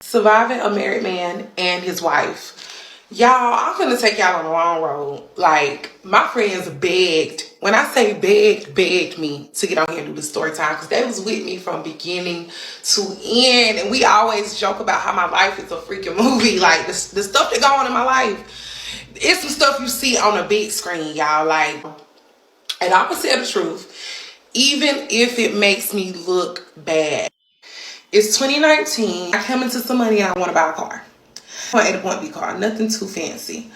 Surviving a married man and his wife. Y'all, I'm gonna take y'all on the long road. Like, my friends begged, when I say begged me to get on here and do the story time, because they was with me from beginning to end. And we always joke about how my life is a freaking movie. Like, the stuff that go on in my life, it's some stuff you see on a big screen, y'all. Like, and I'm gonna tell the truth, even if it makes me look bad. It's 2019. I come into some money and I want to buy a car. A to point B car, nothing too fancy.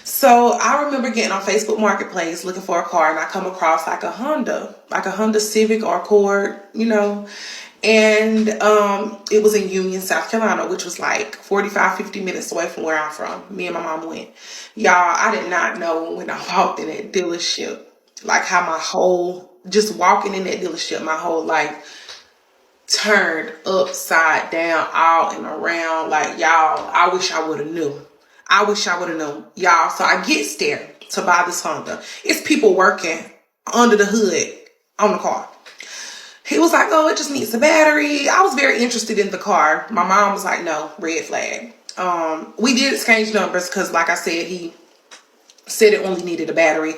So I remember getting on Facebook Marketplace looking for a car, and I come across like a Honda Civic or Accord, and it was in Union, South Carolina, which was like 45-50 minutes away from where I'm from. Me and my mom went. Y'all, I did not know when I walked in that dealership, like how just walking in that dealership, my whole life turned upside down, all and around. Like, y'all, I wish I would have knew. Y'all. So I get there to buy this Honda. It's people working under the hood on the car. He was like, oh, it just needs a battery. I was very interested in the car. My mom was like, no, red flag. We did exchange numbers because, like I said, he said it only needed a battery.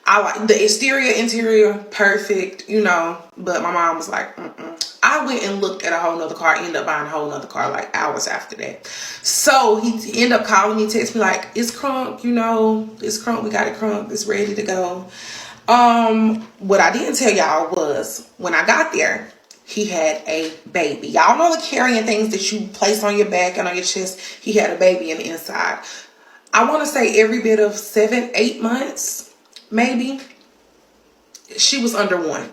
I like the interior, perfect, but my mom was like, I went and looked at a whole nother car, ended up buying a whole nother car like hours after that. So he ended up calling me, text me like, it's crunk, it's crunk, we got it crunk, it's ready to go. What I didn't tell y'all was when I got there, he had a baby. Y'all know the carrying things that you place on your back and on your chest. He had a baby in the inside. I want to say every bit of 7-8 months, maybe. She was under 1.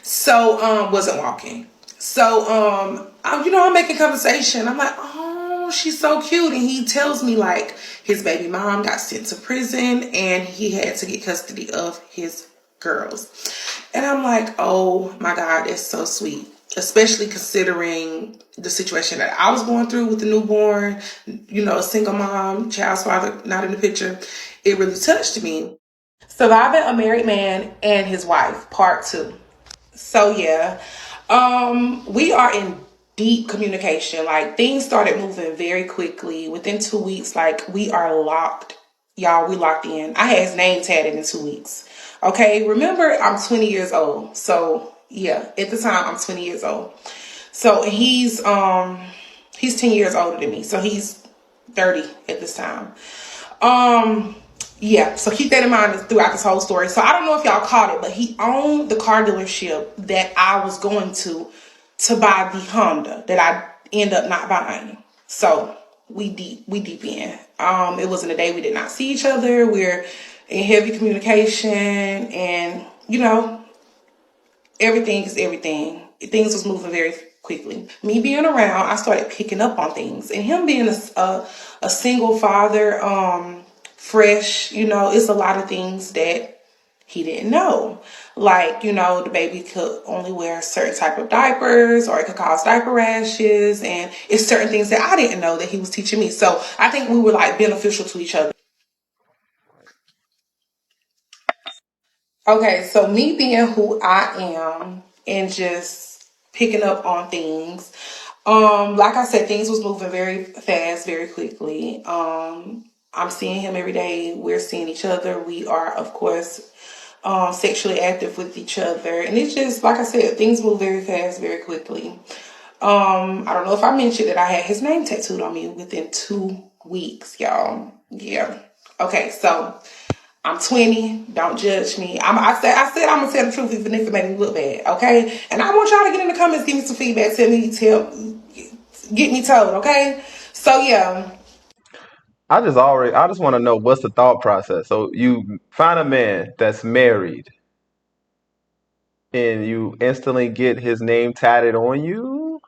So, wasn't walking. So, I'm making conversation. I'm like, oh, she's so cute. And he tells me like his baby mom got sent to prison and he had to get custody of his girls. And I'm like, oh my God, that's so sweet. Especially considering the situation that I was going through with the newborn, a single mom, child's father, not in the picture. It really touched me. Surviving a married man and his wife, part 2. So yeah, we are in deep communication. Like, things started moving very quickly. Within 2 weeks, like, we are locked. Y'all, we locked in. I had his name tatted in 2 weeks. Okay, remember, I'm 20 years old. So yeah, at the time, I'm 20 years old. So he's 10 years older than me. So he's 30 at this time. Yeah, so keep that in mind throughout this whole story. So I don't know if y'all caught it, but he owned the car dealership that I was going to buy the Honda that I end up not buying. So we deep in. It wasn't a day we did not see each other. We're in heavy communication, and everything is everything. Things was moving very quickly. Me being around, I started picking up on things, and him being a single father, fresh, it's a lot of things that he didn't know. Like, the baby could only wear certain type of diapers, or it could cause diaper rashes, and it's certain things that I didn't know that he was teaching me. So I think we were like beneficial to each other. Okay, so me being who I am and just picking up on things. Like I said, things was moving very fast, very quickly. I'm seeing him every day. We're seeing each other. We are, of course, sexually active with each other. And it's just, like I said, things move very fast, very quickly. I don't know if I mentioned that I had his name tattooed on me within 2 weeks, y'all. Yeah. Okay, so I'm 20. Don't judge me. I said I'm gonna tell the truth even if it make me look bad. Okay, and I want y'all to get in the comments, give me some feedback, get me told. Okay, so yeah. I just want to know what's the thought process. So you find a man that's married and you instantly get his name tatted on you,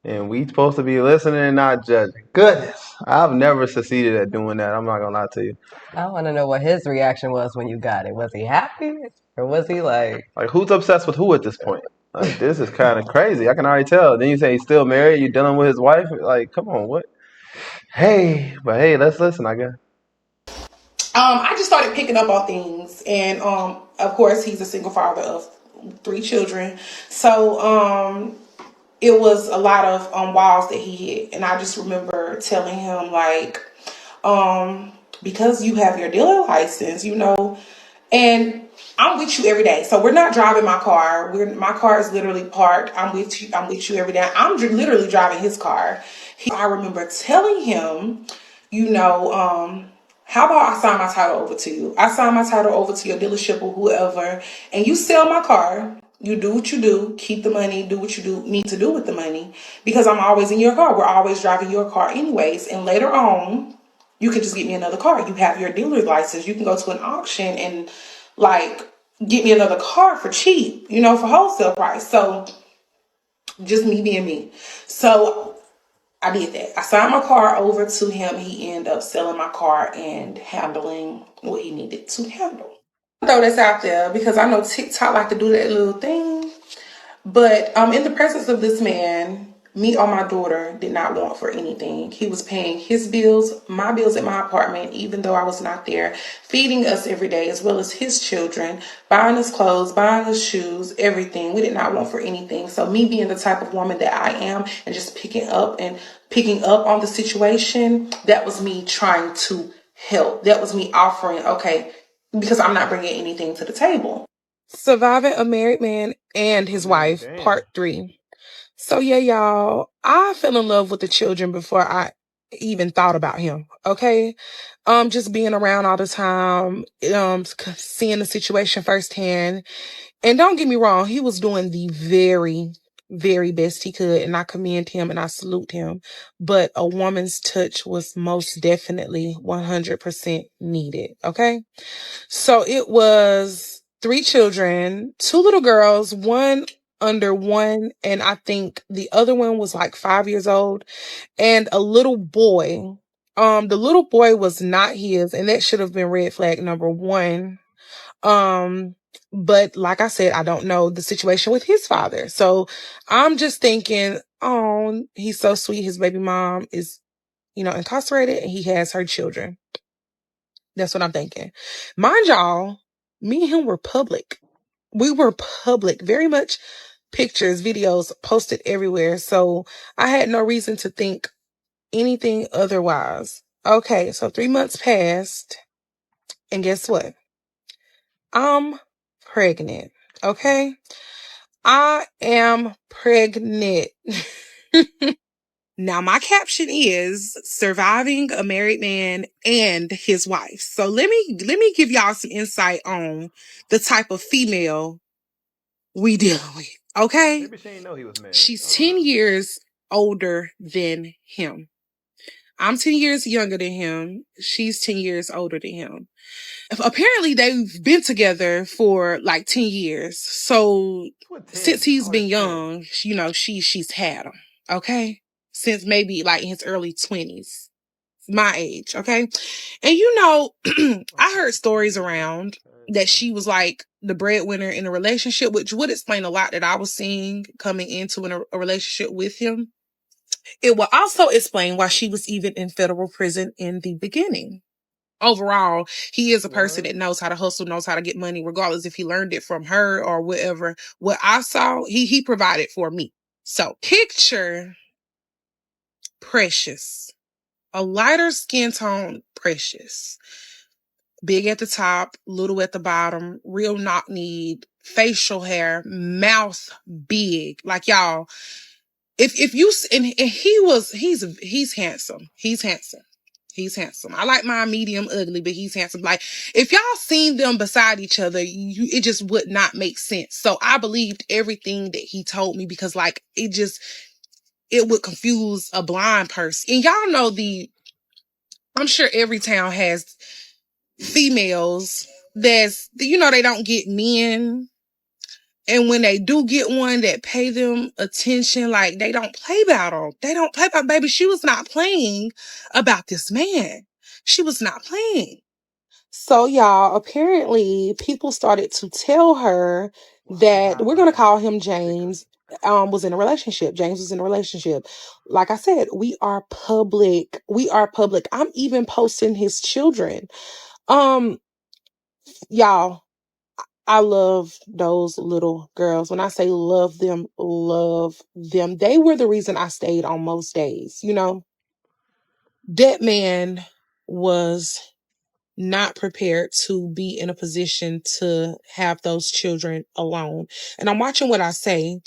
and we supposed to be listening and not judging. Goodness, I've never succeeded at doing that. I'm not gonna lie to you. I want to know what his reaction was when you got it. Was he happy? Or was he Like, who's obsessed with who at this point? Like, this is kind of crazy. I can already tell. Then you say he's still married. You dealing with his wife. Like, come on, what? Hey, let's listen, I guess. I just started picking up on things, and of course, he's a single father of 3 children. So it was a lot of walls that he hit, and I just remember telling him like, because you have your dealer license, you know, and I'm with you every day. So we're not driving my car. My car is literally parked. I'm with you. I'm with you every day. I'm literally driving his car. I remember telling him, you know, how about I sign my title over to you? I sign my title over to your dealership or whoever, and you sell my car. You do what you do, keep the money, do what you do need to do with the money, because I'm always in your car. We're always driving your car anyways. And later on, you could just get me another car. You have your dealer's license. You can go to an auction and like get me another car for cheap, you know, for wholesale price. So just me being me. So I did that. I signed my car over to him. He ended up selling my car and handling what he needed to handle. Throw this out there because I know TikTok like to do that little thing. But in the presence of this man, me or my daughter did not want for anything. He was paying his bills, my bills at my apartment, even though I was not there, feeding us every day, as well as his children, buying us clothes, buying us shoes, everything. We did not want for anything. So me being the type of woman that I am and just picking up on the situation, that was me trying to help. That was me offering, okay, because I'm not bringing anything to the table. Surviving a Married Man and His Wife, Damn. Part 3. So yeah, y'all, I fell in love with the children before I even thought about him. Okay. Just being around all the time, seeing the situation firsthand. And don't get me wrong, he was doing the very, very best he could, and I commend him and I salute him. But a woman's touch was most definitely 100% needed. Okay. So it was 3 children, 2 little girls, one under 1, and I think the other one was like 5 years old, and a little boy. The little boy was not his, and that should have been red flag number 1. But like I said, I don't know the situation with his father. So I'm just thinking, oh, he's so sweet. His baby mom is, incarcerated, and he has her children. That's what I'm thinking. Mind y'all, me and him were public. We were public, very much pictures, videos posted everywhere. So I had no reason to think anything otherwise. Okay, so 3 months passed, and guess what? I'm pregnant. Okay? I am pregnant. Now, my caption is surviving a married man and his wife. So let me give y'all some insight on the type of female we dealing with. Okay? Maybe she didn't know he was married. She's 10 years older than him. I'm 10 years younger than him. She's 10 years older than him. Apparently, they've been together for like 10 years. So since he's been young, she's had him. Okay? Since maybe like in his early 20s. My age, okay? And I heard stories around that she was like the breadwinner in a relationship, which would explain a lot that I was seeing coming into a relationship with him. It will also explain why she was even in federal prison in the beginning. Overall, he is a person that knows how to hustle, knows how to get money, regardless if he learned it from her or whatever. What I saw, he provided for me. So picture Precious. A lighter skin tone Precious. Big at the top, little at the bottom, real knock-kneed, facial hair, mouth big. Like y'all, if you and he's handsome. He's handsome. He's handsome. I like mine medium ugly, but he's handsome. Like if y'all seen them beside each other, it just would not make sense. So I believed everything that he told me because like it would confuse a blind person. And y'all know I'm sure every town has females they don't get men. And when they do get one that pay them attention, like they don't play about them. They don't play about, baby. She was not playing about this man. She was not playing. So y'all, apparently people started to tell her that we're going to call him James, was in a relationship. James was in a relationship. Like I said, we are public. We are public. I'm even posting his children. Y'all, I love those little girls. When I say love them, they were the reason I stayed on most days. You know, that man was not prepared to be in a position to have those children alone. And I'm watching what I say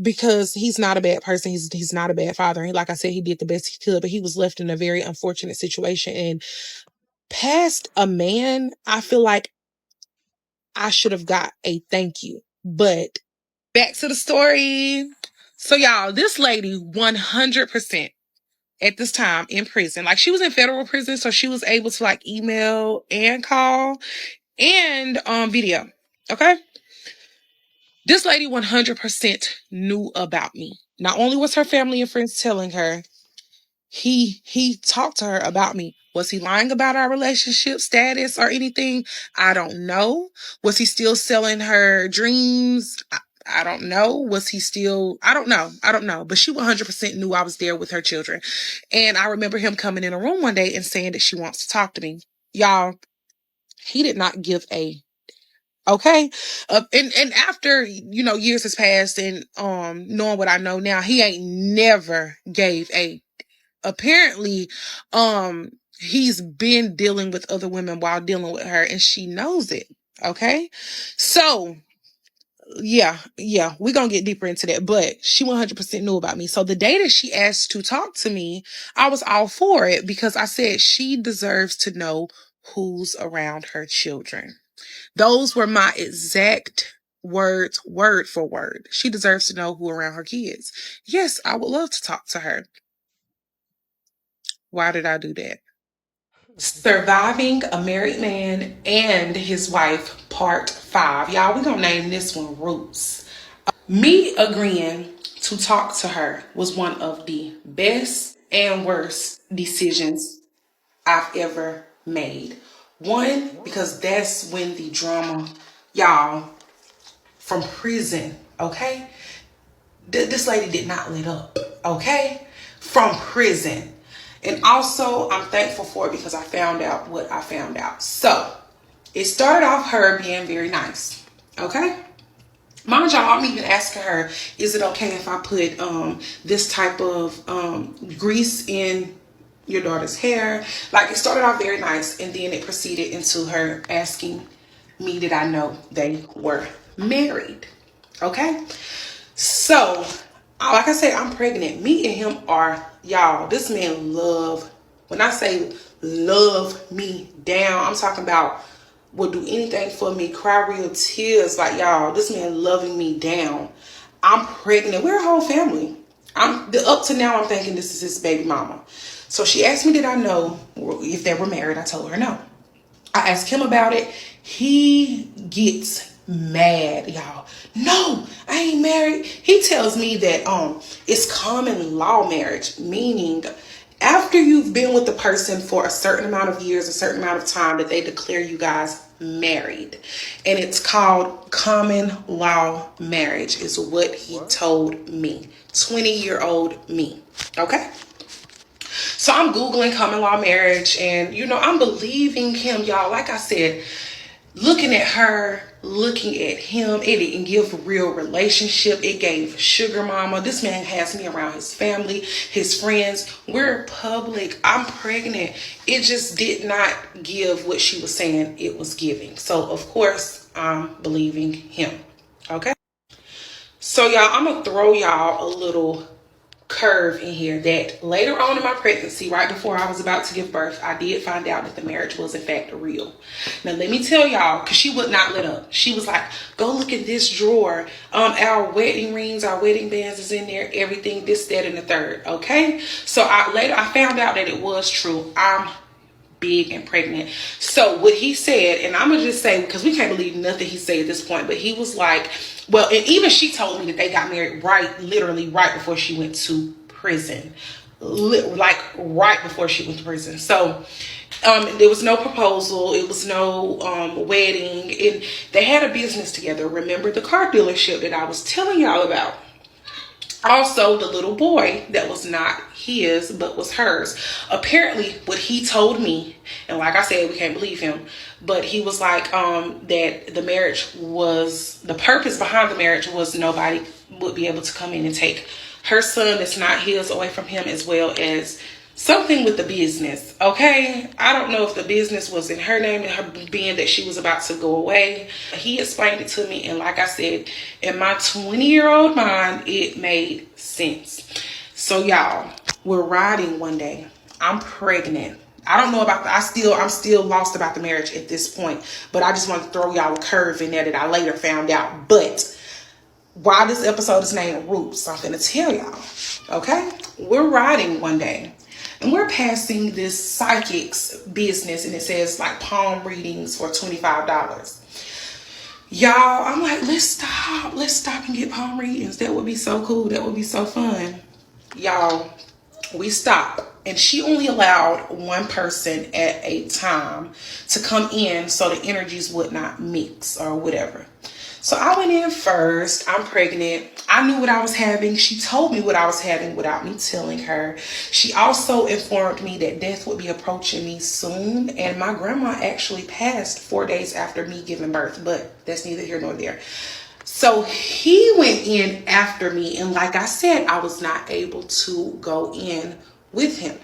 because he's not a bad person. He's not a bad father. And like I said, he did the best he could, but he was left in a very unfortunate situation. And past a man, I feel like I should have got a thank you. But back to the story. So y'all, this lady 100% at this time in prison. Like, she was in federal prison, so she was able to like email and call and video. Okay? This lady 100% knew about me. Not only was her family and friends telling her, he talked to her about me. Was he lying about our relationship status or anything? I don't know. Was he still selling her dreams? I don't know. Was he still? I don't know. I don't know. But she 100% knew I was there with her children. And I remember him coming in a room one day and saying that she wants to talk to me. Y'all, he did not give a okay. And after, you know, years has passed and knowing what I know now, he ain't never gave a. Apparently, he's been dealing with other women while dealing with her, and she knows it. Okay, so yeah, we're gonna get deeper into that, but she 100% knew about me. So the day that she asked to talk to me, I was all for it because I said she deserves to know who's around her children. Those were my exact words, word for word. She deserves to know who around her kids. Yes, I would love to talk to her. Why did I do that? Surviving a Married Man and His Wife, Part 5. Y'all, we're going to name this one Roots. Me agreeing to talk to her was one of the best and worst decisions I've ever made. One, because that's when the drama, y'all, from prison, okay? This lady did not let up, okay? From prison. And also, I'm thankful for it because I found out what I found out. So, it started off her being very nice, okay? Mind y'all, I'm even asking her, is it okay if I put this type of grease in your daughter's hair? Like, it started off very nice, and then it proceeded into her asking me did I know they were married, okay? So, like I said, I'm pregnant. Me and him are, y'all, this man when I say love me down, I'm talking about will do anything for me, cry real tears. Like, y'all, this man loving me down. I'm pregnant. We're a whole family. Up to now, I'm thinking this is his baby mama. So she asked me, did I know if they were married? I told her no. I asked him about it. He gets mad, y'all. No, I ain't married. He tells me that it's common law marriage, meaning after you've been with the person for a certain amount of years, a certain amount of time, that they declare you guys married. And it's called common law marriage is what he told me. 20-year-old me. Okay? So I'm Googling common law marriage and, you know, I'm believing him, y'all. Like I said, looking at her, looking at him, it didn't give a real relationship. It gave sugar mama. This man has me around his family, his friends. We're public. I'm pregnant. It just did not give what she was saying it was giving. So, of course, I'm believing him. Okay? So, y'all, I'm going to throw y'all a little curve in here that later on in my pregnancy, right before I was about to give birth, I did find out that the marriage was in fact real. Now let me tell y'all, because she would not let up. She was like, go look in this drawer. Our wedding rings, our wedding bands is in there, everything, this, that, and the third. Okay. So I found out that it was true. I'm big and pregnant. So what he said, and I'm gonna just say, because we can't believe nothing he said at this point, but he was like, well, and even she told me that they got married literally right before she went to prison. Like right before she went to prison. So there was no proposal, it was no wedding, and they had a business together. Remember the car dealership that I was telling y'all about? Also, the little boy that was not his but was hers. Apparently, what he told me, and like I said, we can't believe him, but he was like that the marriage was, the purpose behind the marriage was nobody would be able to come in and take her son that's not his away from him, as well as something with the business. Okay, I don't know if the business was in her name and her being that she was about to go away. He explained it to me, and like I said, in my 20-year-old mind, it made sense. So y'all, we're riding one day. I'm pregnant. I don't know about I'm still lost about the marriage at this point, but I just want to throw y'all a curve in there that I later found out. But why this episode is named Roots, I'm gonna tell y'all. Okay, we're riding one day and we're passing this psychic's business, and it says like palm readings for $25. Y'all, I'm like, let's stop and get palm readings. That would be so cool. That would be so fun. Y'all, we stop, and she only allowed one person at a time to come in so the energies would not mix or whatever. So I went in first. I'm pregnant. I knew what I was having. She told me what I was having without me telling her. She also informed me that death would be approaching me soon. And my grandma actually passed 4 days after me giving birth. But that's neither here nor there. So he went in after me. And like I said, I was not able to go in with him.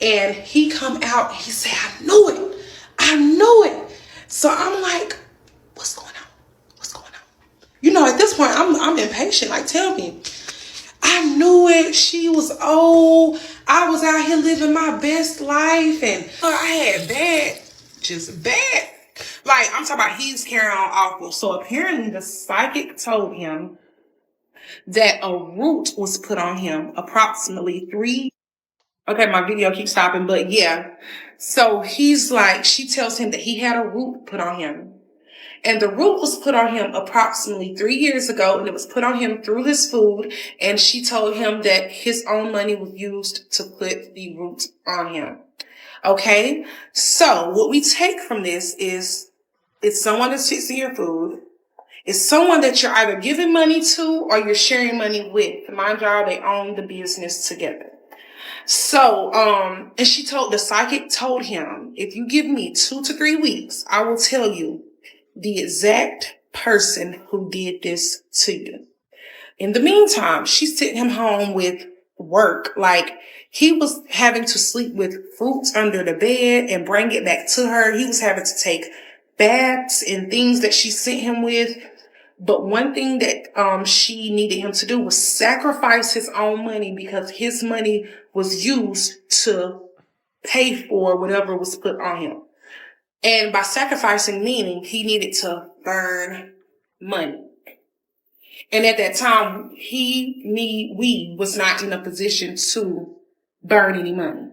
And he come out. He said, I knew it. I knew it. So I'm like, what's going on? You know, at this point, I'm impatient. Like, tell me. I knew it. She was old. I was out here living my best life. And I had bad, just bad. Like, I'm talking about he's carrying on awful. So apparently the psychic told him that a root was put on him approximately 3. Okay, my video keeps stopping, but yeah. So he's like, she tells him that he had a root put on him. And the root was put on him approximately 3 years ago, and it was put on him through his food. And she told him that his own money was used to put the root on him. Okay? So what we take from this is it's someone that's fixing your food. It's someone that you're either giving money to or you're sharing money with. Mind y'all, they own the business together. So, and the psychic told him, if you give me 2 to 3 weeks, I will tell you the exact person who did this to you. In the meantime, she sent him home with work. Like, he was having to sleep with fruits under the bed and bring it back to her. He was having to take baths and things that she sent him with. But one thing that she needed him to do was sacrifice his own money, because his money was used to pay for whatever was put on him. And by sacrificing, meaning he needed to burn money. And at that time, we was not in a position to burn any money.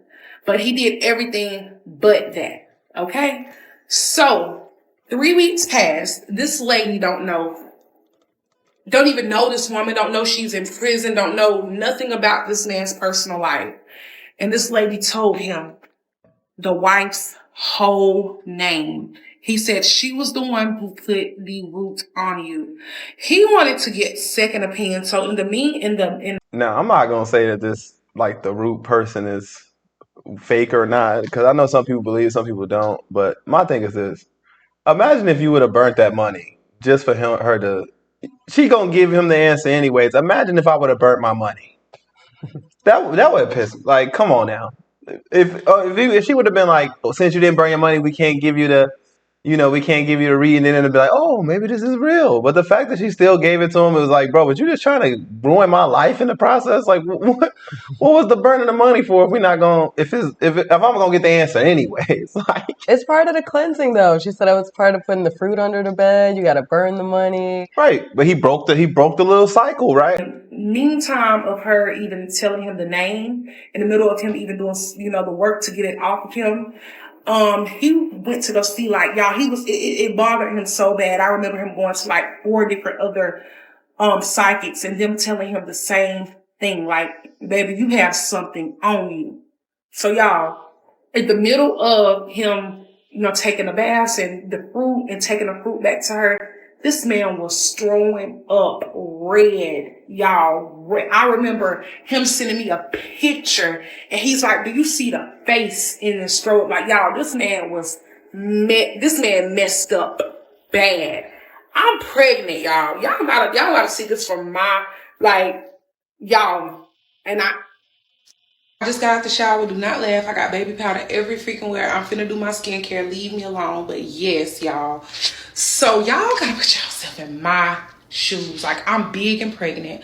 But he did everything but that. Okay? So 3 weeks passed. This lady don't even know this woman, don't know she's in prison, don't know nothing about this man's personal life. And this lady told him the wife's whole name. He said she was the one who put the root on you. He wanted to get second opinion. So Now, I'm not gonna say that this like the root person is fake or not, because I know some people believe, some people don't. But my thing is this: imagine if you would have burnt that money just for her to. She gonna give him the answer anyways. Imagine if I would have burnt my money. That would piss. Like, come on now. If she would have been like, oh, since you didn't burn your money, we can't give you the. We can't give you the read, and then it'll be like, oh, maybe this is real. But the fact that she still gave it to him, it was like, bro, but you just trying to ruin my life in the process. Like, what was the burning the money for? If we're not going, if I'm gonna get the answer anyways, like, It's part of the cleansing, though. She said it was part of putting the fruit under the bed. You got to burn the money. right? But he broke the little cycle, right? meantime of her even telling him the name, in the middle of him even doing, the work to get it off of him, he went to go see, like, y'all, it bothered him so bad. I remember him going to like 4 different other psychics and them telling him the same thing, like, baby, you have something on you. So y'all, in the middle of him, taking the baths and the fruit and taking the fruit back to her, This man was throwing up red, y'all. I remember him sending me a picture, and he's like, "Do you see the face in his throat?" Like, y'all, this man messed up bad. I'm pregnant, y'all. Y'all gotta see this from my, like, y'all. And I just got out the shower. Do not laugh. I got baby powder every freaking where. I'm finna do my skincare. Leave me alone. But yes, y'all. So y'all gotta put yourself in my shoes. Like, I'm big and pregnant.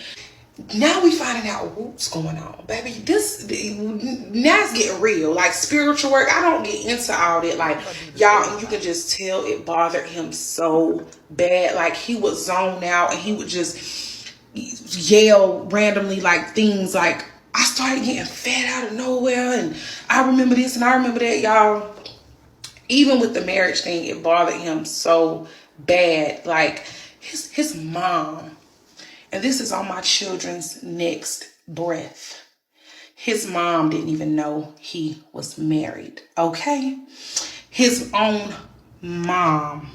Now we finding out what's going on, baby. Now it's getting real. Like, spiritual work, I don't get into all that. Like, y'all, and you can just tell it bothered him so bad. Like, he would zone out and he would just yell randomly, like, things like, I started getting fed out of nowhere, and I remember this and I remember that, y'all. Even with the marriage thing, it bothered him so bad. Like, his mom, and this is on my children's next breath, his mom didn't even know he was married, okay? His own mom,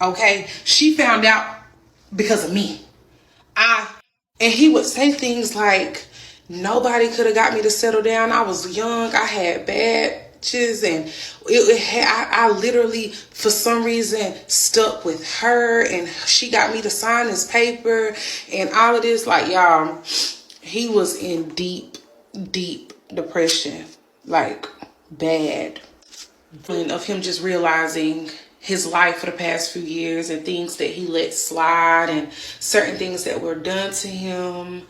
okay? She found out because of me. And he would say things like, nobody could have got me to settle down. I was young. I had badges, and I literally, for some reason, stuck with her, and she got me to sign this paper and all of this. Like, y'all, he was in deep, deep depression, like, bad. Of him just realizing his life for the past few years and things that he let slide and certain things that were done to him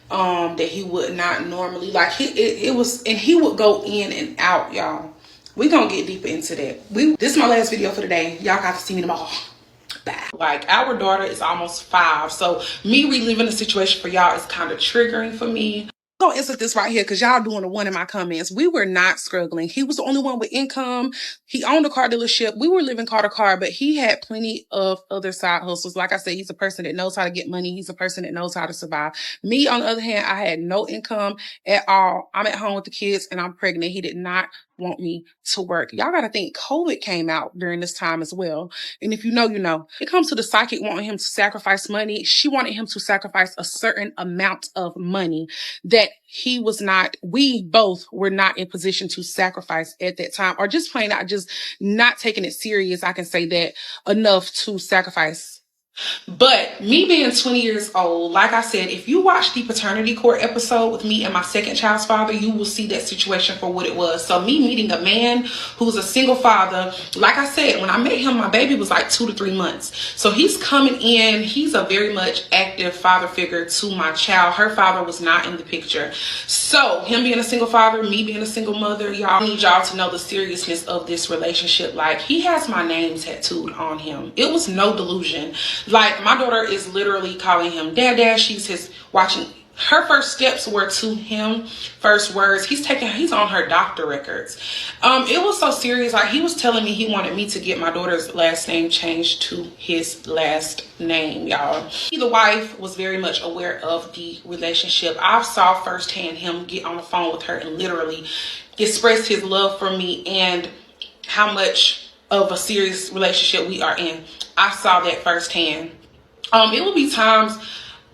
that he would not normally, like, it was, and he would go in and out, y'all. We gonna get deeper into that. This is my last video for today. Y'all got to see me tomorrow. Bye. Like, our daughter is almost 5, so me reliving the situation for y'all is kind of triggering for me. I'm gonna insert this right here because y'all doing the one in my comments. We were not struggling. He was the only one with income. He owned a car dealership. We were living car to car, but he had plenty of other side hustles. Like I said, he's a person that knows how to get money. He's a person that knows how to survive. Me, on the other hand, I had no income at all. I'm at home with the kids and I'm pregnant. He did not want me to work. Y'all got to think COVID came out during this time as well. And if you know, you know. It comes to the psychic wanting him to sacrifice money. She wanted him to sacrifice a certain amount of money that we both were not in position to sacrifice at that time, or just plain out just not taking it serious. I can say that enough to sacrifice. But me being 20 years old, like I said, if you watch the paternity court episode with me and my second child's father, you will see that situation for what it was. So me meeting a man who's a single father, like I said, when I met him, my baby was like 2 to 3 months. So he's coming in. He's a very much active father figure to my child. Her father was not in the picture. So him being a single father, me being a single mother, y'all need y'all to know the seriousness of this relationship. Like, he has my name tattooed on him. It was no delusion. Like, my daughter is literally calling him dad. She's watching. Her first steps were to him. First words. He's on her doctor records. It was so serious. Like, he was telling me he wanted me to get my daughter's last name changed to his last name, y'all. The wife was very much aware of the relationship. I saw firsthand him get on the phone with her and literally express his love for me and how much of a serious relationship we are in. I saw that firsthand. It would be times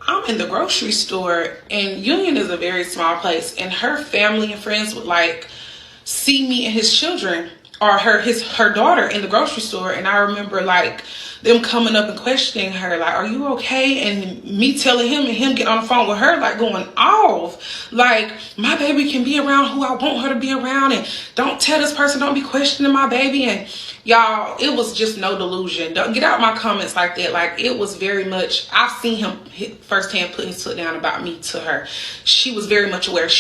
I'm in the grocery store, and Union is a very small place, and her family and friends would like see me and his children, or her daughter, in the grocery store, and I remember like them coming up and questioning her, like, are you okay? And me telling him and him getting on the phone with her, like, going off, like, my baby can be around who I want her to be around, and don't tell this person, don't be questioning my baby. And y'all, it was just no delusion. Don't get out my comments like that. Like, it was very much, I've seen him firsthand put his foot down about me to her. She was very much aware.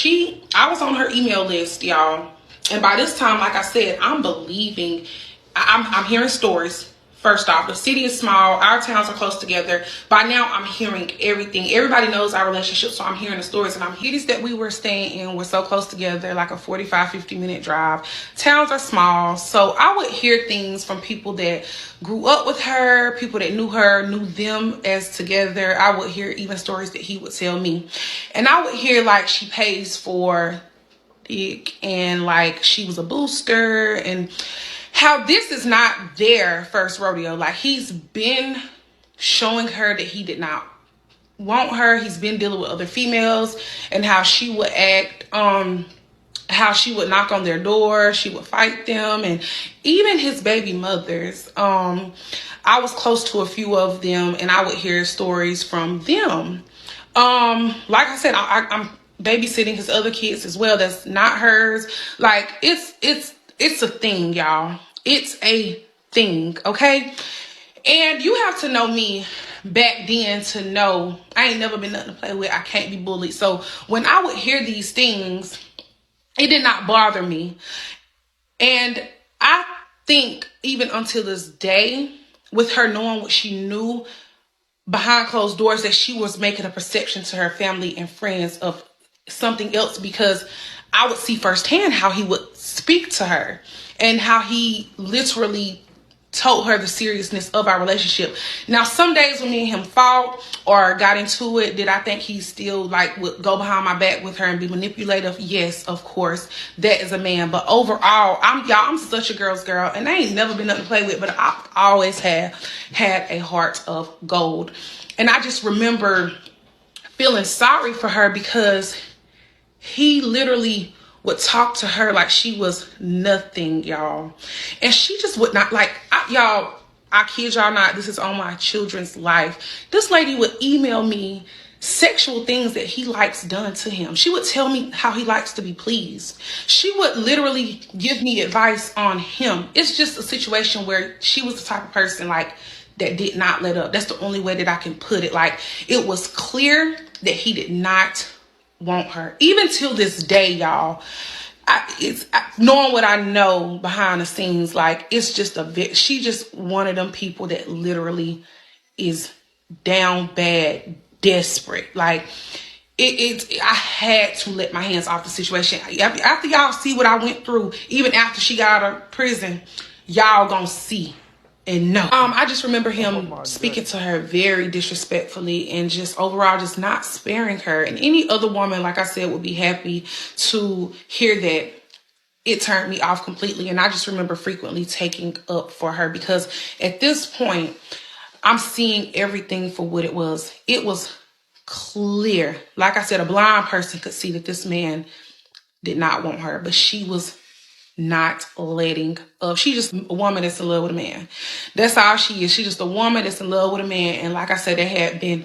I was on her email list, y'all. And by this time, like I said, I'm believing, I'm hearing stories. First off, the city is small. Our towns are close together. By now, I'm hearing everything. Everybody knows our relationship, so I'm hearing the stories. And I'm hearing that we were staying in. We're so close together, like a 45, 50-minute drive. Towns are small. So I would hear things from people that grew up with her, people that knew her, knew them as together. I would hear even stories that he would tell me. And I would hear, like, she pays for and like she was a booster, and how this is not their first rodeo. Like, he's been showing her that he did not want her. He's been dealing with other females and how she would act, how she would knock on their door, she would fight them, and even his baby mothers. I was close to a few of them, and I would hear stories from them. Like I said, I'm babysitting his other kids as well. That's not hers. Like it's a thing, y'all. It's a thing, okay? And you have to know me back then to know I ain't never been nothing to play with. I can't be bullied. So when I would hear these things, it did not bother me. And I think even until this day, with her knowing what she knew behind closed doors, that she was making a perception to her family and friends of something else, because I would see firsthand how he would speak to her and how he literally told her the seriousness of our relationship. Now, some days when me and him fought or got into it, did I think he still like would go behind my back with her and be manipulative? Yes, of course. That is a man. But overall, I'm such a girl's girl, and I ain't never been nothing to play with, but I always have had a heart of gold. And I just remember feeling sorry for her because he literally would talk to her like she was nothing, y'all. And she just would not, like, y'all, I kid y'all not, this is on my children's life. This lady would email me sexual things that he likes done to him. She would tell me how he likes to be pleased. She would literally give me advice on him. It's just a situation where she was the type of person like that did not let up. That's the only way that I can put it. Like, it was clear that he did not want her. Even till this day, y'all, knowing what I know behind the scenes, like, it's just she just one of them people that literally is down bad, desperate. Like, I had to let my hands off the situation. After y'all see what I went through, even after she got out of prison, y'all gonna see and no. I just remember him speaking to her very disrespectfully and just overall just not sparing her. And any other woman, like I said, would be happy to hear that. It turned me off completely. And I just remember frequently taking up for her because at this point, I'm seeing everything for what it was. It was clear. Like I said, a blind person could see that this man did not want her, but she was not letting up. She just a woman that's in love with a man. That's all she is. She's just a woman that's in love with a man. And like I said, they had been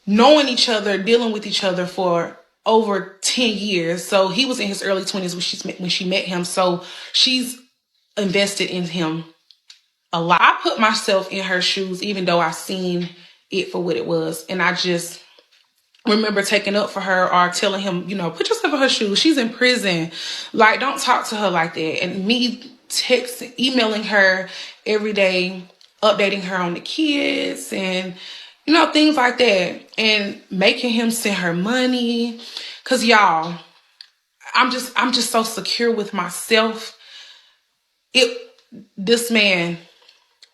knowing each other, dealing with each other for over 10 years. So he was in his early 20s when she met him. So she's invested in him a lot. I put myself in her shoes, even though I seen it for what it was. And I just remember taking up for her or telling him, put yourself in her shoes. She's in prison. Like, don't talk to her like that. And me texting, emailing her every day, updating her on the kids and, things like that. And making him send her money. Cause y'all, I'm just so secure with myself. This man,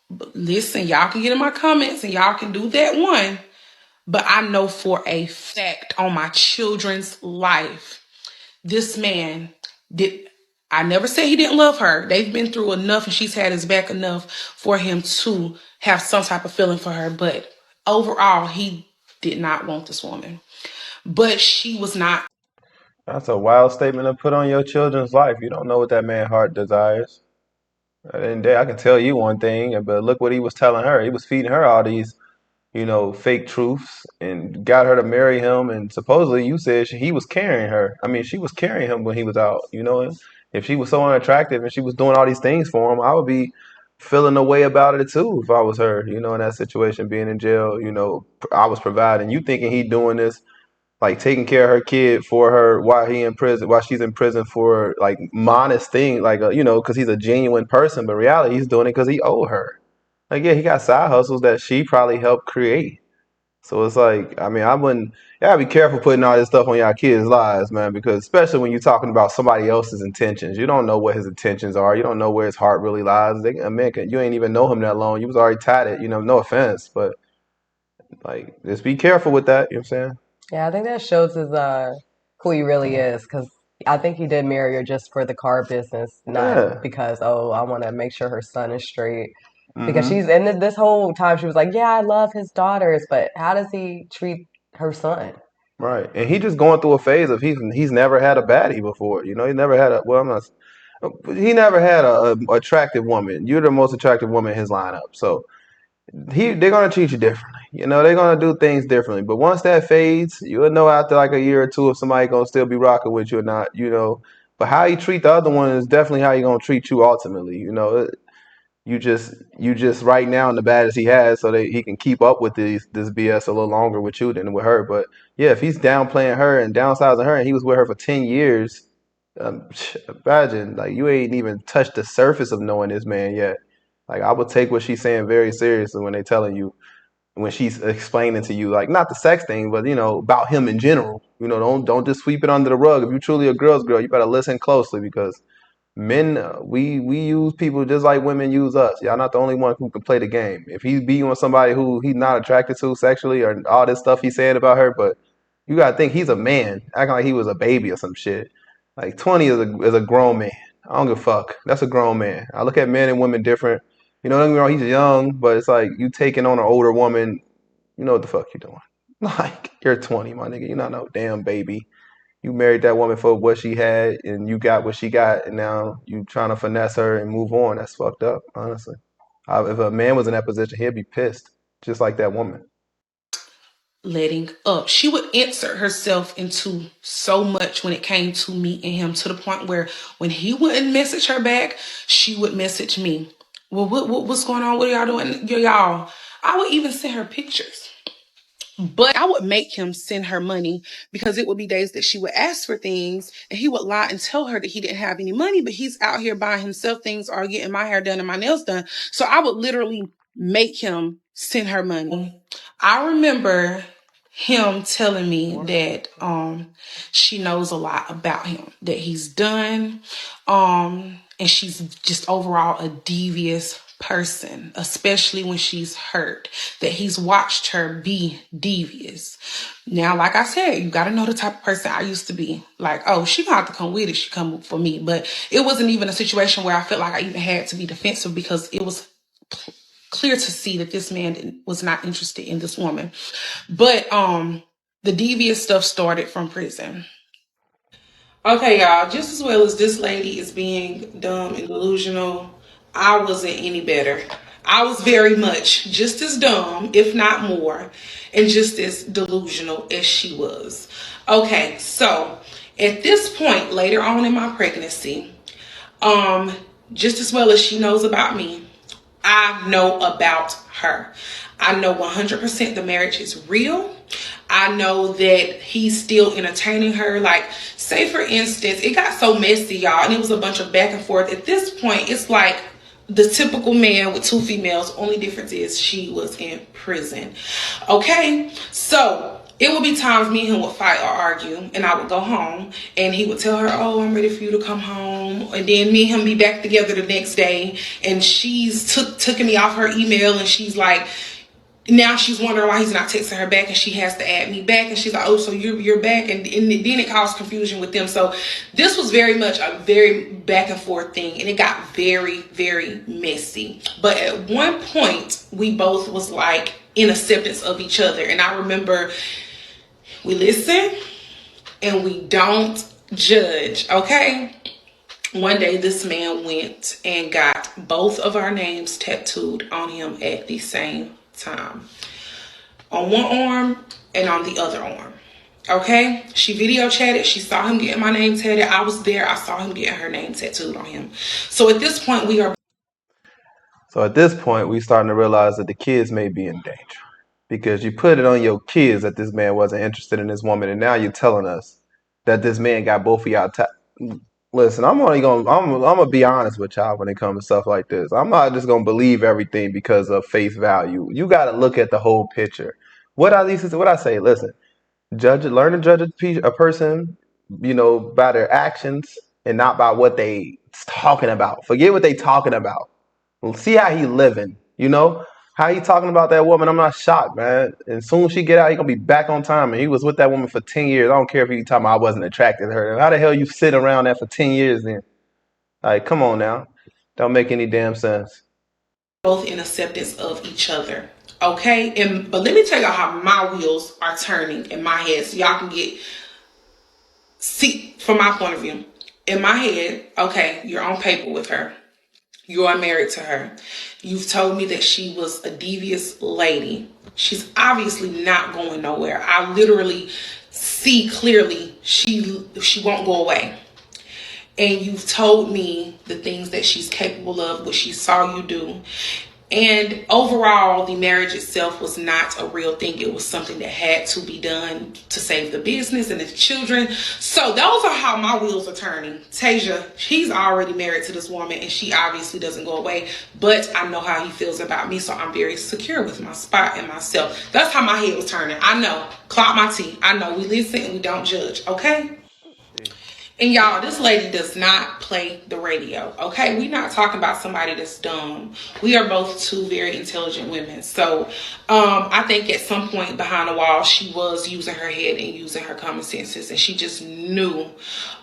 listen, y'all can get in my comments and y'all can do that one. But I know for a fact on my children's life, this man did. I never said he didn't love her. They've been through enough and she's had his back enough for him to have some type of feeling for her. But overall, he did not want this woman. But she was not. That's a wild statement to put on your children's life. You don't know what that man's heart desires. At the end of the day, I can tell you one thing, but look what he was telling her. He was feeding her all these, fake truths and got her to marry him. And supposedly you said he was carrying her. I mean, she was carrying him when he was out. If she was so unattractive and she was doing all these things for him, I would be feeling a way about it too if I was her, in that situation, being in jail. I was providing. You thinking he doing this, like taking care of her kid for her while she's in prison for like modest thing, like, because he's a genuine person, but reality he's doing it because he owed her. Like, yeah, he got side hustles that she probably helped create. So it's like, I mean, I wouldn't, you gotta be careful putting all this stuff on your kids' lives, man, because especially when you're talking about somebody else's intentions, you don't know what his intentions are. You don't know where his heart really lies. You ain't even know him that long. You was already tatted, no offense, but like, just be careful with that. You know what I'm saying? Yeah, I think that shows his who he really is, because I think he did marry her just for the car business, not Yeah. because, oh, I want to make sure her son is straight. Because she's and this whole time she was like, "Yeah, I love his daughters, but how does he treat her son?" Right, and he just going through a phase of he's never had a baddie before. You know, he never had a well, I'm not, he never had a attractive woman. You're the most attractive woman in his lineup, so they're gonna treat you differently. You know, they're gonna do things differently. But once that fades, you'll know after like a year or two if somebody gonna still be rocking with you or not. You know, but how you treat the other one is definitely how you gonna treat you ultimately. You know, you just right now in the baddest he has, so that he can keep up with this BS a little longer with you than with her. But yeah, if he's downplaying her and downsizing her, and he was with her for 10 years, imagine like you ain't even touched the surface of knowing this man yet. Like I would take what she's saying very seriously when they telling you when she's explaining to you like not the sex thing, but you know about him in general. You know, don't just sweep it under the rug. If you're truly a girl's girl, you better listen closely because men, we use people just like women use us. Y'all not the only one who can play the game. If he be on somebody who he's not attracted to sexually or all this stuff he's saying about her, but you gotta think he's a man, acting like he was a baby or some shit. Like 20 is a grown man. I don't give a fuck. That's a grown man. I look at men and women different. You know, don't get me wrong, he's young, but it's like you taking on an older woman. You know what the fuck you doing? Like you're 20, my nigga. You're not no damn baby. You married that woman for what she had and you got what she got and now you trying to finesse her and move on. That's fucked up, honestly. If a man was in that position, he'd be pissed, just like that woman. Letting up. She would insert herself into so much when it came to me and him, to the point where when he wouldn't message her back, she would message me. Well, what's going on? What are y'all doing? Y'all, I would even send her pictures. But I would make him send her money because it would be days that she would ask for things and he would lie and tell her that he didn't have any money, but he's out here buying himself things or getting my hair done and my nails done. So I would literally make him send her money. I remember him telling me that she knows a lot about him, that he's done, and she's just overall a devious person, especially when she's hurt, that he's watched her be devious. Now, like I said, you got to know the type of person I used to be. Like, oh, she gonna have to come with it. She come for me. But it wasn't even a situation where I felt like I even had to be defensive because it was clear to see that this man was not interested in this woman. But the devious stuff started from prison. Okay, y'all, just as well as this lady is being dumb and delusional, I wasn't any better. I was very much just as dumb, if not more, and just as delusional as she was. Okay, so at this point, later on in my pregnancy, just as well as she knows about me, I know about her. I know 100% the marriage is real. I know that he's still entertaining her. Like, say for instance, it got so messy, y'all, and it was a bunch of back and forth. At this point, it's like the typical man with two females. Only difference is she was in prison. Okay, so it would be times me and him would fight or argue, and I would go home, and he would tell her, "Oh, I'm ready for you to come home," and then me and him be back together the next day, and she's taking me off her email, and she's like, now she's wondering why he's not texting her back, and she has to add me back, and she's like, "Oh, so you're back," and then it caused confusion with them. So this was very much a very back and forth thing, and it got very, very messy. But at one point, we both was like in acceptance of each other, and I remember we listen and we don't judge. Okay. One day, this man went and got both of our names tattooed on him at the same time, on one arm and on the other arm. Okay, she video chatted. She saw him getting my name tattooed. I was there. I saw him getting her name tattooed on him. So at this point, we are. So at this point, we starting to realize that the kids may be in danger because you put it on your kids that this man wasn't interested in this woman, and now you're telling us that this man got both of y'all. Listen, I'm gonna be honest with y'all when it comes to stuff like this. I'm not just gonna believe everything because of face value. You got to look at the whole picture. What I say? Listen, learn to judge a person, you know, by their actions and not by what they talking about. Forget what they talking about. See how he living, you know? How he talking about that woman, I'm not shocked, man. And soon as she get out, he gonna be back on time. And he was with that woman for 10 years. I don't care if you talking about I wasn't attracted to her. How the hell you sit around that for 10 years then? Like, come on now. Don't make any damn sense. both in acceptance of each other. Okay, but let me tell y'all how my wheels are turning in my head, so y'all can see from my point of view. In my head, okay, you're on paper with her. You are married to her. You've told me that she was a devious lady. She's obviously not going nowhere. I literally see clearly she won't go away. And you've told me the things that she's capable of, what she saw you do. And overall, the marriage itself was not a real thing. It was something that had to be done to save the business and the children. So those are how my wheels are turning. Tasia, she's already married to this woman and she obviously doesn't go away. But I know how he feels about me, so I'm very secure with my spot and myself. That's how my head was turning. I know. Clock my tea. I know. We listen and we don't judge. Okay? And y'all, this lady does not play the radio, okay? We're not talking about somebody that's dumb. We are both two very intelligent women. So I think at some point behind the wall, she was using her head and using her common senses. And she just knew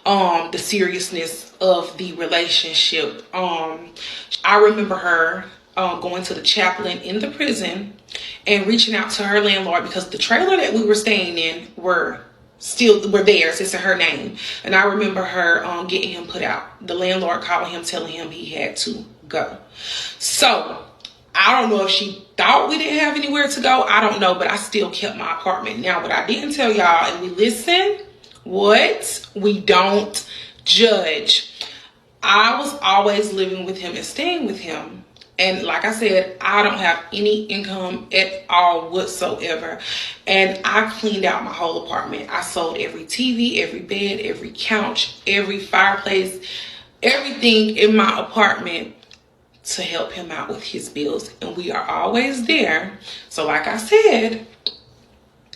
the seriousness of the relationship. I remember her going to the chaplain in the prison and reaching out to her landlord because the trailer that we were staying in were theirs. It's in her name. And I remember her getting him put out. The landlord calling him, telling him he had to go. So I don't know if she thought we didn't have anywhere to go. I don't know, but I still kept my apartment. Now, what I didn't tell y'all, and we listen, we don't judge. I was always living with him and staying with him. And like I said, I don't have any income at all whatsoever. And I cleaned out my whole apartment. I sold every TV, every bed, every couch, every fireplace, everything in my apartment to help him out with his bills. And we are always there. So like I said,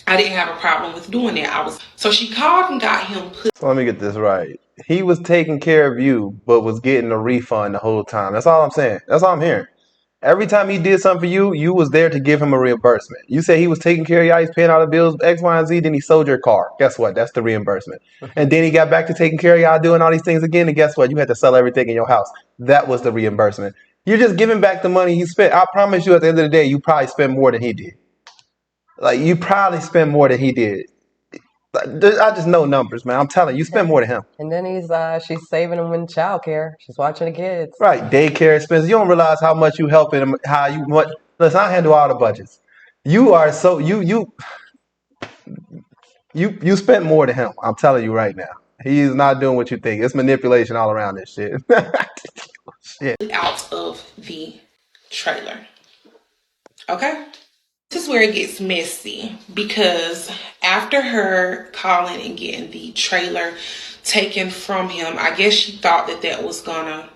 I didn't have a problem with doing that. So she called and got him put. So let me get this right. He was taking care of you, but was getting a refund the whole time. That's all I'm saying. That's all I'm hearing. Every time he did something for you, you was there to give him a reimbursement. You say he was taking care of you, he's paying all the bills, X, Y, and Z, then he sold your car. Guess what? That's the reimbursement. And then he got back to taking care of y'all, doing all these things again, and guess what? You had to sell everything in your house. That was the reimbursement. You're just giving back the money he spent. I promise you at the end of the day, you probably spend more than he did. Like, you probably spend more than he did. I just know numbers, man. I'm telling you, spend more than him. And then she's saving him in childcare. She's watching the kids. Right, daycare expenses. You don't realize how much you helping him. Listen, I handle all the budgets. You are so you spent more than him. I'm telling you right now. He is not doing what you think. It's manipulation all around this shit. Shit. Out of the trailer. Okay? This is where it gets messy because after her calling and getting the trailer taken from him, I guess she thought that was gonna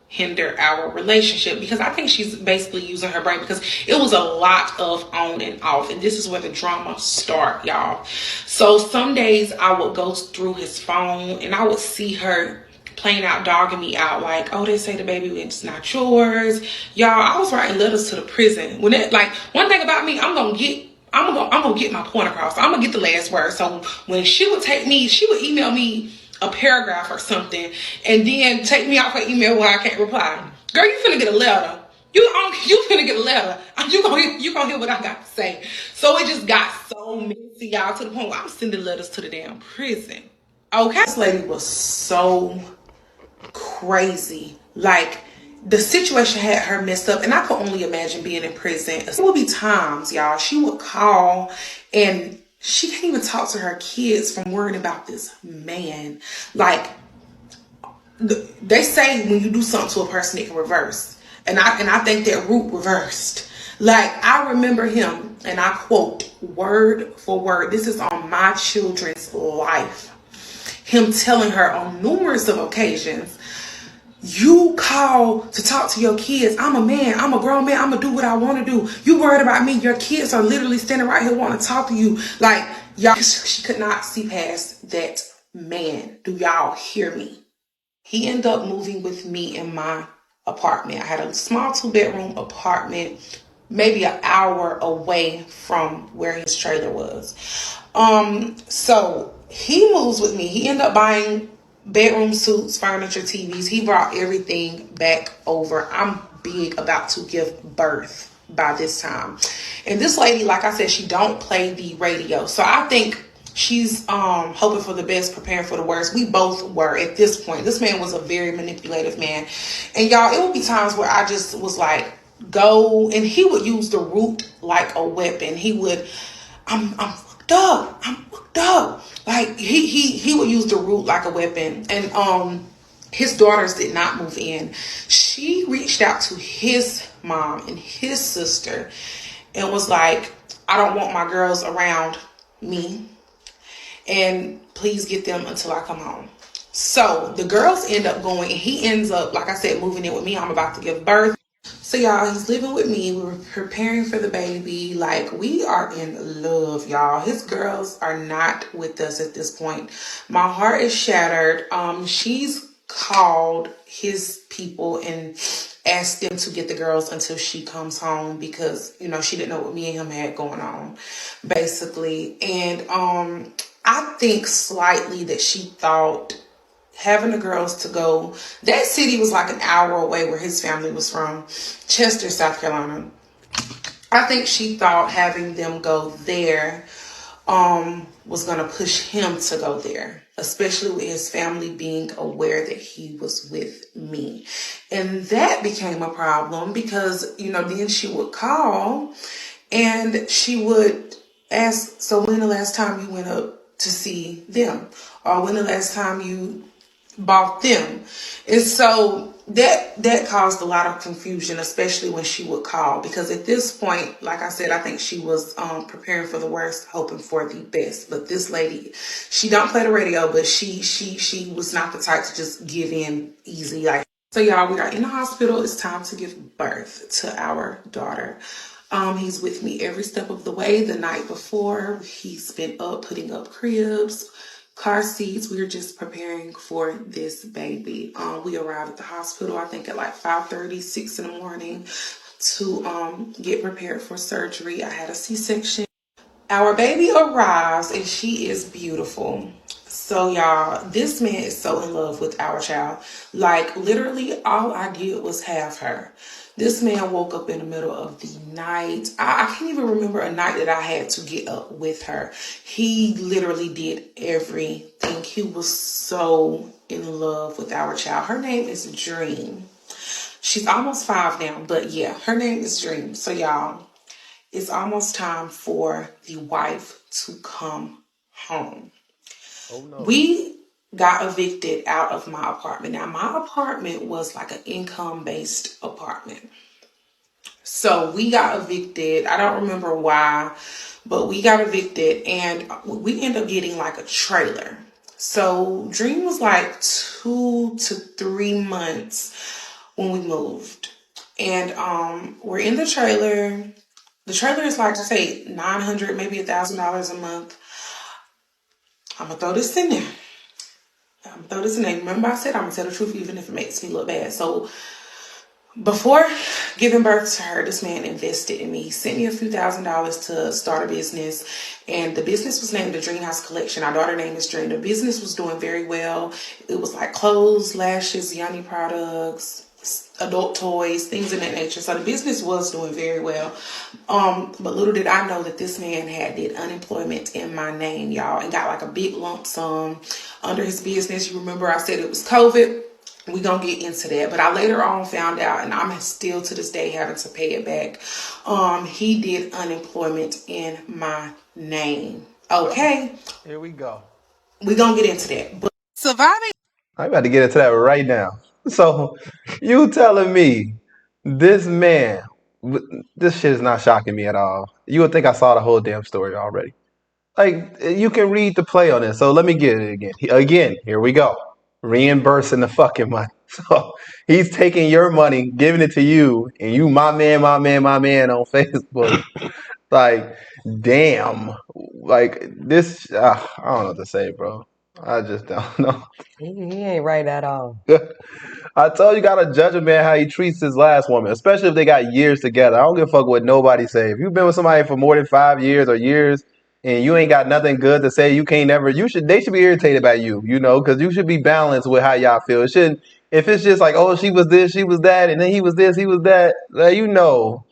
hinder our relationship because I think she's basically using her brain because it was a lot of on and off, and this is where the drama start, y'all. So some days I would go through his phone and I would see her playing out, dogging me out, like, oh, they say the baby it's not yours. Y'all, I was writing letters to the prison. One thing about me, I'm gonna get my point across. I'm gonna get the last word. So when she would email me a paragraph or something and then take me out her email where I can't reply. Girl, you finna get a letter. You finna get a letter. You gonna hear what I got to say. So it just got so messy, y'all, to the point where I'm sending letters to the damn prison. Okay? This lady was so crazy. Like, the situation had her messed up, and I could only imagine being in prison. There would be times, y'all, she would call and she can't even talk to her kids from worrying about this man. Like, they say when you do something to a person, it can reverse. And I think that root reversed. Like, I remember him, and I quote word for word, this is on my children's life, him telling her on numerous of occasions, you call to talk to your kids. I'm a man. I'm a grown man. I'm going to do what I want to do. You worried about me. Your kids are literally standing right here wanting to talk to you. Like, y'all, she could not see past that man. Do y'all hear me? He ended up moving with me in my apartment. I had a small 2-bedroom apartment, maybe an hour away from where his trailer was. So he moves with me. He ended up buying bedroom suits, furniture, TVs. He brought everything back over. I'm big about to give birth by this time. And this lady, like I said, she don't play the radio. So I think she's hoping for the best, preparing for the worst. We both were at this point. This man was a very manipulative man. And y'all, it would be times where I just was like, go, and he would use the root like a weapon. He would, I'm fucked up. I'm fucked up. Like he would use the root like a weapon. And his daughters did not move in. She reached out to his mom and his sister and was like, I don't want my girls around me, and please get them until I come home. So the girls end up going, and he ends up, like I said, moving in with me. I'm about to give birth. So y'all, he's living with me. We were preparing for the baby. Like, we are in love, y'all. His girls are not with us at this point. My heart is shattered. She's called his people and asked them to get the girls until she comes home because, you know, she didn't know what me and him had going on, basically. And I think slightly that she thought having the girls to go, that city was like an hour away where his family was from, Chester, South Carolina. I think she thought having them go there was going to push him to go there, especially with his family being aware that he was with me. And that became a problem because, you know, then she would call and she would ask, so when the last time you went up to see them? Or when the last time you bought them? And so that caused a lot of confusion, especially when she would call, because at this point, like I said, I think she was preparing for the worst, hoping for the best. But this lady, she don't play the radio, but she was not the type to just give in easy. Like, so y'all, we are in the hospital. It's time to give birth to our daughter. He's with me every step of the way. The night before, he's been up putting up cribs, car seats. We were just preparing for this baby. We arrived at the hospital, I think at like 5:30, 6 in the morning to get prepared for surgery. I had a C-section. Our baby arrives and she is beautiful. So y'all, this man is so in love with our child. Like, literally all I did was have her. This man woke up in the middle of the night. I can't even remember a night that I had to get up with her. He literally did everything. He was so in love with our child. Her name is Dream. She's almost 5 now, but yeah, her name is Dream. So y'all, it's almost time for the wife to come home. Oh no. We got evicted out of my apartment. Now, my apartment was like an income-based apartment. So we got evicted. I don't remember why, but we got evicted and we ended up getting like a trailer. So Dream was like 2 to 3 months when we moved. And we're in the trailer. The trailer is like, I say, $900, maybe $1,000 a month. I'm gonna throw this in there. Remember I said I'm gonna tell the truth even if it makes me look bad. So before giving birth to her, this man invested in me. He sent me a few $1,000s to start a business. And the business was named the Dream House Collection. Our daughter's name is Dream. The business was doing very well. It was like clothes, lashes, Yanni products, adult toys, things of that nature. So the business was doing very well. But little did I know that this man did unemployment in my name, y'all, and got like a big lump sum under his business. You remember I said it was COVID. We gonna get into that, but I later on found out, and I'm still to this day having to pay it back. He did unemployment in my name. Okay, Here we go. we gonna get into that. But surviving. I'm about to get into that right now. So, you telling me this man, this shit is not shocking me at all. You would think I saw the whole damn story already. Like, you can read the play on this. So let me get it again. Again, here we go. Reimbursing the fucking money. So he's taking your money, giving it to you, and you, my man, my man, my man on Facebook. Like, damn. Like, this, I don't know what to say, bro. I just don't know. He ain't right at all. I told you, gotta judge a man how he treats his last woman, especially if they got years together. I don't give a fuck what nobody say. If you've been with somebody for more than 5 years or years and you ain't got nothing good to say, you can't never. They should be irritated by you, you know, because you should be balanced with how y'all feel. If it's just like, oh, she was this, she was that, and then he was this, he was that, you know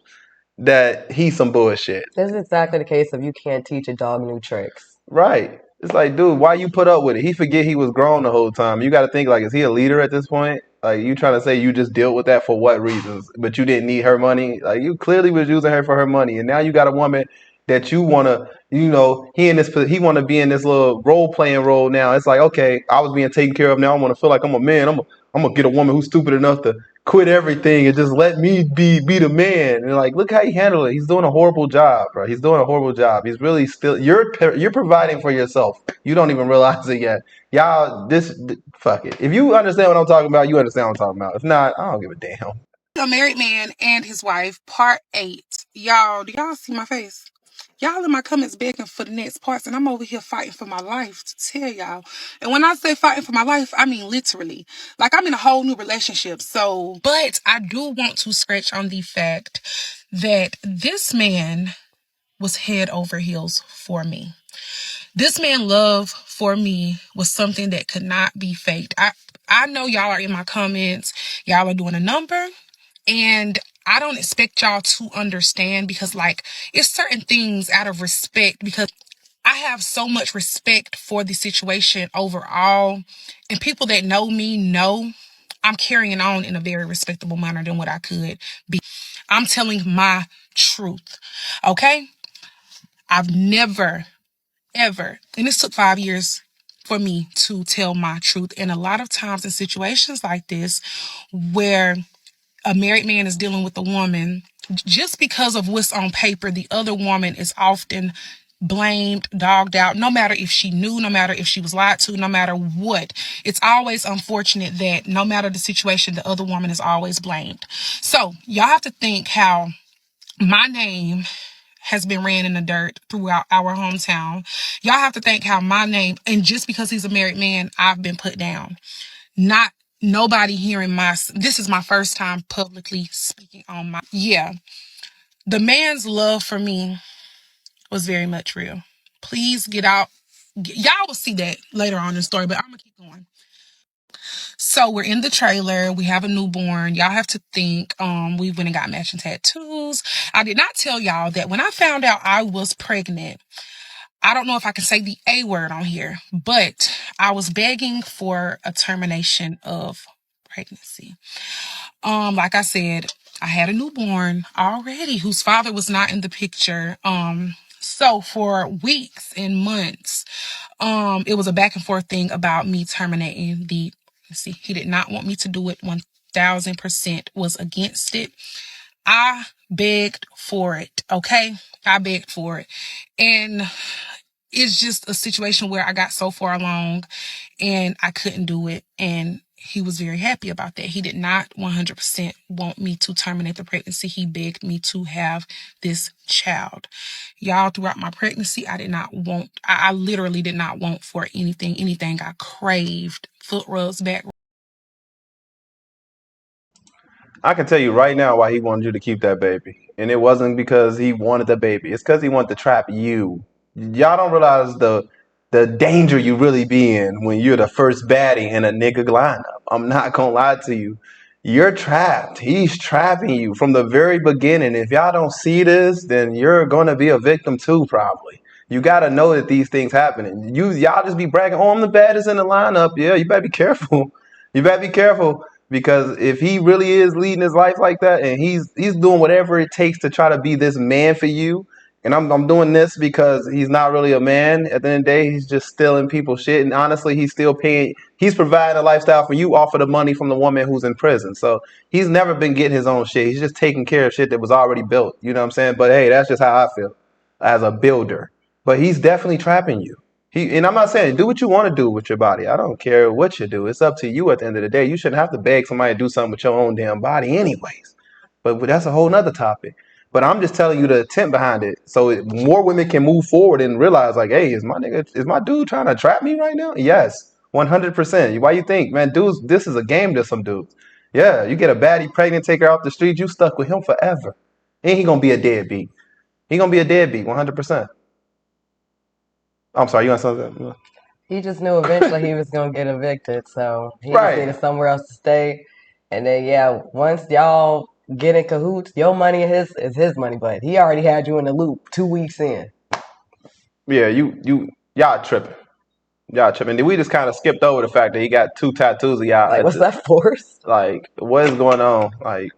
that he's some bullshit. This is exactly the case of you can't teach a dog new tricks. Right. It's like, dude, why you put up with it? He forget he was grown the whole time. You got to think, like, is he a leader at this point? Like, you trying to say you just dealt with that for what reasons? But you didn't need her money? Like, you clearly was using her for her money. And now you got a woman that you want to, he want to be in this little role-playing role now. It's like, okay, I was being taken care of. Now I want to feel like I'm a man. I'm going to get a woman who's stupid enough to quit everything and just let me be the man. And like, look how he handled it. He's doing a horrible job, bro. He's doing a horrible job. He's really still you're providing for yourself. You don't even realize it yet. Y'all, fuck it. If you understand what I'm talking about, you understand what I'm talking about. If not, I don't give a damn. A Married Man and His Wife, Part 8. Y'all, do y'all see my face? Y'all in my comments begging for the next parts, and I'm over here fighting for my life to tell y'all. And when I say fighting for my life, I mean literally. Like, I'm in a whole new relationship. So, but I do want to scratch on the fact that this man was head over heels for me. This man love for me was something that could not be faked. I know y'all are in my comments. Y'all are doing a number. And I don't expect y'all to understand because, like, it's certain things out of respect because I have so much respect for the situation overall. And people that know me know I'm carrying on in a very respectable manner than what I could be. I'm telling my truth. Okay? I've never, ever, and this took 5 years for me to tell my truth. And a lot of times in situations like this where a married man is dealing with a woman, just because of what's on paper, the other woman is often blamed, dogged out, no matter if she knew, no matter if she was lied to, no matter what. It's always unfortunate that no matter the situation, the other woman is always blamed. So y'all have to think how my name has been ran in the dirt throughout our hometown. Y'all have to think how my name, and just because he's a married man, I've been put down. Not nobody hearing this is my first time publicly speaking on the man's love for me was very much real. Please get out. Y'all will see that later on in the story, but I'm gonna keep going. So we're in the trailer. We have a newborn. Y'all have to think, we went and got matching tattoos. I did not tell y'all that when I found out I was pregnant, I don't know if I can say the A word on here, but I was begging for a termination of pregnancy. Like I said, I had a newborn already whose father was not in the picture. So for weeks and months, it was a back and forth thing about me terminating the pregnancy. He did not want me to do it. 1000% was against it. I begged for it. Okay. I begged for it. And it's just a situation where I got so far along and I couldn't do it. And he was very happy about that. He did not 100% want me to terminate the pregnancy. He begged me to have this child. Y'all, throughout my pregnancy, I literally did not want for anything I craved. Foot rubs, back. I can tell you right now why he wanted you to keep that baby. And it wasn't because he wanted the baby. It's because he wanted to trap you. Y'all don't realize the danger you really be in when you're the first baddie in a nigga lineup. I'm not gonna lie to you. You're trapped. He's trapping you from the very beginning. If y'all don't see this, then you're gonna be a victim too, probably. You gotta know that these things happen. And y'all just be bragging, oh, I'm the baddest in the lineup. Yeah, you better be careful. You better be careful. Because if he really is leading his life like that, and he's doing whatever it takes to try to be this man for you, and I'm doing this because he's not really a man. At the end of the day, he's just stealing people's shit, and honestly, he's providing a lifestyle for you off of the money from the woman who's in prison. So he's never been getting his own shit. He's just taking care of shit that was already built. You know what I'm saying? But hey, that's just how I feel as a builder. But he's definitely trapping you. And I'm not saying do what you want to do with your body. I don't care what you do. It's up to you at the end of the day. You shouldn't have to beg somebody to do something with your own damn body anyways. But that's a whole nother topic. But I'm just telling you the intent behind it. So more women can move forward and realize like, hey, is my dude trying to trap me right now? Yes, 100%. Why you think, man, dudes, this is a game to some dudes. Yeah, you get a baddie pregnant, take her off the street, you stuck with him forever. And he gonna be a deadbeat. He gonna be a deadbeat, 100%. I'm sorry, you want something? He just knew eventually he was gonna get evicted, so he just Right. needed somewhere else to stay. And then yeah, once y'all get in cahoots, your money is his money, but he already had you in the loop 2 weeks in. Yeah, y'all tripping. Y'all tripping. Then we just kind of skipped over the fact that he got 2 tattoos of y'all Like, at what's the, that forced? like, what is going on? Like,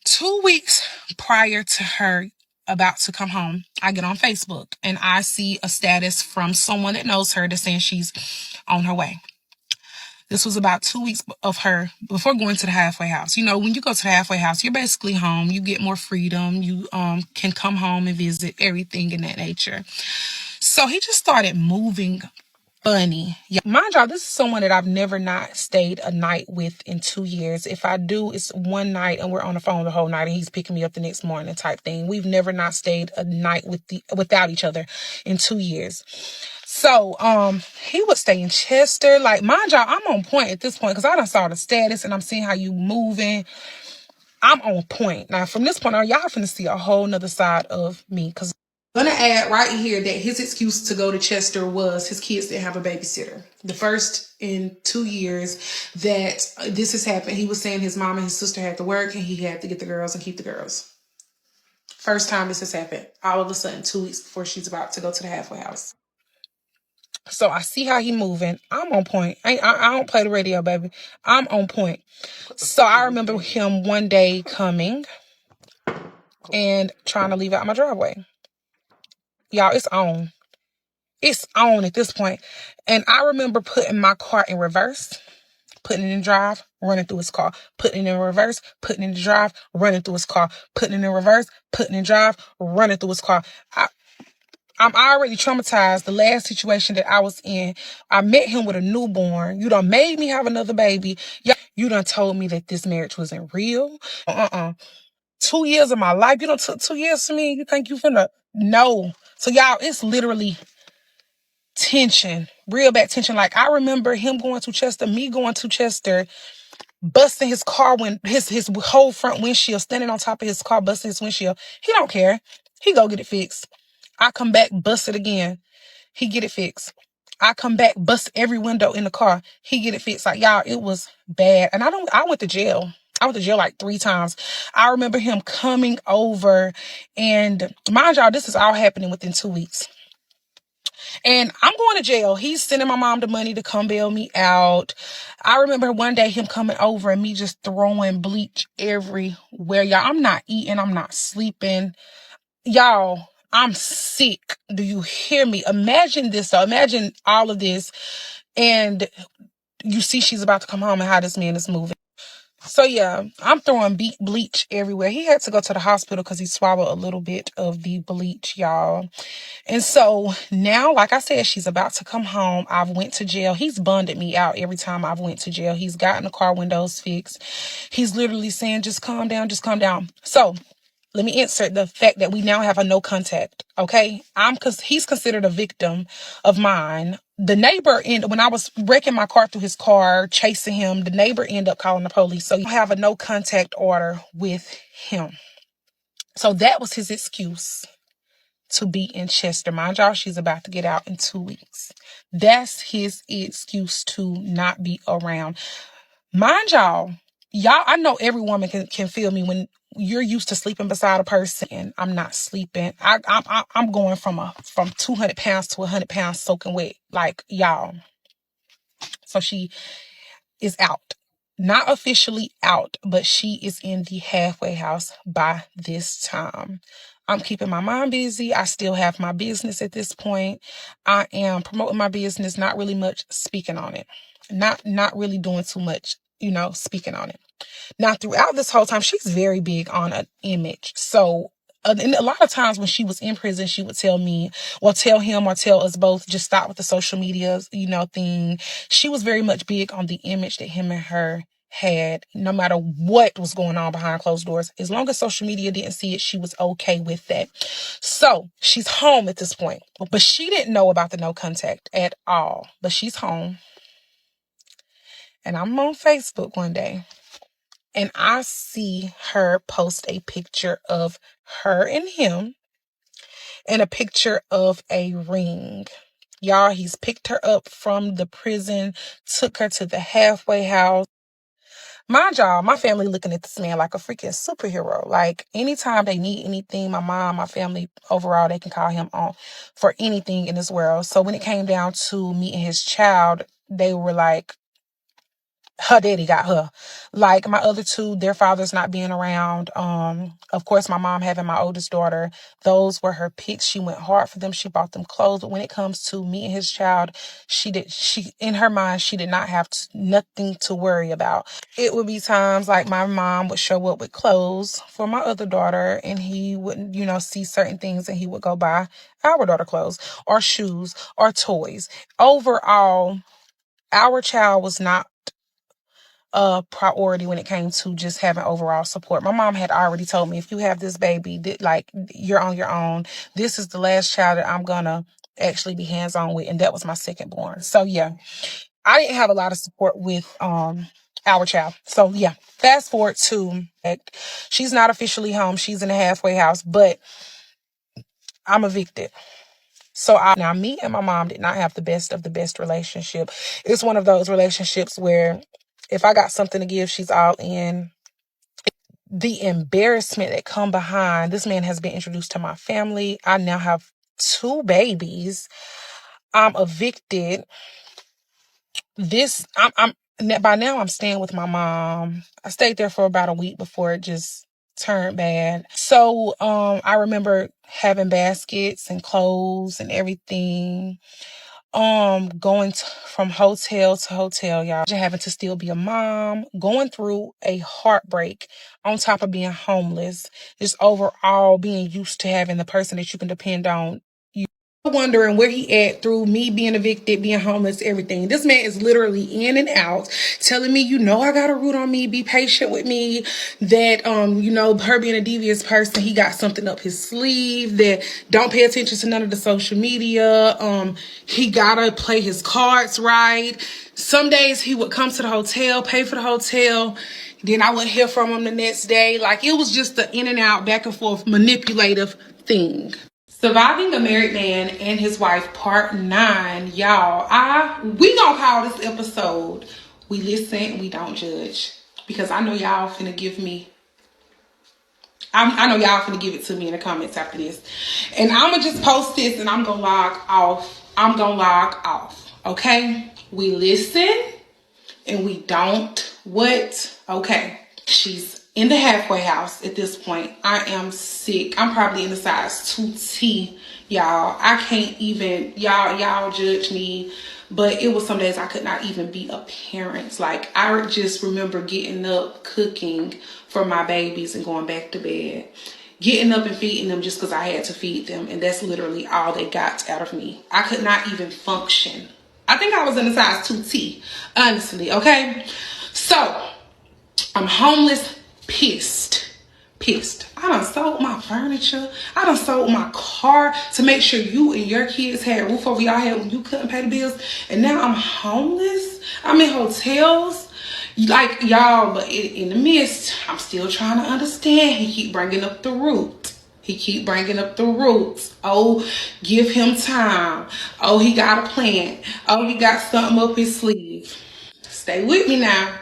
2 weeks prior to her about to come home, I get on Facebook and I see a status from someone that knows her that's saying she's on her way. This was about 2 weeks of her before going to the halfway house. You know, when you go to the halfway house, you're basically home. You get more freedom. You can come home and visit everything in that nature. So he just started moving funny. Yeah, mind y'all, this is someone that I've never not stayed a night with in 2 years. If I do, it's one night and we're on the phone the whole night and he's picking me up the next morning type thing. We've never not stayed a night without each other in 2 years. So, he would stay in Chester. Like, mind y'all, I'm on point at this point because I done saw the status and I'm seeing how you moving. I'm on point. Now, from this point on, y'all finna see a whole nother side of me because I'm gonna add right here that his excuse to go to Chester was his kids didn't have a babysitter. The first in 2 years that this has happened, he was saying his mom and his sister had to work and he had to get the girls and keep the girls. First time this has happened. All of a sudden, 2 weeks before she's about to go to the halfway house. So I see how he moving. I'm on point. I don't play the radio, baby. I'm on point. So I remember him one day coming and trying to leave out my driveway. Y'all, it's on. It's on at this point. And I remember putting my car in reverse, putting it in drive, running through his car, putting it in reverse, putting it in drive, running through his car, putting it in reverse, putting it in drive, running through his car. I'm already traumatized. The last situation that I was in, I met him with a newborn. You done made me have another baby. You done told me that this marriage wasn't real. 2 years of my life. You done took 2 years from me. You think you finna? No. So y'all, it's literally tension, real bad tension. Like I remember him going to Chester, me going to Chester, busting his car when his whole front windshield, standing on top of his car, busting his windshield. He don't care. He go get it fixed. I come back, bust it again. He get it fixed. I come back, bust every window in the car. He get it fixed. Like y'all, it was bad. And I went to jail. I went to jail like 3 times. I remember him coming over and mind y'all, this is all happening within 2 weeks. And I'm going to jail. He's sending my mom the money to come bail me out. I remember one day him coming over and me just throwing bleach everywhere. Y'all, I'm not eating. I'm not sleeping. Y'all, I'm sick. Do you hear me? Imagine this. So imagine all of this. And you see she's about to come home and how this man is moving. So yeah, I'm throwing bleach everywhere. He had to go to the hospital because he swallowed a little bit of the bleach, y'all. And so now, like I said, she's about to come home. I've went to jail. He's bunded me out every time I've went to jail. He's gotten the car windows fixed. He's literally saying, just calm down, just calm down. So let me insert the fact that we now have a no contact. Okay. He's considered a victim of mine. The neighbor, when I was wrecking my car through his car, chasing him, the neighbor ended up calling the police. So you have a no contact order with him. So that was his excuse to be in Chester. Mind y'all, she's about to get out in 2 weeks. That's his excuse to not be around. Mind y'all, I know every woman can feel me when you're used to sleeping beside a person and I'm not sleeping. I'm going from 200 pounds to 100 pounds soaking wet, like y'all. So she is out. Not officially out, but she is in the halfway house by this time. I'm keeping my mind busy. I still have my business at this point. I am promoting my business, not really much speaking on it. Not really doing too much, speaking on it. Now, throughout this whole time, she's very big on an image. So, and a lot of times when she was in prison, she would tell me, or tell him, or tell us both, just stop with the social media, thing. She was very much big on the image that him and her had, no matter what was going on behind closed doors. As long as social media didn't see it, she was okay with that. So she's home at this point, but she didn't know about the no contact at all. But she's home. And I'm on Facebook one day. And I see her post a picture of her and him and a picture of a ring. Y'all, he's picked her up from the prison, took her to the halfway house. Mind y'all, my family looking at this man like a freaking superhero. Like, anytime they need anything, my mom, my family, overall, they can call him on for anything in this world. So when it came down to meeting his child, they were like, her daddy got her. Like, my other two, their fathers not being around. Of course, my mom having my oldest daughter, those were her picks. She went hard for them. She bought them clothes. But when it comes to meeting his child, she in her mind, she did not have nothing to worry about. It would be times like my mom would show up with clothes for my other daughter, and he wouldn't, see certain things, and he would go buy our daughter clothes or shoes or toys. Overall, our child was not a priority when it came to just having overall support. My mom had already told me, if you have this baby, like, you're on your own. This is the last child that I'm gonna actually be hands-on with, and that was my second born. So yeah, I didn't have a lot of support with our child. So yeah, fast forward to, she's not officially home. She's in a halfway house, but I'm evicted. So now, me and my mom did not have the best of the best relationship. It's one of those relationships where if I got something to give, she's all in. The embarrassment that come behind, this man has been introduced to my family. I now have 2 babies. I'm evicted. I'm by now I'm staying with my mom. I stayed there for about a week before it just turned bad. So I remember having baskets and clothes and everything. Going from hotel to hotel, y'all. Having to still be a mom, going through a heartbreak on top of being homeless, just overall being used to having the person that you can depend on. Wondering where he at through me being evicted, being homeless, everything. This man is literally in and out, telling me, I got a root on me, be patient with me, that her being a devious person, he got something up his sleeve, that don't pay attention to none of the social media. He gotta play his cards right. Some days he would come to the hotel, pay for the hotel, then I wouldn't hear from him the next day. Like, it was just the in and out, back and forth, manipulative thing. Surviving a Married Man and His Wife, Part 9. Y'all, we gonna call this episode We Listen, We Don't Judge. Because I know y'all finna give me, I know y'all finna give it to me in the comments after this. And I'm gonna just post this and I'm gonna log off. Okay? We listen and we don't what? Okay. She's in the halfway house at this point. I am sick. I'm probably in the size 2T, y'all. I can't even, y'all judge me. But it was some days I could not even be a parent. Like, I just remember getting up, cooking for my babies and going back to bed. Getting up and feeding them just because I had to feed them. And that's literally all they got out of me. I could not even function. I think I was in the size 2T, honestly, okay? So, I'm homeless, pissed. I done sold my furniture. I done sold my car to make sure you and your kids had a roof over your head when you couldn't pay the bills. And now I'm homeless. I'm in hotels. Like, y'all, but in the midst, I'm still trying to understand. He keep bringing up the root. Oh, give him time. Oh, he got a plan. Oh, he got something up his sleeve. Stay with me now.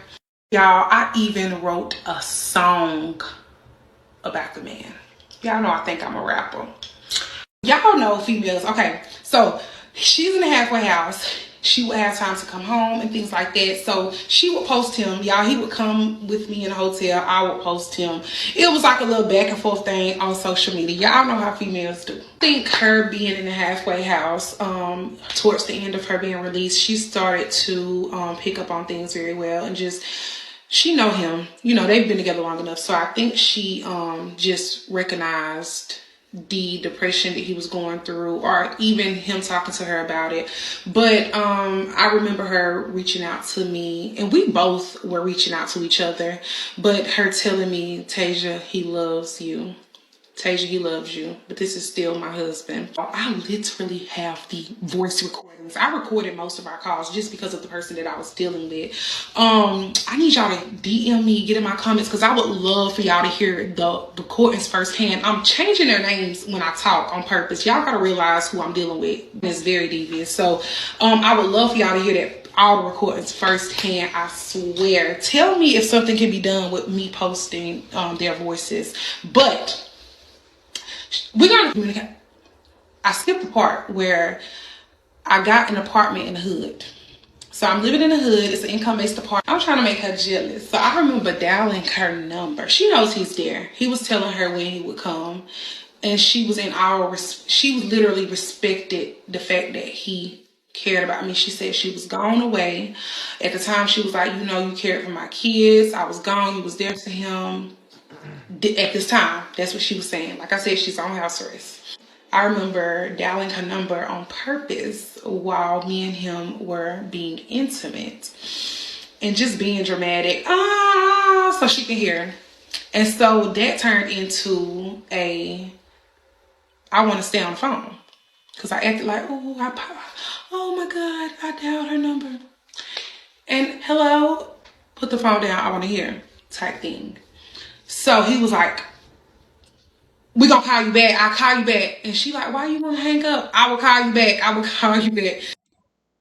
Y'all, I even wrote a song about the man. Y'all know I think I'm a rapper. Y'all know females. Okay, so she's in the halfway house. She would have time to come home and things like that. So she would post him. Y'all, he would come with me in a hotel. I would post him. It was like a little back and forth thing on social media. Y'all know how females do. I think her being in the halfway house, towards the end of her being released, she started to pick up on things very well and just, she know him. They've been together long enough. So I think she just recognized the depression that he was going through, or even him talking to her about it. But I remember her reaching out to me, and we both were reaching out to each other, but her telling me, Tasia, he loves you. Tasia, he loves you, but this is still my husband. I literally have the voice recordings. I recorded most of our calls just because of the person that I was dealing with. I need y'all to DM me, get in my comments, because I would love for y'all to hear the recordings firsthand. I'm changing their names when I talk on purpose. Y'all gotta realize who I'm dealing with. It's very devious. So I would love for y'all to hear that all the recordings firsthand. I swear. Tell me if something can be done with me posting their voices. But we're gonna communicate. I skipped the part where I got an apartment in the hood. So I'm living in the hood. It's an income-based apartment. I'm trying to make her jealous. So I remember dialing her number. She knows he's there. He was telling her when he would come. And she was she was literally respected the fact that he cared about me. She said she was gone away. At the time, she was like, you know, you cared for my kids. I was gone. You was there for him. At this time, that's what she was saying. Like I said, she's on house arrest. I remember dialing her number on purpose while me and him were being intimate and just being dramatic. So she can hear. And so that turned into I want to stay on the phone. Because I acted like, oh my God, I dialed her number. And hello, put the phone down, I want to hear type thing. So he was like, we gonna call you back. I'll call you back. And she like, why you gonna hang up? I will call you back. I will call you back.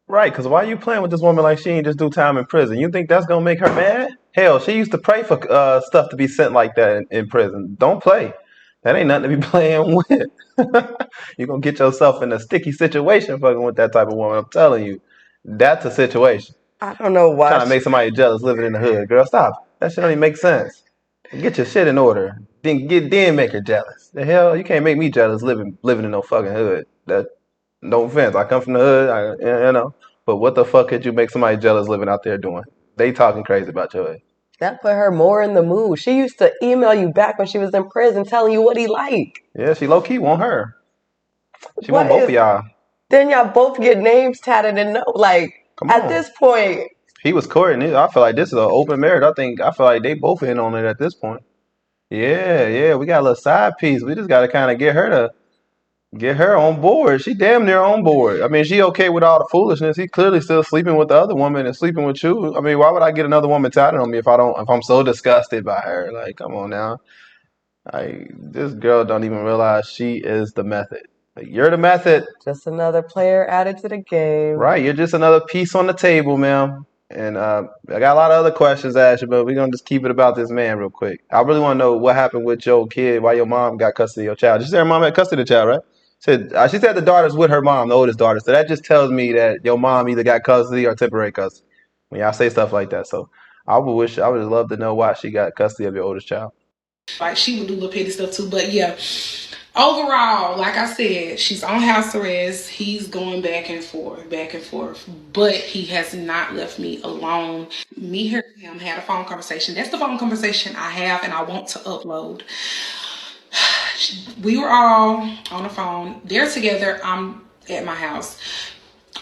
Right, because why are you playing with this woman like she ain't just do time in prison? You think that's gonna make her mad? Hell, she used to pray for stuff to be sent like that in prison. Don't play. That ain't nothing to be playing with. You're gonna get yourself in a sticky situation fucking with that type of woman. I'm telling you, that's a situation. I don't know why. Trying to make somebody jealous living in the hood, girl. Stop. That shit don't even make sense. Get your shit in order. Then make her jealous. The hell, you can't make me jealous living in no fucking hood. That no offense. I come from the hood, you know. But what the fuck could you make somebody jealous living out there doing? They talking crazy about your hood. That put her more in the mood. She used to email you back when she was in prison telling you what he liked. Yeah, she low key want her. She What want both is, of y'all. then y'all both get names tatted and no, like, Come at on. this point. He was courting it. I feel like this is an open marriage. I feel like they both in on it at this point. Yeah. We got a little side piece. We just gotta kind of get her on board. She damn near on board. I mean, she okay with all the foolishness. He clearly still sleeping with the other woman and sleeping with you. I mean, why would I get another woman tatted on me if I'm so disgusted by her? Like, come on now. This girl don't even realize she is the method. Like, you're the method. Just another player added to the game. Right, you're just another piece on the table, ma'am. And I got a lot of other questions to ask you, but we're gonna just keep it about this man real quick. I really want to know what happened with your kid, why your mom got custody of your child. She said her mom had custody of the child, right? She said the daughter's with her mom, the oldest daughter. So that just tells me that your mom either got custody or temporary custody. When y'all say stuff like that, so I would love to know why she got custody of your oldest child. Like, she would do little petty stuff too. But yeah, overall, like I said, she's on house arrest. He's going back and forth. But he has not left me alone. Me and him had a phone conversation. That's the phone conversation I have and I want to upload. We were all on the phone. They're together. I'm at my house.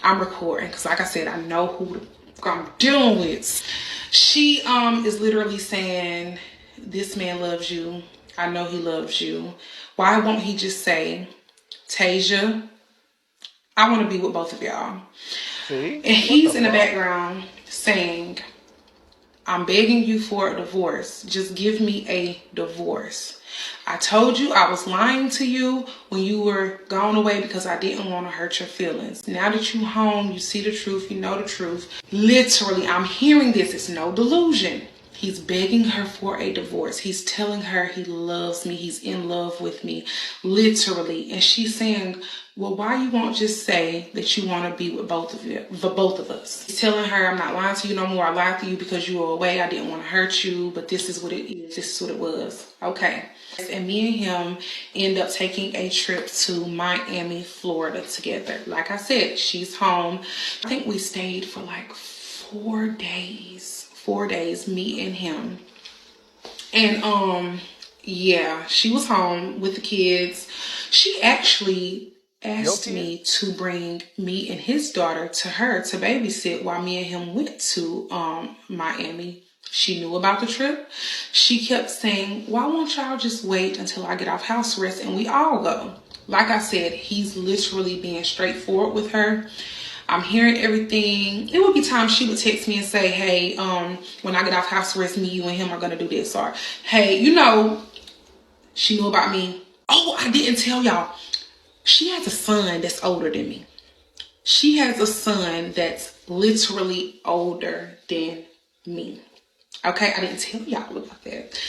I'm recording because, like I said, I know who I'm dealing with. She is literally saying, this man loves you. I know he loves you. Why won't he just say, Tasia, I want to be with both of y'all? See? And he's in the background saying, I'm begging you for a divorce. Just give me a divorce. I told you I was lying to you when you were gone away because I didn't want to hurt your feelings. Now that you're home, you see the truth, you know the truth. Literally, I'm hearing this. It's no delusion. He's begging her for a divorce. He's telling her he loves me. He's in love with me. Literally. And she's saying, well, why you won't just say that you want to be with both of us? He's telling her, I'm not lying to you no more. I lied to you because you were away. I didn't want to hurt you, but this is what it is. This is what it was. Okay. And me and him end up taking a trip to Miami, Florida together. Like I said, she's home. I think we stayed for like 4 days. 4 days, me and him. And yeah, she was home with the kids. She actually asked me to bring me and his daughter to her to babysit while me and him went to Miami She knew about the trip. She kept saying, why won't y'all just wait until I get off house arrest and we all go? Like I said, he's literally being straightforward with her. I'm hearing everything. It would be times she would text me and say, hey, when I get off house arrest, me, you, and him are going to do this. Or, hey, you know, she knew about me. Oh, I didn't tell y'all. She has a son that's older than me. She has a son that's literally older than me. Okay, I didn't tell y'all about that.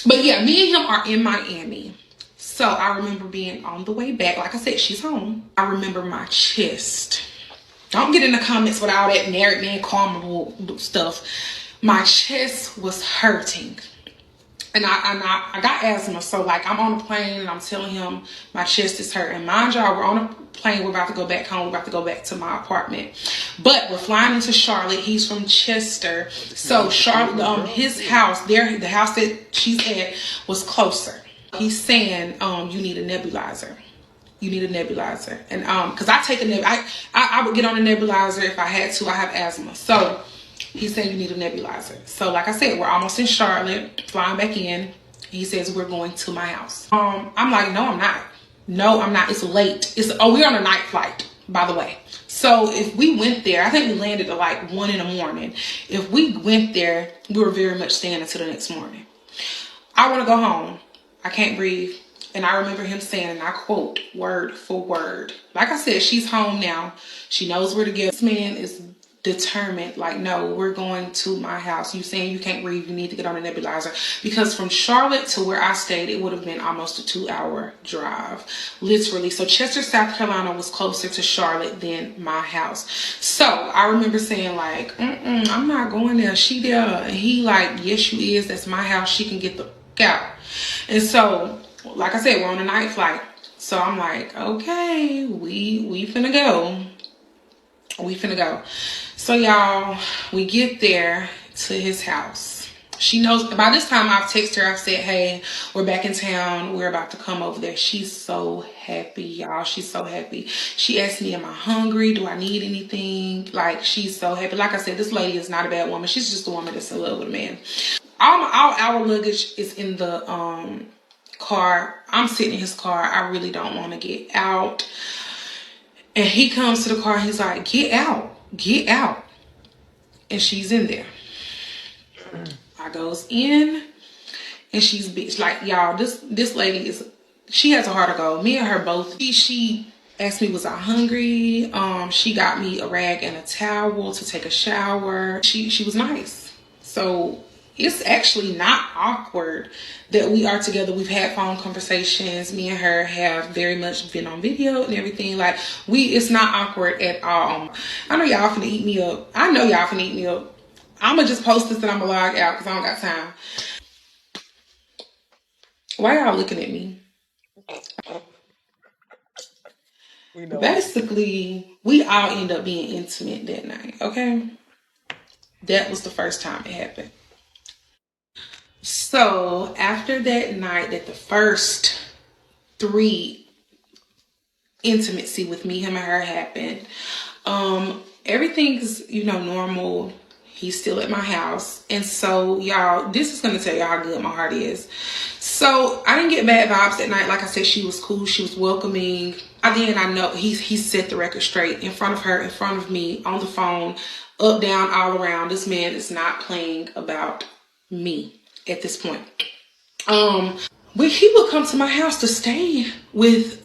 But yeah, me and him are in Miami. So I remember being on the way back. Like I said, she's home. I remember my chest. Don't get in the comments with all that married man karma stuff. My chest was hurting. And I got asthma, so like I'm on a plane and I'm telling him my chest is hurting. Mind y'all, we're on a plane, we're about to go back home, we're about to go back to my apartment. But we're flying into Charlotte. He's from Chester. So Charlotte, his house, the house that she's at was closer. He's saying, you need a nebulizer. You need a nebulizer. And because I take a I would get on a nebulizer if I had to. I have asthma. So he's saying you need a nebulizer. So like I said, we're almost in Charlotte, flying back in. He says we're going to my house. I'm like, no, I'm not. No, I'm not. It's late. We're on a night flight, by the way. So if we went there, I think we landed at like 1 a.m. If we went there, we were very much staying until the next morning. I want to go home. I can't breathe. And I remember him saying, and I quote word for word, like I said, she's home now. She knows where to go. This man is determined, like, no, we're going to my house. You saying you can't breathe, you need to get on a nebulizer. Because from Charlotte to where I stayed, it would have been almost a 2-hour drive, literally. So Chester, South Carolina was closer to Charlotte than my house. So I remember saying like, I'm not going there. She there. And he like, yes, you is. That's my house. She can get the out. And so, like I said, we're on a night flight. So I'm like, okay, we finna go. We finna go. So y'all, we get there to his house. She knows, by this time I've texted her, I've said, hey, we're back in town. We're about to come over there. She's so happy, y'all. She's so happy. She asked me, am I hungry? Do I need anything? Like, she's so happy. Like I said, this lady is not a bad woman. She's just a woman that's in love with a man. All our luggage is in the car. I'm sitting in his car. I really don't want to get out. And he comes to the car. He's like, get out. Get out. And she's in there. I goes in. And she's bitch. Like, y'all, this lady is, she has a heart of gold. Me and her both. She asked me, was I hungry? She got me a rag and a towel to take a shower. She was nice. So it's actually not awkward that we are together. We've had phone conversations. Me and her have very much been on video and everything. Like, it's not awkward at all. I know y'all finna eat me up. I know y'all finna eat me up. I'ma just post this and I'ma log out because I don't got time. Why y'all looking at me? Basically, we all end up being intimate that night, okay? That was the first time it happened. So after that night, that the first 3 intimacy with me, him and her happened, everything's, normal. He's still at my house. And so y'all, this is going to tell y'all how good my heart is. So I didn't get bad vibes that night. Like I said, she was cool. She was welcoming. I know he set the record straight in front of her, in front of me, on the phone, up, down, all around. This man is not playing about me at this point. He would come to my house to stay with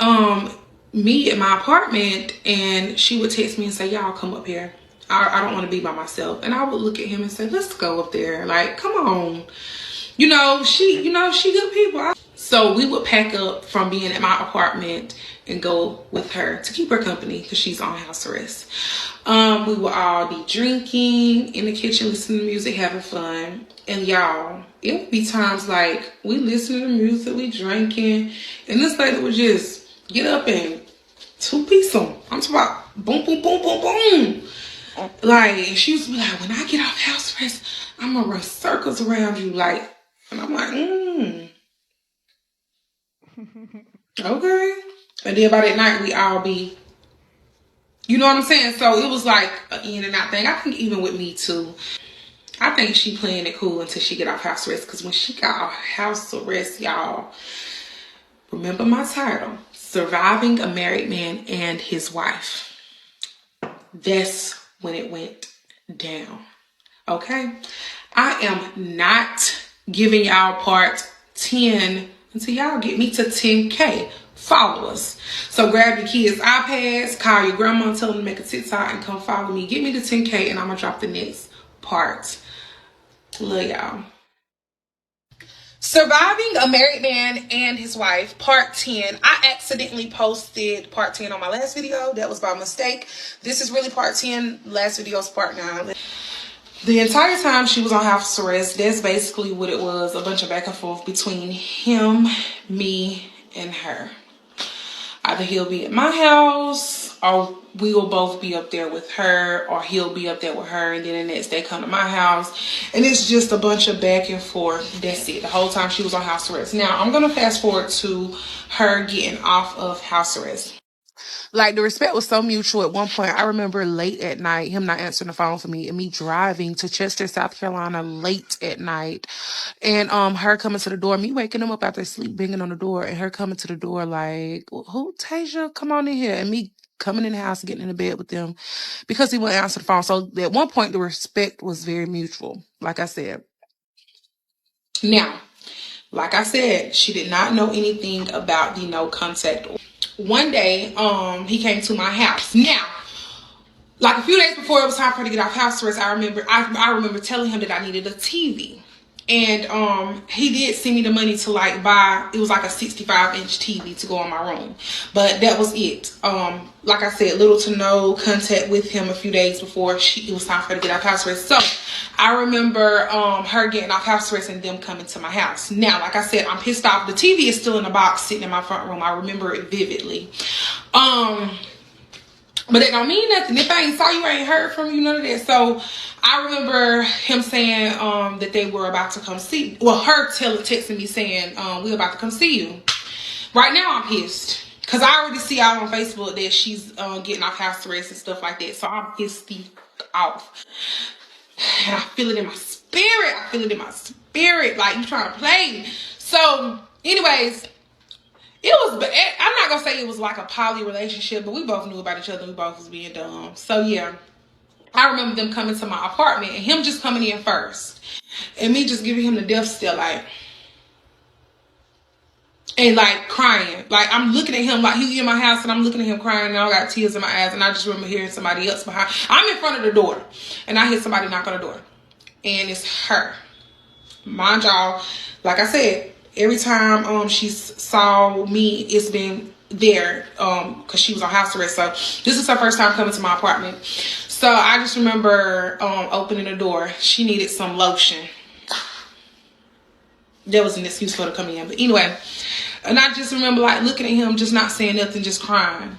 me at my apartment, and she would text me and say, y'all come up here. I don't want to be by myself. And I would look at him and say, let's go up there. Like, come on. She good people. So we would pack up from being at my apartment and go with her to keep her company because she's on house arrest. We would all be drinking in the kitchen, listening to music, having fun. And y'all, it would be times like we listening to music, we drinking, and this lady would just get up and 2-piece them. I'm talking about boom, boom, boom, boom, boom. Like, she used to be like, when I get off house arrest, I'm gonna run circles around you. Like, and I'm like, okay. And then by that night, we all be, you know what I'm saying? So it was like an in and out thing. I think even with me too. I think she playing it cool until she get off house arrest. Because when she got off house arrest, y'all, remember my title, Surviving a Married Man and His Wife. That's when it went down. Okay? I am not giving y'all part 10 until y'all get me to 10K followers. So grab your kids' iPads, call your grandma, tell them to make a TikTok and come follow me. Get me to 10K and I'm gonna drop the next part. Love y'all. Surviving a Married Man and His Wife, part 10. I accidentally posted part 10 on my last video. That was by mistake. This is really part 10. Last video is part 9. The entire time she was on house arrest, that's basically what it was. A bunch of back and forth between him, me, and her. Either he'll be at my house, or we will both be up there with her, or he'll be up there with her, and then the next day come to my house. And it's just a bunch of back and forth. That's it. The whole time she was on house arrest. Now, I'm going to fast forward to her getting off of house arrest. Like, the respect was so mutual. At one point, I remember late at night, him not answering the phone for me, and me driving to Chester, South Carolina late at night, and her coming to the door, me waking him up after sleep, banging on the door, and her coming to the door like, who, Tasia, come on in here, and me coming in the house, getting in the bed with them because he wouldn't answer the phone. So at one point, the respect was very mutual, like I said. Now, like I said, she did not know anything about the no contact. One day, he came to my house. Now, like a few days before it was time for her to get off house arrest, I remember telling him that I needed a TV. And he did send me the money to like buy, it was like a 65-inch TV to go in my room. But that was it. Like I said, little to no contact with him a few days before it was time for her to get off house arrest. So I remember her getting off house arrest and them coming to my house. Now, like I said, I'm pissed off. The TV is still in the box sitting in my front room. I remember it vividly. But it don't mean nothing. If I ain't saw you, I ain't heard from you, none of that. So I remember him saying that they were about to come see. Well, her texting me saying, we're about to come see you. Right now, I'm pissed. Because I already see out on Facebook that she's getting off house arrest and stuff like that. So I'm pissed off. And I feel it in my spirit. Like, you trying to play. So, anyways, it was, I'm not going to say it was like a poly relationship, but we both knew about each other. We both was being dumb. So, yeah. I remember them coming to my apartment and him just coming in first. And me just giving him the death stare, like, and like crying. Like, I'm looking at him, like he in my house and I'm looking at him crying and I got tears in my eyes. And I just remember hearing somebody else behind. I'm in front of the door and I hear somebody knock on the door. And it's her. Mind y'all, like I said, every time she saw me, it's been there because she was on house arrest. So this is her first time coming to my apartment. So I just remember opening the door. She needed some lotion. There was an excuse for her to come in. But anyway, and I just remember like looking at him, just not saying nothing, just crying.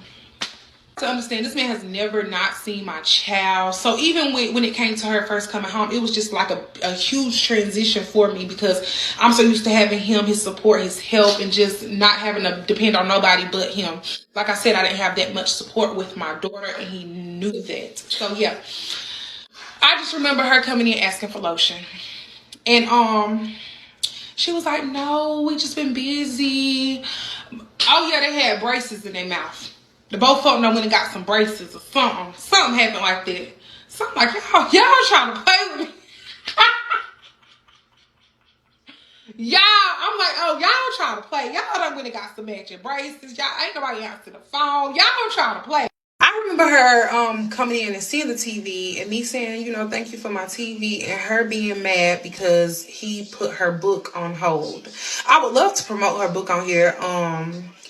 To understand, this man has never not seen my child. So even when it came to her first coming home, it was just like a huge transition for me because I'm so used to having him, his support, his help, and just not having to depend on nobody but him. Like I said, I didn't have that much support with my daughter, and he knew that. So yeah, I just remember her coming in asking for lotion, and she was like, "No, we just been busy." Oh yeah, they had braces in their mouth. The both of them went and got some braces or something. Something happened like that. So I'm like, y'all trying to play with me. I'm like, oh, y'all trying to play. Y'all done went and got some matching braces. Y'all ain't nobody answering the phone. Y'all trying to play. I remember her coming in and seeing the TV and me saying, thank you for my TV, and her being mad because he put her book on hold. I would love to promote her book on here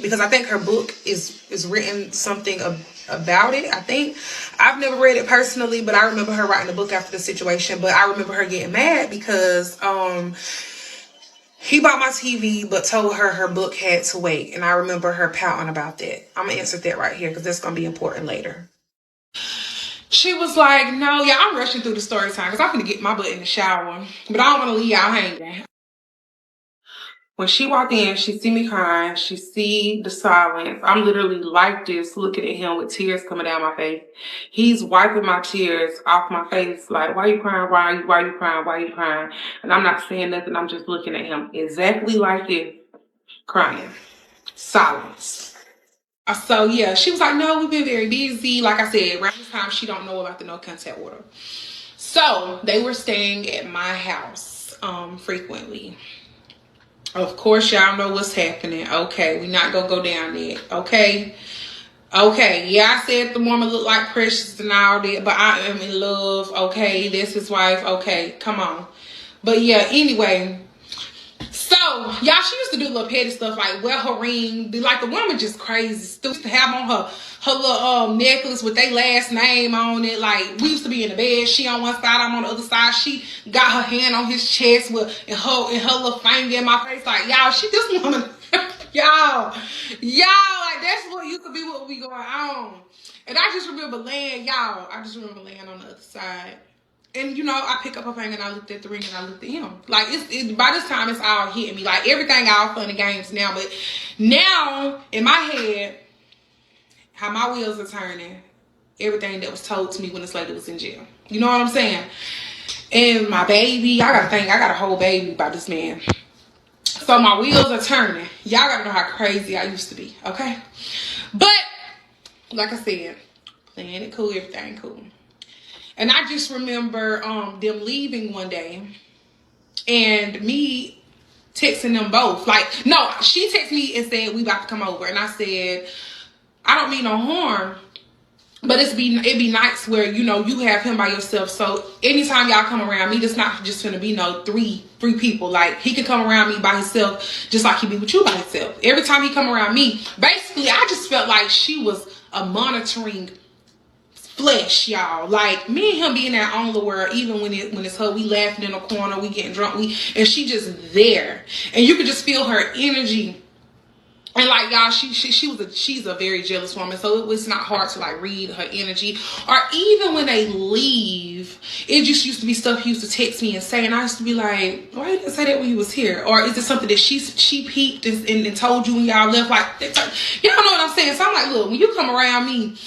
because I think her book is written something about it. I think I've never read it personally, but I remember her writing a book after the situation. But I remember her getting mad because he bought my TV, but told her book had to wait. And I remember her pouting about that. I'm going to answer that right here because that's going to be important later. She was like, no, yeah, I'm rushing through the story time because I'm going to get my butt in the shower. But I don't want to leave y'all hanging. When she walked in, she see me crying. She see the silence. I'm literally like this, looking at him with tears coming down my face. He's wiping my tears off my face, like, why you crying? Why you crying? Why you crying? And I'm not saying nothing. I'm just looking at him exactly like this, crying. Silence. So yeah, she was like, no, we've been very busy. Like I said, around this time, she don't know about the no contact order. So they were staying at my house frequently. Of course, y'all know what's happening. Okay, we're not gonna go down there. Okay. Yeah, I said the woman looked like Precious and all that, but I am in love. Okay, that's his wife. Okay, come on. But yeah, anyway. So, y'all, she used to do little petty stuff like wear her ring. Like, the woman just crazy. Still used to have on her little necklace with their last name on it. Like, we used to be in the bed. She on one side, I'm on the other side. She got her hand on his chest and her little finger in my face. Like, y'all, this woman, y'all, like, that's what used to be what we going on. And I just remember laying on the other side. And, you know, I pick up her finger and I looked at the ring and I looked at him. Like, by this time, it's all hitting me. Like, everything all fun and games now. But now, in my head, how my wheels are turning, everything that was told to me when this lady was in jail. You know what I'm saying? And my baby, I got a whole baby by this man. So my wheels are turning. Y'all gotta know how crazy I used to be, okay? But, like I said, playing it cool, everything cool. And I just remember them leaving one day and me texting them both. Like, no, she texted me and said, we about to come over. And I said, I don't mean no harm, but it'd be nights where, you know, you have him by yourself. So anytime y'all come around me, it's not just gonna be no three people. Like, he can come around me by himself just like he be with you by himself. Every time he come around me, basically, I just felt like she was a monitoring flesh, y'all. Like, me and him being in our own little world, even when it's her, we laughing in a corner, we getting drunk, and she just there, and you could just feel her energy. And like, y'all, she's a very jealous woman, so it was not hard to like read her energy. Or even when they leave, it just used to be stuff he used to text me and say, and I used to be like, why didn't say that when he was here? Or is it something that she peeped and told you when y'all left? Like, y'all know what I'm saying? So I'm like, look, when you come around me,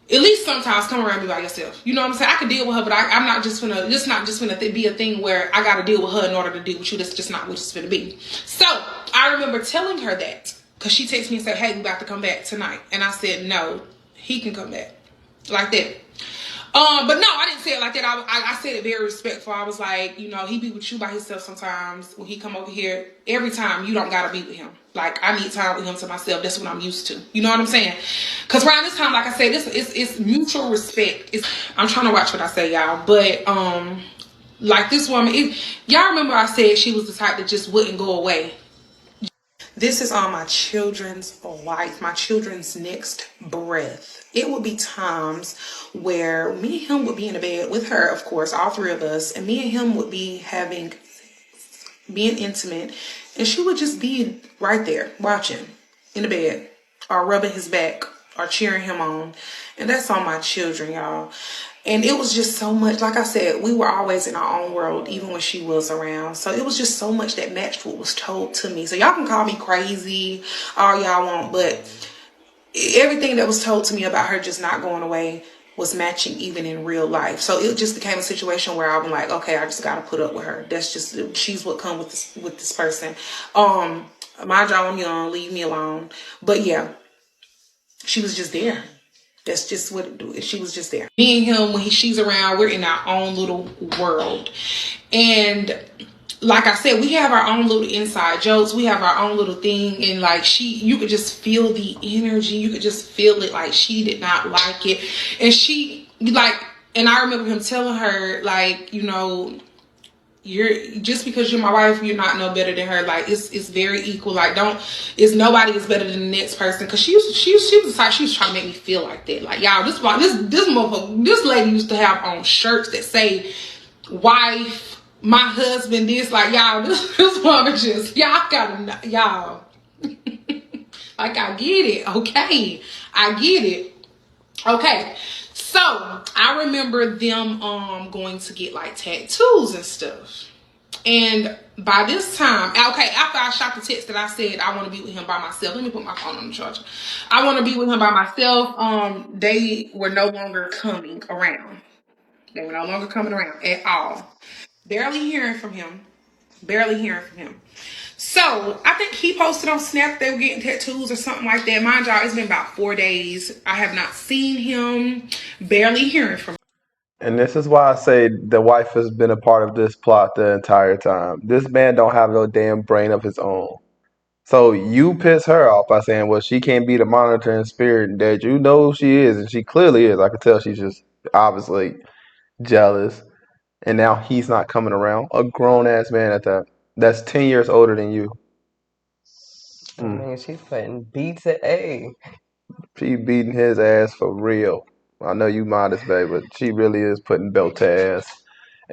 at least sometimes come around me by yourself. You know what I'm saying? I can deal with her, but I'm not just gonna. It's not just gonna be a thing where I gotta deal with her in order to deal with you. That's just not what it's gonna be. So I remember telling her that because she texted me and said, "Hey, we about to come back tonight," and I said, "No, he can come back," like that. But no, I didn't say it like that. I said it very respectful. I was like, you know, he be with you by himself sometimes. When he come over here, every time you don't gotta be with him. Like, I need time with him to myself. That's what I'm used to. You know what I'm saying? Because around this time, like I said, it's mutual respect. I'm trying to watch what I say, y'all. But like this woman, y'all remember I said she was the type that just wouldn't go away. This is on my children's life, my children's next breath. It would be times where me and him would be in the bed with her, of course, all three of us, and me and him would be being intimate, and she would just be right there watching in the bed or rubbing his back or cheering him on. And that's on my children, y'all. And it was just so much. Like I said, we were always in our own world, even when she was around. So it was just so much that matched what was told to me. So y'all can call me crazy all y'all want, but everything that was told to me about her just not going away was matching even in real life. So it just became a situation where I'm like, okay, I just got to put up with her. That's just, she's what comes with this person. My job, I'm young, leave me alone. But yeah, she was just there. That's just what it do. She was just there. Me and him, when she's around, we're in our own little world. And like I said, we have our own little inside jokes. We have our own little thing. And like, you could just feel the energy. You could just feel it. Like, she did not like it. And I remember him telling her, like, you know, just because you're my wife, you're not no better than her. Like, it's very equal. Like, nobody is better than the next person. Cause she was the type, she was trying to make me feel like that. Like, y'all, this motherfucker, this lady used to have on shirts that say, wife, my husband, this. Like, y'all, this woman just, y'all gotta know, y'all. Like, I get it. Okay. I get it. Okay. So I remember them going to get like tattoos and stuff. And by this time, okay, after I shot the text that I said I want to be with him by myself. Let me put my phone on the charger. I want to be with him by myself. They were no longer coming around. They were no longer coming around at all. Barely hearing from him. Barely hearing from him. So I think he posted on Snap they were getting tattoos or something like that. Mind y'all, it's been about 4 days. I have not seen him. Barely hearing from him. And this is why I say the wife has been a part of this plot the entire time. This man don't have no damn brain of his own. So you piss her off by saying, well, she can't be the monitoring spirit that you know she is, and she clearly is. I could tell she's just obviously jealous. And now he's not coming around. A grown ass man at that. That's 10 years older than you. I mean, she's putting B to A. She beating his ass for real. I know you modest, babe, but she really is putting belt to ass.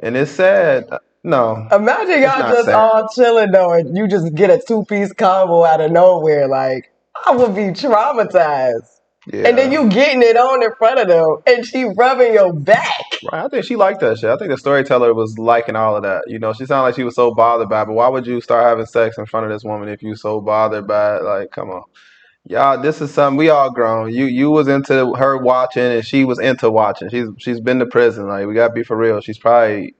And it's sad. No, Imagine it's y'all not just sad. all chilling though, and you just get a 2-piece combo out of nowhere. Like, I would be traumatized. And then Yeah. you getting it on in front of them, and she rubbing your back. Right. I think she liked that shit. I think the storyteller was liking all of that. You know, she sounded like she was so bothered by it, but why would you start having sex in front of this woman if you so bothered by it? Like, come on. Y'all, this is something we all grown. You was into her watching and she was into watching. She's been to prison. Like, we gotta be for real. She's probably,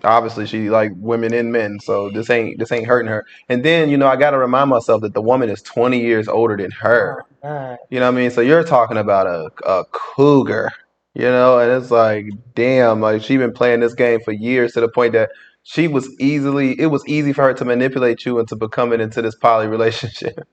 obviously she like women and men, so this ain't hurting her. And then, I gotta remind myself that the woman is 20 years older than her. Oh, God. You know what I mean? So you're talking about a cougar, and it's like, damn, like she been playing this game for years to the point that it was easy for her to manipulate you into becoming into this poly relationship.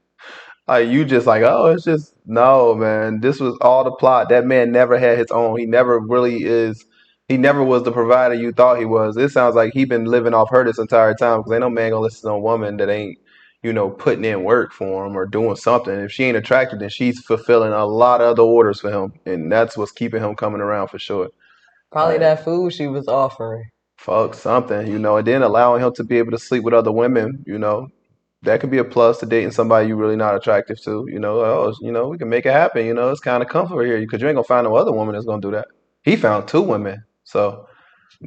Like you just like, oh, it's just no, man. This was all the plot. That man never had his own. He never really is. He never was the provider you thought he was. It sounds like he been living off her this entire time because ain't no man gonna listen to a woman that ain't, putting in work for him or doing something. If she ain't attractive, then she's fulfilling a lot of other orders for him, and that's what's keeping him coming around for sure. Probably Like that food she was offering. fuck something, and then allowing him to be able to sleep with other women, that could be a plus to dating somebody you're really not attractive to. We can make it happen. It's kind of comfort here because you ain't gonna find no other woman that's gonna do that. He found 2 women, so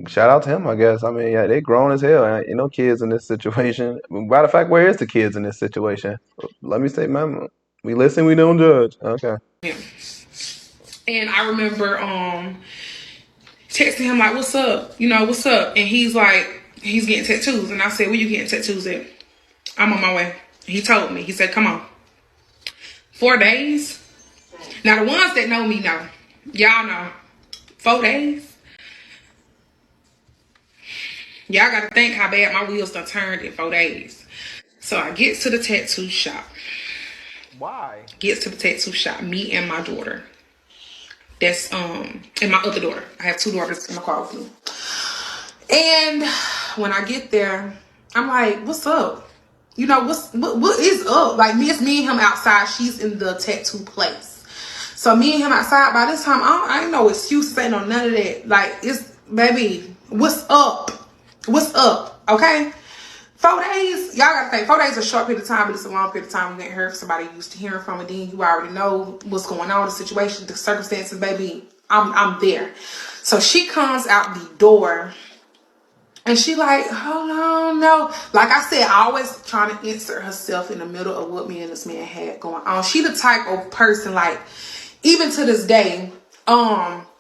shout out to him, I guess. I mean, yeah, they grown as hell. Ain't no kids in this situation. Matter of fact, where is the kids in this situation? Let me say, man, we listen, we don't judge. Okay. And I remember texting him like, "What's up? What's up?" And he's like, he's getting tattoos, and I said, "Where you getting tattoos at?" I'm on my way. He told me. He said, "Come on." 4 days. Now the ones that know me know. Y'all know. 4 days. Y'all gotta think how bad my wheels done turned in 4 days. So I get to the tattoo shop. Why? Gets to the tattoo shop. Me and my daughter. That's and my other daughter. I have 2 daughters in the car with me. And when I get there, I'm like, "What's up? What is up?" Like it's me and him outside. She's in the tattoo place. So me and him outside. By this time, I ain't no excuses, ain't no none of that. Like it's baby, what's up? What's up? Okay. 4 days, y'all gotta think. 4 days is a short period of time, but it's a long period of time. You ain't heard from somebody you used to hearing from, and then you already know what's going on, the situation, the circumstances, baby. I'm there. So she comes out the door. And she like, hold on, no. Like I said, always trying to insert herself in the middle of what me and this man had going on. She the type of person, like, even to this day,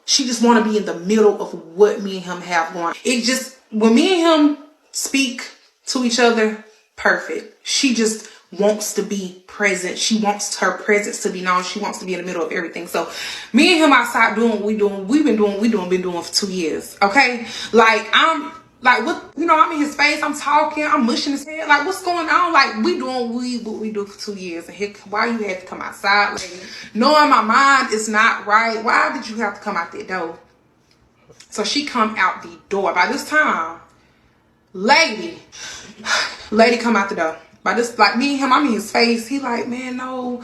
she just want to be in the middle of what me and him have going. It just, when me and him speak to each other, perfect. She just wants to be present. She wants her presence to be known. She wants to be in the middle of everything. So me and him outside doing what we doing. Been doing for 2 years. Okay. Like I'm like, what, I'm in his face. I'm talking. I'm mushing his head. Like, what's going on? Like, we doing what we do for 2 years. And here, why you had to come outside, lady? Knowing my mind is not right. Why did you have to come out that door? So she come out the door. By this time, lady come out the door. By this, like me and him, I'm in his face. He like, man, no,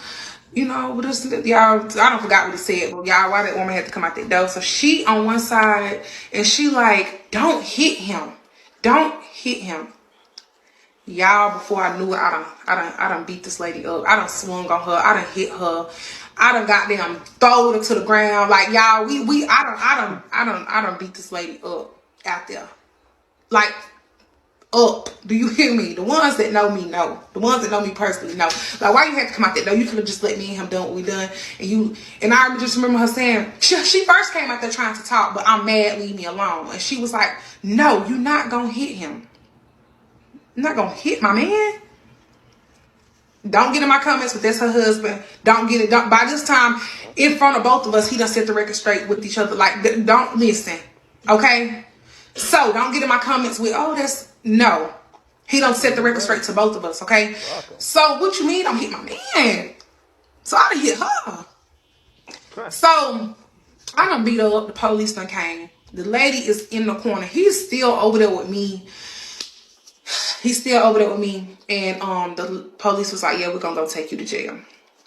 this, y'all, I don't forgot what he said, but y'all, why that woman had to come out that door? So she on one side, and she like, don't hit him. Don't hit him. Y'all, before I knew it, I done beat this lady up. I done swung on her. I done hit her. I done goddamn throwed her to the ground. Like y'all, I done beat this lady up out there. like up. Do you hear me? The ones that know me know. The ones that know me personally know. Like, why you had to come out there? No, you could have just let me and him do what we done. And I just remember her saying, she first came out there trying to talk, but I'm mad, leave me alone. And she was like, no, you're not gonna hit him. You're not gonna hit my man. Don't get in my comments, but that's her husband. Don't get it. By this time, in front of both of us, he done set the record straight with each other. Like, don't listen. Okay? So, don't get in my comments with, oh, that's, no. He done set the record straight to both of us, okay? So, what you mean don't hit my man? So, I done hit her. So, I done beat her up. The police done came. The lady is in the corner. He's still over there with me. And the police was like, yeah, we're gonna go take you to jail.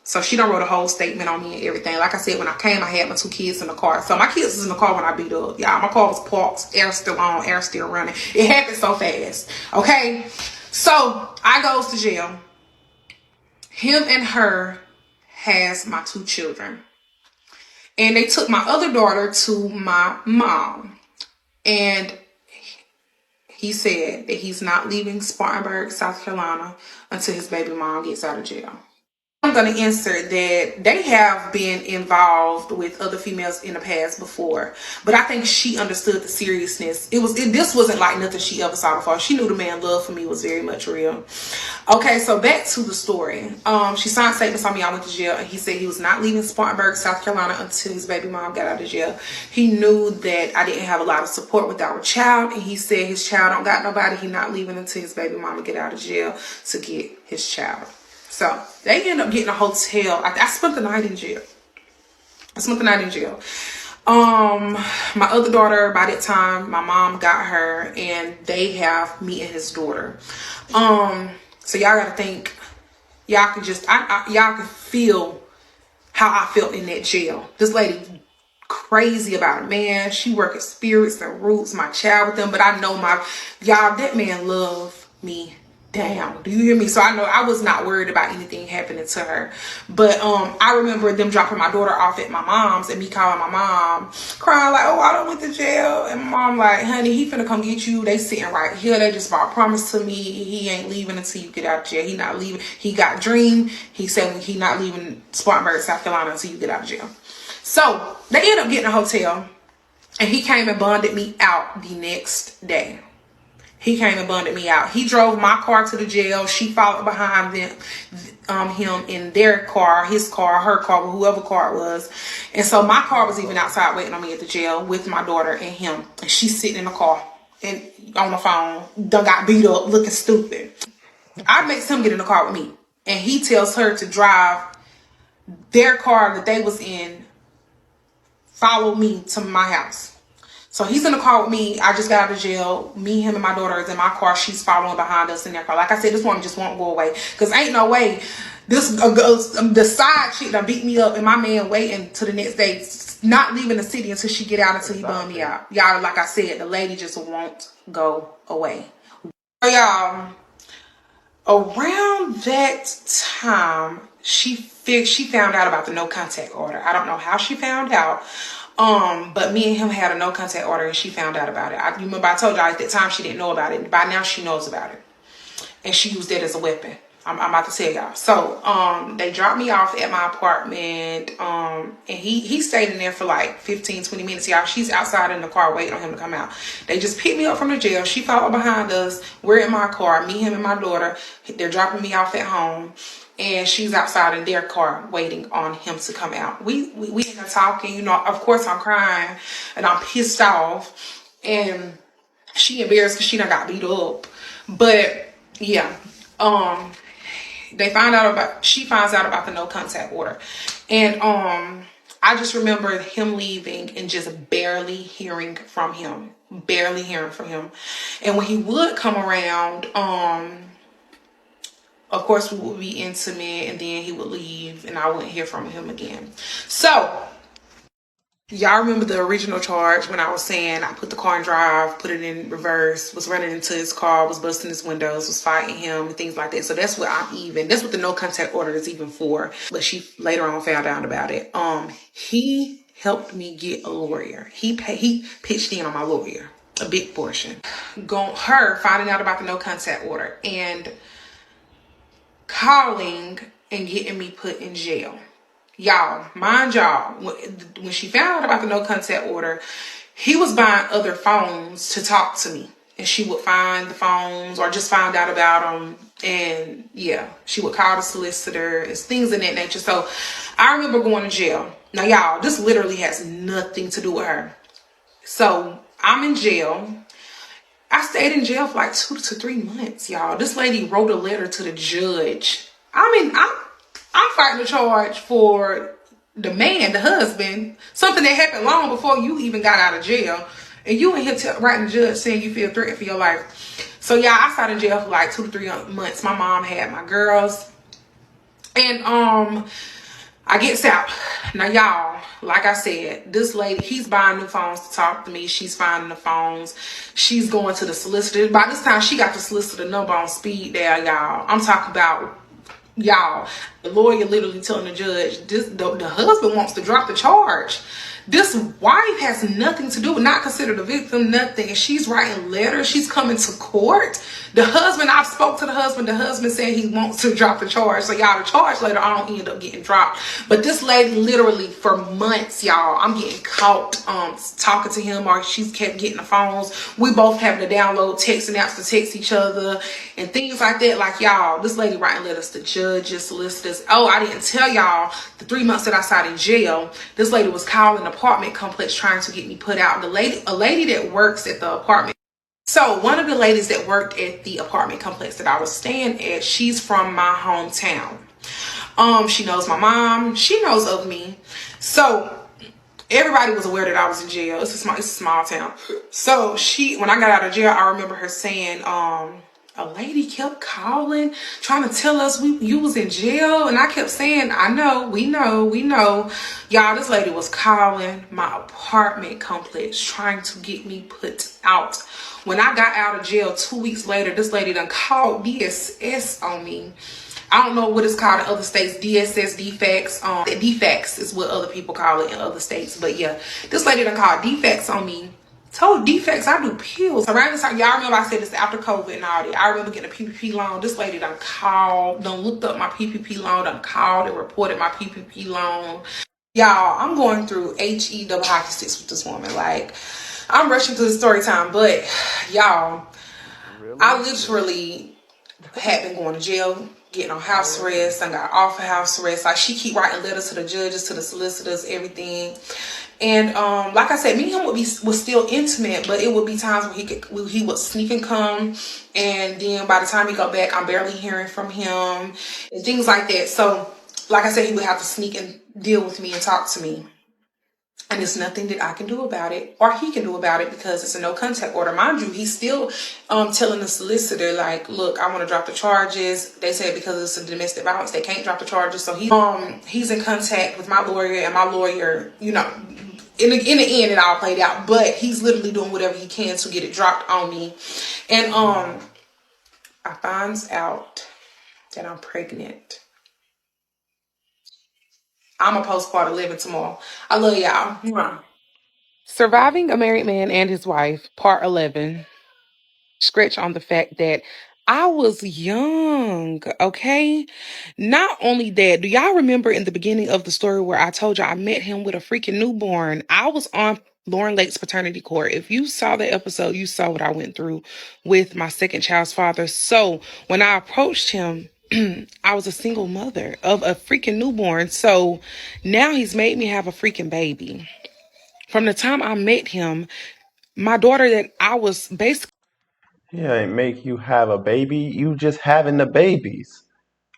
So she done wrote a whole statement on me and everything. Like I said, when I came, I had my 2 kids in the car. So my kids was in the car when I beat up. Y'all, my car was parked, air still on, air still running. It happened so fast. Okay? So I goes to jail. Him and her has my 2 children. And they took my other daughter to my mom. And he said that he's not leaving Spartanburg, South Carolina until his baby mom gets out of jail. I'm going to insert that they have been involved with other females in the past before, but I think she understood the seriousness. This wasn't like nothing she ever saw before. She knew the man love for me was very much real. Okay, so back to the story. She signed statements on me. I went to jail, and he said he was not leaving Spartanburg, South Carolina until his baby mom got out of jail. He knew that I didn't have a lot of support with our child, and he said his child don't got nobody. He not leaving until his baby mama get out of jail to get his child. So they end up getting a hotel. I spent the night in jail. My other daughter, by that time, my mom got her, and they have me and his daughter. So y'all gotta think, y'all can just, y'all can feel how I felt in that jail. This lady crazy about it, man. She working spirits and roots, my child with them, but I know y'all, that man loved me down. Do you hear me? So I know I was not worried about anything happening to her. But I remember them dropping my daughter off at my mom's and me calling my mom, crying like, oh, I done went to jail. And my mom like, honey, he finna come get you. They sitting right here. They just bought a promise to me. He ain't leaving until you get out of jail. He not leaving. He got dream. He said he not leaving Spartanburg, South Carolina until you get out of jail. So they ended up getting a hotel, and he came and bonded me out the next day. He came and bonded me out. He drove my car to the jail. She followed behind him in their car, his car, her car, whoever car it was. And so my car was even outside waiting on me at the jail with my daughter and him. And she's sitting in the car and on the phone, done got beat up, looking stupid. I makes him get in the car with me. And he tells her to drive their car that they was in, follow me to my house. So he's in the car with me. I just got out of jail. Me, him, and my daughter is in my car. She's following behind us in their car. Like I said, this woman just won't go away. Because ain't no way the side chick done beat me up and my man waiting till the next day, not leaving the city until she get out, until he bum me out. Y'all, like I said, the lady just won't go away. So y'all, around that time, she found out about the no contact order. I don't know how she found out. But me and him had a no contact order, and she found out about it. You remember I told y'all at that time she didn't know about it. By now she knows about it. And she used that as a weapon. I'm about to tell y'all. So, they dropped me off at my apartment. And he stayed in there for like 15, 20 minutes, y'all. She's outside in the car waiting on him to come out. They just picked me up from the jail. She followed behind us. We're in my car, me, him, and my daughter. They're dropping me off at home. And she's outside in their car waiting on him to come out. We end up talking, you know, of course I'm crying and I'm pissed off. And she embarrassed because she done got beat up. But yeah, she finds out about the no contact order. And I just remember him leaving and just barely hearing from him. And when he would come around, of course, we would be intimate, and then he would leave, and I wouldn't hear from him again. So, y'all remember the original charge when I was saying I put the car in drive, put it in reverse, was running into his car, was busting his windows, was fighting him, and things like that. So that's what that's what the no contact order is even for. But she later on found out about it. He helped me get a lawyer. He pitched in on my lawyer. a big portion. Her finding out about the no contact order and calling and getting me put in jail. Y'all, mind y'all, when she found out about the no contact order, he was buying other phones to talk to me. And she would find the phones or just find out about them. And yeah, she would call the solicitor and things of that nature. So I remember going to jail. Now, y'all, this literally has nothing to do with her. So I'm in jail. I stayed in jail for like 2 to 3 months, y'all. This lady wrote a letter to the judge. I mean, I'm fighting the charge for the man, the husband, something that happened long before you even got out of jail. And you in here writing the judge saying you feel threatened for your life. So yeah, I sat in jail for like 2 to 3 months. My mom had my girls. And I gets out. Now, y'all, like I said, this lady, he's buying new phones to talk to me. She's finding the phones. She's going to the solicitor. By this time, she got the solicitor number on speed dial, y'all. I'm talking about, y'all, the lawyer literally telling the judge, the husband wants to drop the charge. This wife has nothing to do with, not considered a victim, nothing. And she's writing letters. She's coming to court. The husband, I've spoke to the husband saying he wants to drop the charge. So y'all, the charge later on end up getting dropped. But this lady literally for months, y'all, I'm getting caught talking to him, or she's kept getting the phones. We both having to download texting apps to text each other and things like that. Like, y'all, this lady writing letters to judges, solicitors. Oh, I didn't tell y'all the 3 months that I sat in jail, this lady was calling the apartment complex trying to get me put out. A lady that works at the apartment. So one of the ladies that worked at the apartment complex that I was staying at, she's from my hometown. She knows my mom. She knows of me. So everybody was aware that I was in jail. It's a small town. So when I got out of jail, I remember her saying, a lady kept calling, trying to tell us you was in jail. And I kept saying, I know, we know. Y'all, this lady was calling my apartment complex, trying to get me put out. When I got out of jail 2 weeks later, this lady done called DSS on me. I don't know what it's called in other states, DSS, DFAX. DFAX is what other people call it in other states. But yeah, this lady done called DFAX on me. Told DFAX I do pills. Around this time, y'all remember I said this after COVID and all that. I remember getting a PPP loan. This lady done called, done looked up my PPP loan, done called and reported my PPP loan. Y'all, I'm going through HE double hockey sticks with this woman. Like, I'm rushing through the story time, but y'all, I literally had been going to jail, getting on house arrest. I got off of house arrest. Like, she keep writing letters to the judges, to the solicitors, everything. And like I said, me and him was still intimate, but it would be times where he would sneak and come, and then by the time he got back, I'm barely hearing from him and things like that. So, like I said, he would have to sneak and deal with me and talk to me. And there's nothing that I can do about it, or he can do about it, because it's a no contact order. Mind you, he's still telling the solicitor, like, look, I want to drop the charges. They said because it's a domestic violence, they can't drop the charges. So he's in contact with my lawyer, and my lawyer, you know, in the end, it all played out. But he's literally doing whatever he can to get it dropped on me. And I finds out that I'm pregnant. I'm a postpartum living tomorrow. I love y'all. Surviving a Married Man and His Wife, Part 11. Scratch on the fact that I was young, okay? Not only that, do y'all remember in the beginning of the story where I told y'all I met him with a freaking newborn? I was on Lauren Lake's paternity court. If you saw the episode, you saw what I went through with my second child's father. So when I approached him, I was a single mother of a freaking newborn. So now he's made me have a freaking baby. From the time I met him, my daughter that I was basically... Yeah, it make you have a baby. You just having the babies.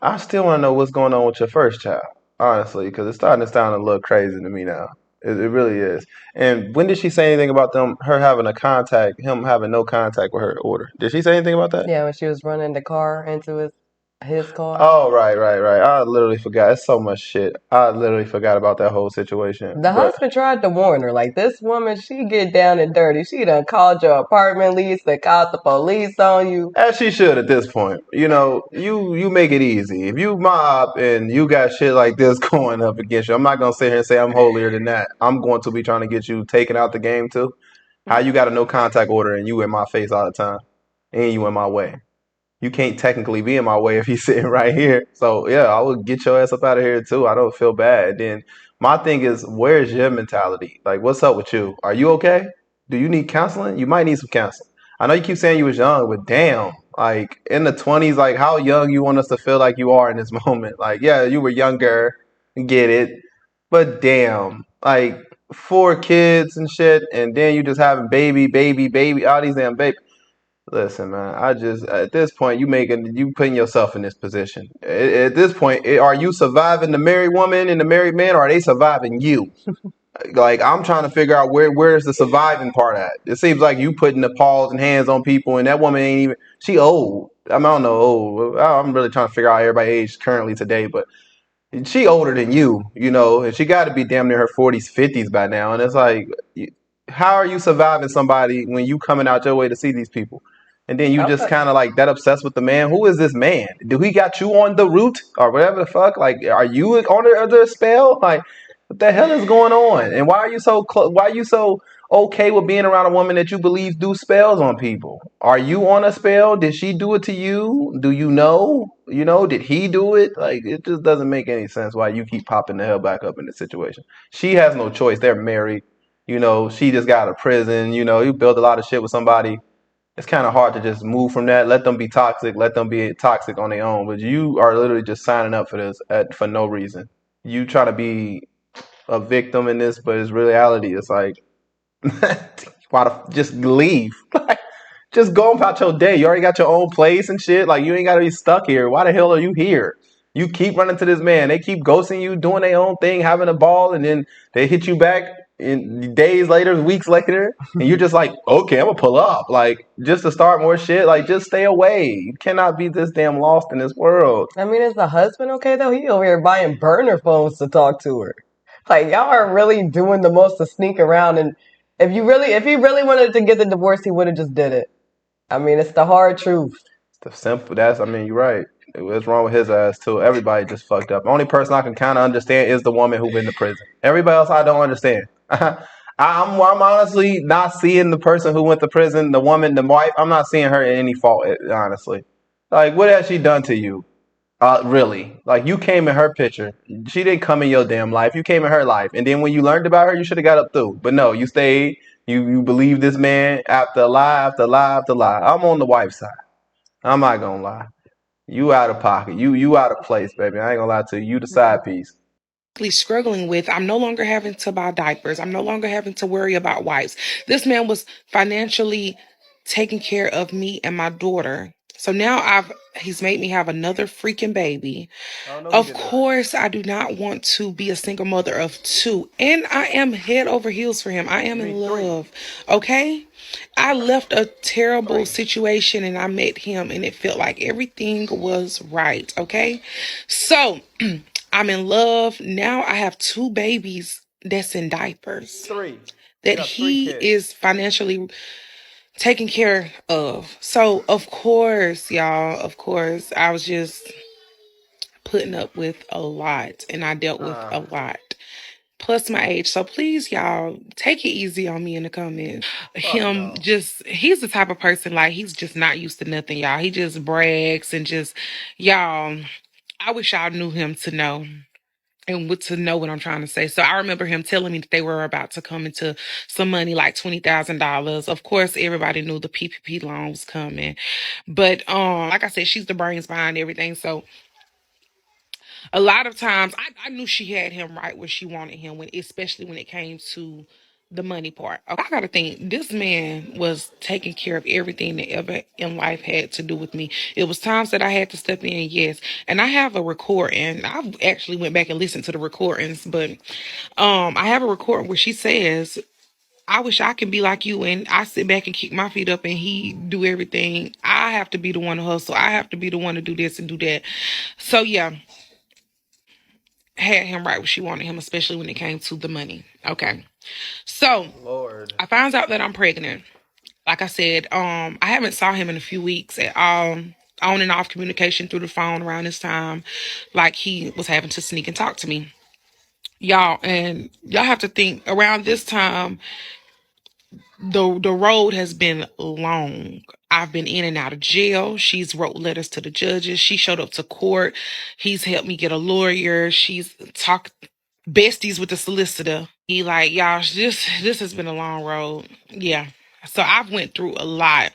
I still want to know what's going on with your first child, honestly, because it's starting to sound a little crazy to me now. It really is. And when did she say anything about her having him having no contact with her order? Did she say anything about that? Yeah, when she was running the car into his car. Oh, right. I literally forgot. It's so much shit. I literally forgot about that whole situation. The But husband tried to warn her, like, this woman, she get down and dirty. She done called your apartment lease, they called the police on you. as she should at this point. You know, you make it easy. If you mob and you got shit like this going up against you, I'm not gonna sit here and say I'm holier than that. I'm going to be trying to get you taken out the game too. How you got a no contact order and you in my face all the time and you in my way? You can't technically be in my way if he's sitting right here. So yeah, I would get your ass up out of here too. I don't feel bad. And then my thing is, where's your mentality? Like, what's up with you? Are you okay? Do you need counseling? You might need some counseling. I know you keep saying you was young, but damn, like in the 20s, like how young you want us to feel like you are in this moment? Like, yeah, you were younger, get it, but damn, like 4 kids and shit, and then you just having baby, all these damn babies. Listen, man. I just at this point you putting yourself in this position. At this point, are you surviving the married woman and the married man, or are they surviving you? Like I'm trying to figure out where's the surviving part at. It seems like you putting the paws and hands on people, and that woman ain't even. She old. I mean, I don't know old. I'm really trying to figure out everybody's age currently today, but she older than you know, and she got to be damn near her 40s, 50s by now. And it's like, how are you surviving somebody when you coming out your way to see these people? And then you just Okay. kind of like that obsessed with the man. Who is this man? Do he got you on the route or whatever the fuck? Like, are you under a spell? Like, what the hell is going on? And why are you so why are you so okay with being around a woman that you believe do spells on people? Are you on a spell? Did she do it to you? Do you know? You know, did he do it? Like, it just doesn't make any sense why you keep popping the hell back up in this situation. She has no choice. They're married. You know, she just got out of prison. You know, you build a lot of shit with somebody. It's kind of hard to just move from that. Let them be toxic. Let them be toxic on their own. But you are literally just signing up for this for no reason. You try to be a victim in this, but it's reality. It's like, why just leave? Just go about your day. You already got your own place and shit. Like you ain't gotta be stuck here. Why the hell are you here? You keep running to this man. They keep ghosting you, doing their own thing, having a ball, and then they hit you back in days later, weeks later, and you're just like, okay, I'm gonna pull up. Like just to start more shit. Like just stay away. You cannot be this damn lost in this world. I mean, is the husband okay though? He over here buying burner phones to talk to her. Like y'all are really doing the most to sneak around. And if he really wanted to get the divorce, he would have just did it. I mean, it's the hard truth. The simple. I mean, you're right. What's wrong with his ass too? Everybody just fucked up. The only person I can kind of understand is the woman who been to prison. Everybody else I don't understand. I'm honestly not seeing the person who went to prison, the woman, the wife. I'm not seeing her in any fault, honestly. Like, what has she done to you? Really? Like, you came in her picture. She didn't come in your damn life. You came in her life, and then when you learned about her, you should have got up through. But no, you stayed. You believe this man after lie after lie after lie. I'm on the wife's side. I'm not gonna lie. You out of pocket. You out of place, baby. I ain't gonna lie to you. You the side piece. Struggling with. I'm no longer having to buy diapers. I'm no longer having to worry about wipes. This man was financially taking care of me and my daughter. So now he's made me have another freaking baby. Oh no, he Of did not. course, I do not want to be a single mother of two. And I am head over heels for him. I You am in mean three? love. Okay? I left a terrible Three. situation and I met him and it felt like everything was right. Okay? So I'm in love. Now I have two babies that's in diapers Three. You that got three he kids. is financially taken care of. So, of course, y'all, of course, I was just putting up with a lot and I dealt with a lot. Plus my age. So please, y'all, take it easy on me in the comments. Fuck Him no. just, he's the type of person like he's just not used to nothing, y'all. He just brags and just, y'all, I wish y'all knew him to know. And to know what I'm trying to say. So I remember him telling me that they were about to come into some money, like $20,000. Of course, everybody knew the PPP loan was coming. But like I said, she's the brains behind everything. So a lot of times I knew she had him right where she wanted him when, especially when it came to the money part. Okay, I gotta think this man was taking care of everything that ever in life had to do with me. It was times that I had to step in, yes. And I have a recording. I've actually went back and listened to the recordings, but I have a recording where she says, I wish I could be like you and I sit back and kick my feet up and he do everything. I have to be the one to hustle. I have to be the one to do this and do that. So yeah, had him right where she wanted him, especially when it came to the money. Okay. So Lord. I found out that I'm pregnant. Like I said, I haven't saw him in a few weeks at all. On and off communication through the phone around this time. Like he was having to sneak and talk to me. Y'all, and y'all have to think around this time, the road has been long. I've been in and out of jail. She's wrote letters to the judges. She showed up to court. He's helped me get a lawyer. She's talked besties with the solicitor. He like, y'all, this has been a long road. Yeah. So I've went through a lot.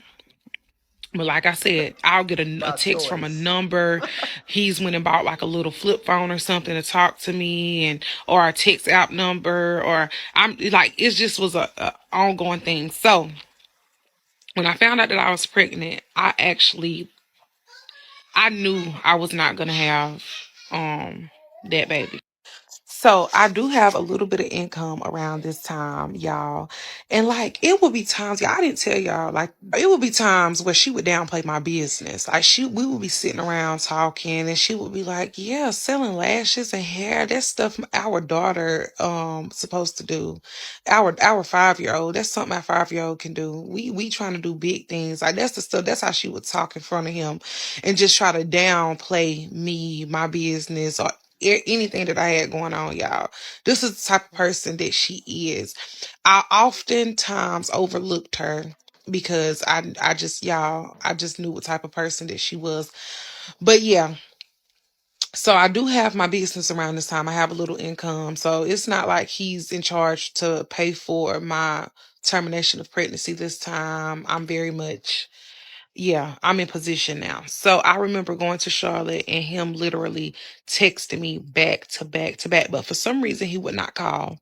But like I said, I'll get a text from a number. He's went and bought like a little flip phone or something to talk to me, and or a text app number, or I'm like, it just was a ongoing thing. So when I found out that I was pregnant, I knew I was not gonna have that baby. So I do have a little bit of income around this time, y'all. And like it would be times, y'all, I didn't tell y'all, like it would be times where she would downplay my business. Like we would be sitting around talking and she would be like, yeah, selling lashes and hair, that's stuff our daughter supposed to do. Our 5-year-old, that's something our 5-year-old can do. We trying to do big things. Like that's the stuff, that's how she would talk in front of him and just try to downplay me, my business, or anything that I had going on, y'all. This is the type of person that she is. I oftentimes overlooked her because I just, y'all, I just knew what type of person that she was. But yeah, so I do have my business around this time. I have a little income. So it's not like he's in charge to pay for my termination of pregnancy this time. I'm very much, yeah, I'm in position now. So I remember going to Charlotte and him literally texting me back to back to back. But for some reason he would not call.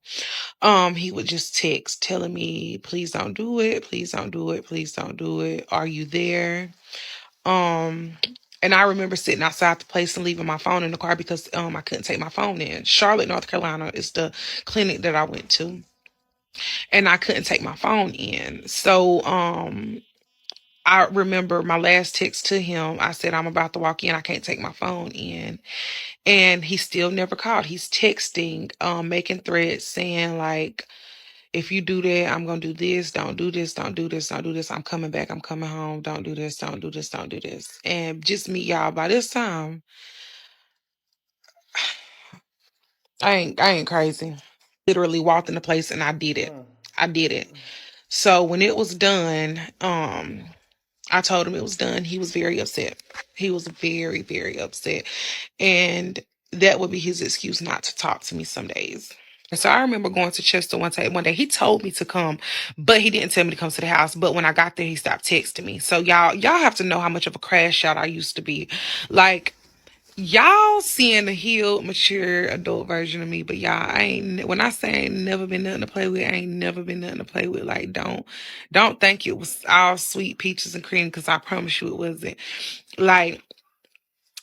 He would just text telling me, please don't do it, please don't do it, please don't do it. Are you there? Um and I remember sitting outside the place and leaving my phone in the car because I couldn't take my phone in. Charlotte, North Carolina is the clinic that I went to. And I couldn't take my phone in. So I remember my last text to him. I said, I'm about to walk in. I can't take my phone in. And he still never called. He's texting, making threats saying, like, if you do that, I'm going to do this. Don't do this. Don't do this. Don't do this. I'm coming back. I'm coming home. Don't do this. Don't do this. Don't do this. And just me, y'all, by this time, I ain't crazy. Literally walked in the place and I did it. I did it. So when it was done, I told him it was done. He was very upset. He was very, very upset. And that would be his excuse not to talk to me some days. And so I remember going to Chester one day. He told me to come, but he didn't tell me to come to the house. But when I got there, he stopped texting me. So y'all have to know how much of a crash out I used to be. Like, y'all seeing the healed, mature, adult version of me, but y'all, when I say I ain't never been nothing to play with, I ain't never been nothing to play with. Like, don't think it was all sweet peaches and cream, because I promise you it wasn't. Like,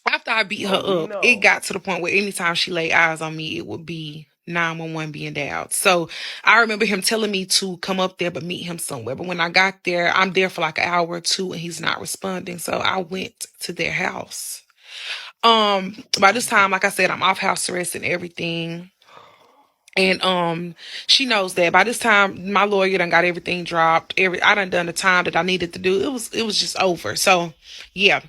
after I beat her up, it got to the point where anytime she laid eyes on me, it would be 911 being dialed. So I remember him telling me to come up there, but meet him somewhere. But when I got there, I'm there for like an hour or two and he's not responding. So I went to their house. By this time, like I said, I'm off house arrest and everything. And she knows that. By this time, my lawyer done got everything dropped. I done the time that I needed to do. It was just over. So yeah.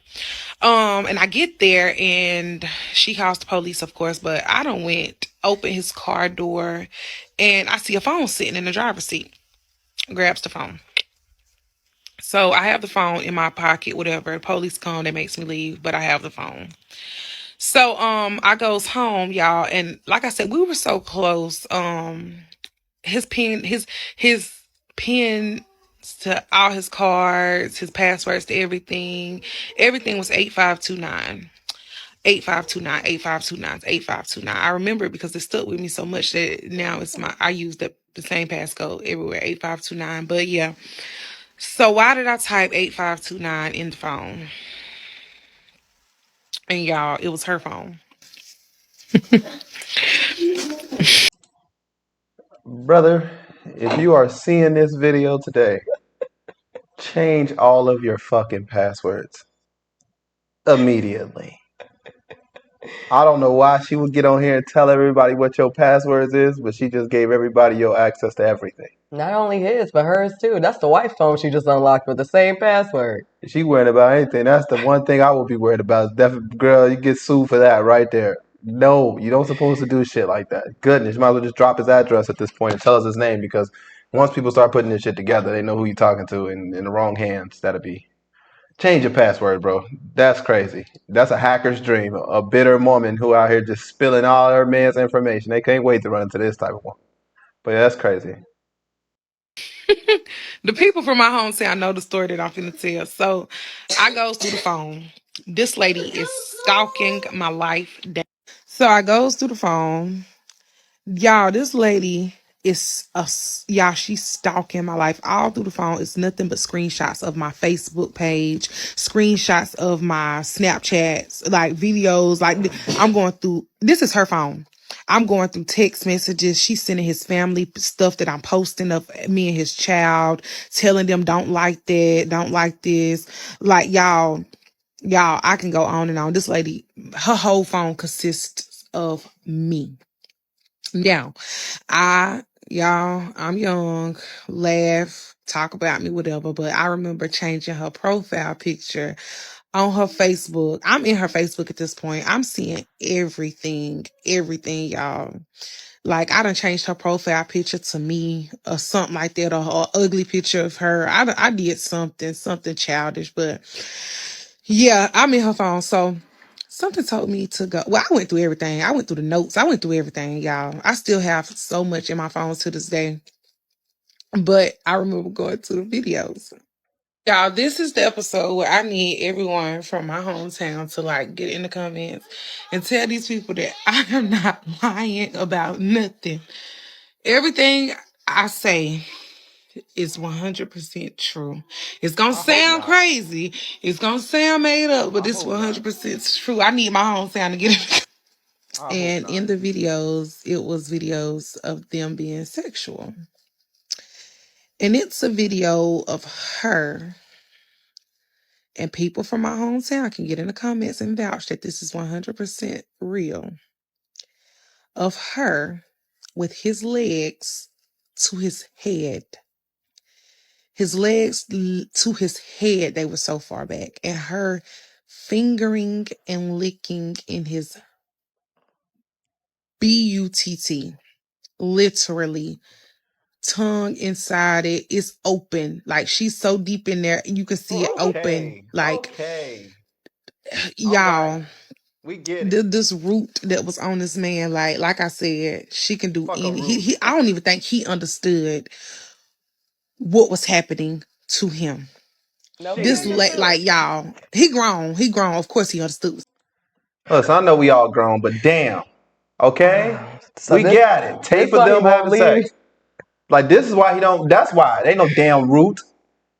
And I get there and she calls the police, of course, but I done went, open his car door, and I see a phone sitting in the driver's seat. Grabs the phone. So I have the phone in my pocket, whatever. The police come, that makes me leave, but I have the phone. So I goes home, y'all, and like I said, we were so close. His pen to all his cards, his passwords to everything. Everything was 8529. 8529, 8529, 8529. I remember it because it stuck with me so much that now I use the same passcode everywhere, 8529. But yeah. So why did I type 8529 in the phone? And y'all, it was her phone. Brother, if you are seeing this video today, change all of your fucking passwords immediately. I don't know why she would get on here and tell everybody what your passwords is, but she just gave everybody your access to everything. Not only his, but hers too. That's the wife's phone she just unlocked with the same password. She worried about anything. That's the one thing I would be worried about. Girl, you get sued for that right there. No, you don't supposed to do shit like that. Goodness, you might as well just drop his address at this point and tell us his name, because Once people start putting this shit together, they know who you're talking to, and in the wrong hands, that'll be. Change your password, bro. That's crazy. That's a hacker's dream. A bitter woman who out here just spilling all her man's information. They can't wait to run into this type of one. But yeah, that's crazy. The people from my hometown know the story that I'm finna tell. So I goes through the phone. This lady is stalking my life down. So I goes through the phone. Y'all, this lady is y'all, she's stalking my life all through the phone. It's nothing but screenshots of my Facebook page, screenshots of my Snapchats, like videos. Like I'm going through, this is her phone. I'm going through text messages. She's sending his family stuff that I'm posting of me and his child, telling them don't like that, don't like this. Like y'all, I can go on and on. This lady, her whole phone consists of me. Now, I'm young, laugh, talk about me, whatever, but I remember changing her profile picture on her Facebook. I'm in her Facebook at this point. I'm seeing everything, y'all. Like, I done changed her profile picture to me or something like that, or her ugly picture of her. I did something childish, but yeah, I'm in her phone. So something told me to go. Well, I went through everything. I went through the notes. I went through everything, y'all. I still have so much in my phone to this day. But I remember going to the videos. Y'all, this is the episode where I need everyone from my hometown to like get in the comments and tell these people that I am not lying about nothing. Everything I say is 100% true. It's gonna sound crazy. It's gonna sound made up, but it's 100% true. I need my hometown to get it. And in the videos, it was videos of them being sexual. And it's a video of her. And people from my hometown can get in the comments and vouch that this is 100% real. Of her with his legs to his head. His legs to his head, they were so far back. And her fingering and licking in his butt. Literally. Tongue inside it. It's open. Like, she's so deep in there. You can see it open. Like, y'all. We get it. This root that was on this man, like I said, she can do any. He I don't even think he understood what was happening to him. No, he This understood. like y'all, he grown. Of course, he understood. Listen, I know we all grown, but damn. Okay? So We got it. this Tape of why he them won't having leave. sex. Like, this is why he don't. That's why. There ain't no damn root.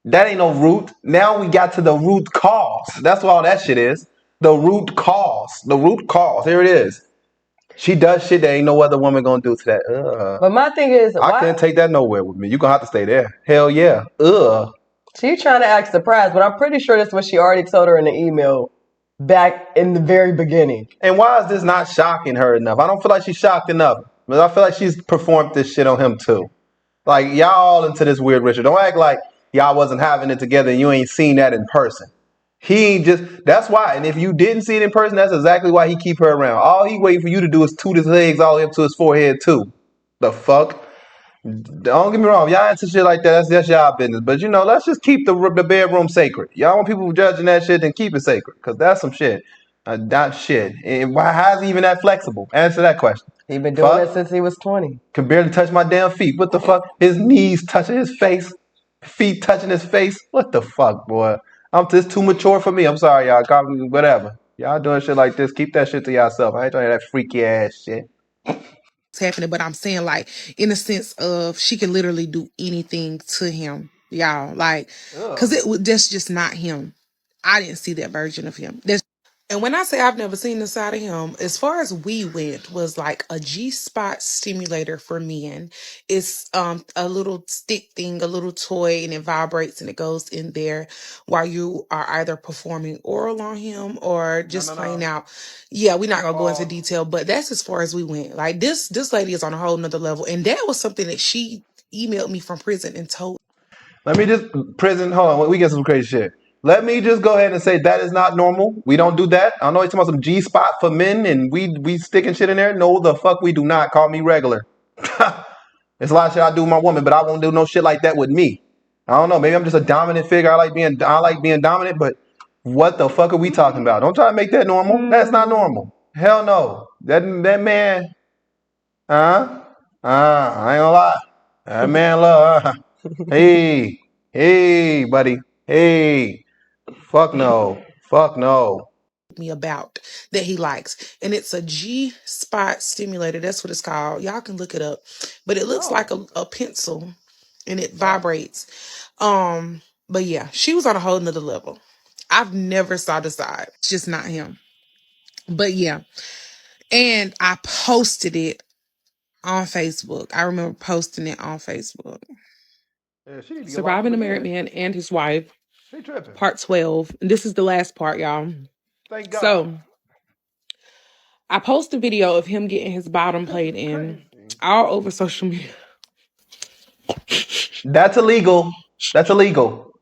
That ain't no root. Now we got to the root cause. That's what all that shit is. The root cause. The root cause. Here it is. She does shit that ain't no other woman gonna do to that. But my thing is, I why can't take that nowhere with me. You gonna have to stay there. Hell yeah. she trying to act surprised? But I'm pretty sure that's what she already told her in the email back in the very beginning. And why is this not shocking her enough? I don't feel like she's shocked enough. But I feel like she's performed this shit on him too. Like, y'all all into this weird ritual. Don't act like y'all wasn't having it together and you ain't seen that in person. He ain't just, that's why. And if you didn't see it in person, that's exactly why he keep her around. All he waiting for you to do is toot his legs all the way up to his forehead too. The fuck? Don't get me wrong. If y'all into shit like that, that's y'all business. But you know, let's just keep the bedroom sacred. Y'all want people judging that shit, then keep it sacred. Because that's some shit. Not shit. And why, how is he even that flexible? Answer that question. He been doing it since he was 20. Can barely touch my damn feet. What the fuck? His knees touching his face, feet touching his face. What the fuck, boy? I'm just too mature for me. I'm sorry, y'all. Call me whatever. Y'all doing shit like this. Keep that shit to yourself. I ain't trying to hear that freaky ass shit. Happening, but I'm saying, like, in the sense of she can literally do anything to him, y'all. Like, because that's just not him. I didn't see that version of him. And when I say I've never seen the side of him, as far as we went, was like a G-spot stimulator for men. It's a little stick thing, a little toy, and it vibrates and it goes in there while you are either performing oral on him or just playing out. Yeah, we're not gonna go into detail, but that's as far as we went. Like, this lady is on a whole nother level. And that was something that she emailed me from prison and told. Let me just hold on. We get some crazy shit. Let me just go ahead and say that is not normal. We don't do that. I know you're talking about some G spot for men and we sticking shit in there. No, the fuck we do not. Call me regular. It's a lot of shit I do with my woman, but I won't do no shit like that with me. I don't know. Maybe I'm just a dominant figure. I like being dominant, but what the fuck are we talking about? Don't try to make that normal. That's not normal. Hell no. That man, I ain't gonna lie. That man love. Hey, buddy. Hey, fuck no. Fuck no. Me about that he likes, and it's a G spot stimulator. That's what it's called. Y'all can look it up, but it looks like a pencil, and it vibrates. But yeah, she was on a whole nother level. I've never saw the side. It's just not him. But yeah, and I posted it on Facebook. I remember posting it on Facebook. Yeah, she need to get locked Surviving up a Married again. Man and His Wife, She tripping. part 12. And this is the last part, y'all. Thank God. So I posted a video of him getting his bottom played in Crazy. all over social media. That's illegal. That's illegal.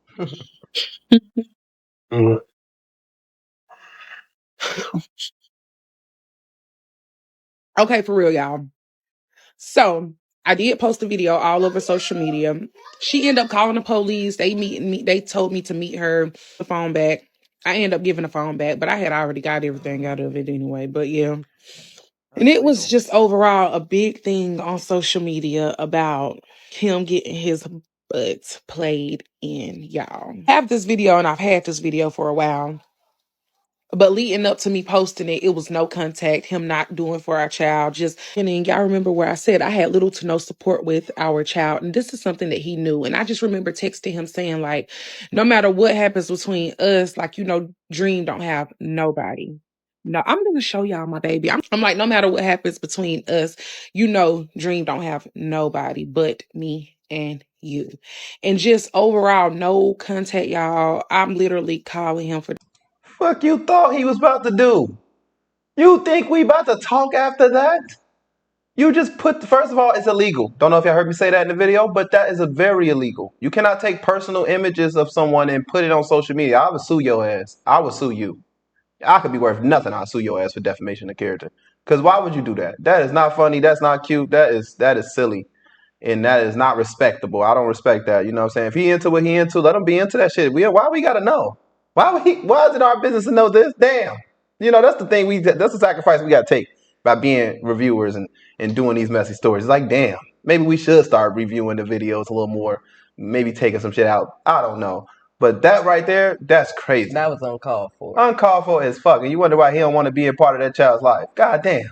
Okay, for real, y'all. So I did post a video all over social media. She ended up calling the police. They meeting me. They told me to meet her. The phone back. I ended up giving the phone back, but I had already got everything out of it anyway. But yeah. And That's it was illegal. just overall a big thing on social media about him getting his butt played in, y'all. I have this video, and I've had this video for a while. But leading up to me posting it, it was no contact, him not doing for our child. Just, and then y'all remember where I said I had little to no support with our child. And this is something that he knew. And I just remember texting him saying, like, no matter what happens between us, like, Dream don't have nobody. No, I'm going to show y'all my baby. I'm like, no matter what happens between us, Dream don't have nobody but me and you. And just overall, no contact, y'all. I'm literally calling him for Fuck you thought he was about to do? You think we about to talk after that? You just put, first of all, it's illegal. Don't know if y'all heard me say that in the video, but that is a very illegal. You cannot take personal images of someone and put it on social media. I would sue your ass. I would sue you. I could be worth nothing. I'll sue your ass for defamation of character. Because why would you do that? That is not funny. That's not cute. That is silly. And that is not respectable. I don't respect that. You know what I'm saying? If he into what he into, let him be into that shit. Why we gotta know? Why is it our business to know this? Damn. That's the thing that's the sacrifice we gotta take by being reviewers and doing these messy stories. It's like, damn, maybe we should start reviewing the videos a little more, maybe taking some shit out. I don't know. But that right there, that's crazy. That was uncalled for. Uncalled for as fuck. And you wonder why he don't want to be a part of that child's life. God damn.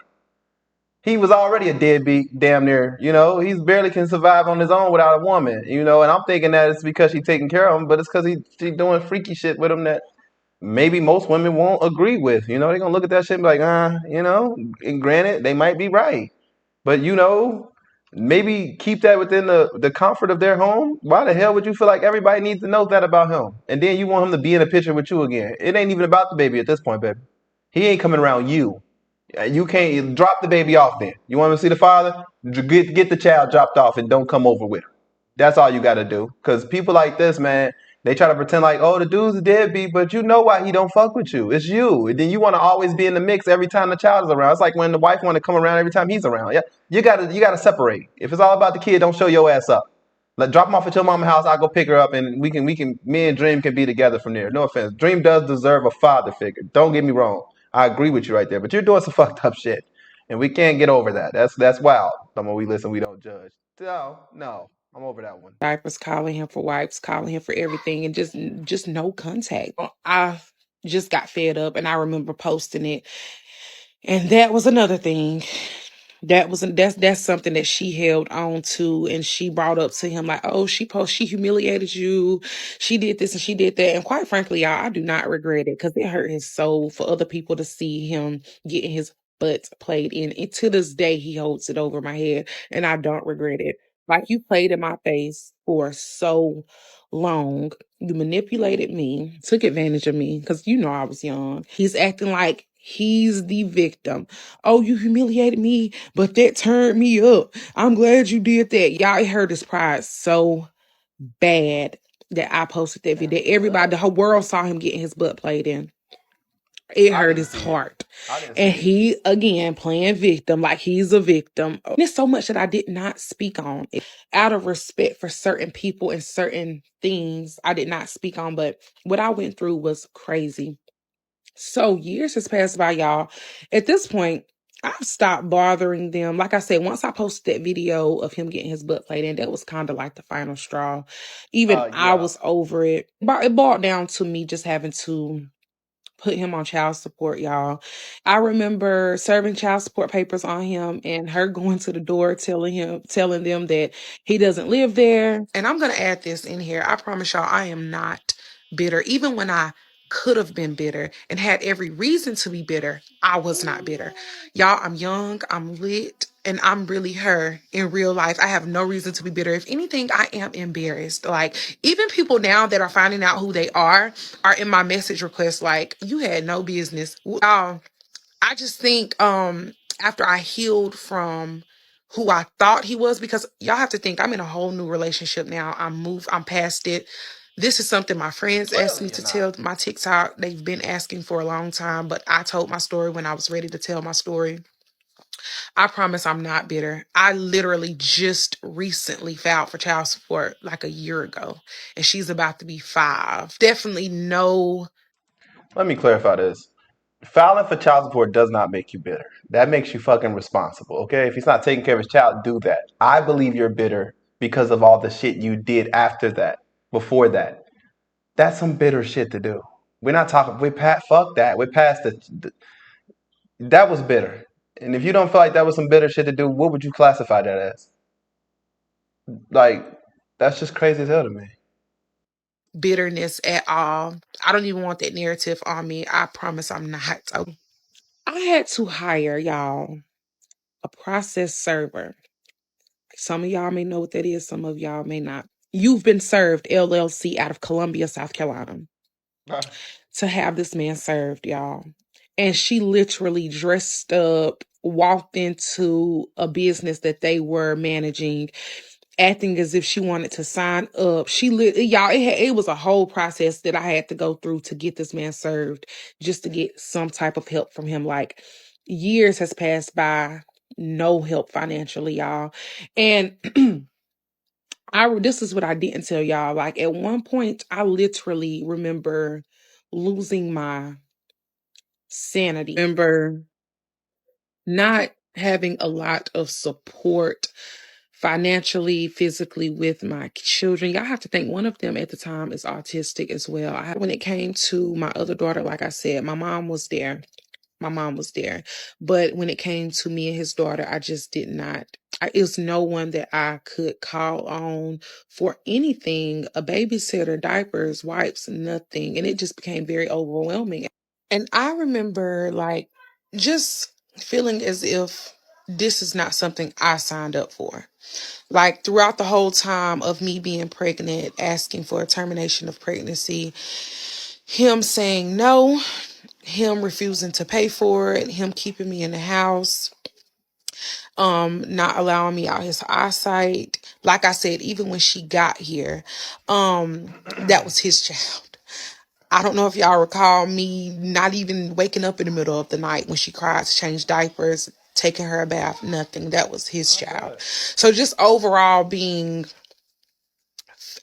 He was already a deadbeat, damn near. He's barely can survive on his own without a woman. And I'm thinking that it's because she's taking care of him, but it's because she's doing freaky shit with him that maybe most women won't agree with. They're gonna look at that shit and be like, and granted, they might be right. But maybe keep that within the comfort of their home. Why the hell would you feel like everybody needs to know that about him? And then you want him to be in a picture with you again. It ain't even about the baby at this point, baby. He ain't coming around you. You can't drop the baby off then. You want to see the father? Get the child dropped off and don't come over with her. That's all you got to do. Because people like this, man, they try to pretend like, oh, the dude's a deadbeat, but you know why he don't fuck with you. It's you. And then you want to always be in the mix every time the child is around. It's like when the wife want to come around every time he's around. Yeah, you gotta separate. If it's all about the kid, don't show your ass up. Drop him off at your mama's house. I'll go pick her up, and me and Dream can be together from there. No offense. Dream does deserve a father figure. Don't get me wrong. I agree with you right there, but you're doing some fucked up shit, and we can't get over that. That's wild. When we listen, we don't judge. No, I'm over that one. diapers, calling him for wipes, calling him for everything, and just no contact. I just got fed up, and I remember posting it, and that was another thing. That's something that she held on to, and she brought up to him like, oh, she humiliated you, she did this and she did that. And quite frankly, y'all, I do not regret it because it hurt his soul for other people to see him getting his butt played in. And to this day, he holds it over my head, and I don't regret it. Like, you played in my face for so long. You manipulated me, took advantage of me because I was young. He's acting like he's the victim. Oh, you humiliated me, but that turned me up. I'm glad you did that. Y'all, it hurt his pride so bad that I posted that video. Everybody, the whole world saw him getting his butt played in. It I hurt didn't his see it. heart. I didn't And see it. he, again, playing victim, like he's a victim. There's so much that I did not speak on. Out of respect for certain people and certain things, I did not speak on. But what I went through was crazy. So years has passed by, y'all. At this point, I've stopped bothering them. Like I said, once I posted that video of him getting his butt played in, that was kind of like the final straw. Even I Yeah. was over it. But it boiled down to me just having to put him on child support, y'all. I remember serving child support papers on him and her going to the door telling them that he doesn't live there. And I'm gonna add this in here. I promise y'all I am not bitter. Even when I could have been bitter and had every reason to be bitter, I was not bitter. Y'all, I'm young, I'm lit, and I'm really her in real life. I have no reason to be bitter. If anything, I am embarrassed. Like, even people now that are finding out who they are in my message requests like, you had no business. I just think after I healed from who I thought he was, because y'all have to think I'm in a whole new relationship now. I'm past it. This is something my friends asked me Clearly, you're to not. tell my TikTok. They've been asking for a long time, but I told my story when I was ready to tell my story. I promise I'm not bitter. I literally just recently filed for child support like a year ago, and she's about to be 5. Definitely no. Let me clarify this. Filing for child support does not make you bitter. That makes you fucking responsible, okay? If he's not taking care of his child, do that. I believe you're bitter because of all the shit you did after that, before that. That's some bitter shit to do. We're not talking, fuck that. We're past that was bitter. And if you don't feel like that was some bitter shit to do, what would you classify that as? Like, that's just crazy as hell to me. Bitterness at all. I don't even want that narrative on me. I promise I'm not. So I had to hire, y'all, a process server. Some of y'all may know what that is, some of y'all may not. You've Been Served, LLC, out of Columbia, South Carolina, to have this man served, y'all. And she literally dressed up, walked into a business that they were managing, acting as if she wanted to sign up. Y'all, it was a whole process that I had to go through to get this man served, just to get some type of help from him. Like, years has passed by, no help financially, y'all. And this is what I didn't tell y'all. Like, at one point, I literally remember losing my sanity. Remember not having a lot of support financially, physically with my children. Y'all have to think one of them at the time is autistic as well. When it came to my other daughter, like I said, my mom was there. My mom was there. But when it came to me and his daughter, I just did not. It was no one that I could call on for anything, a babysitter, diapers, wipes, nothing. And it just became very overwhelming. And I remember like just feeling as if this is not something I signed up for. Like, throughout the whole time of me being pregnant, asking for a termination of pregnancy, him saying no, him refusing to pay for it, him keeping me in the house, not allowing me out his eyesight. Like I said, even when she got here, that was his child. I don't know if y'all recall me not even waking up in the middle of the night when she cried to change diapers, taking her a bath, nothing. That was his Oh, child. God. So just overall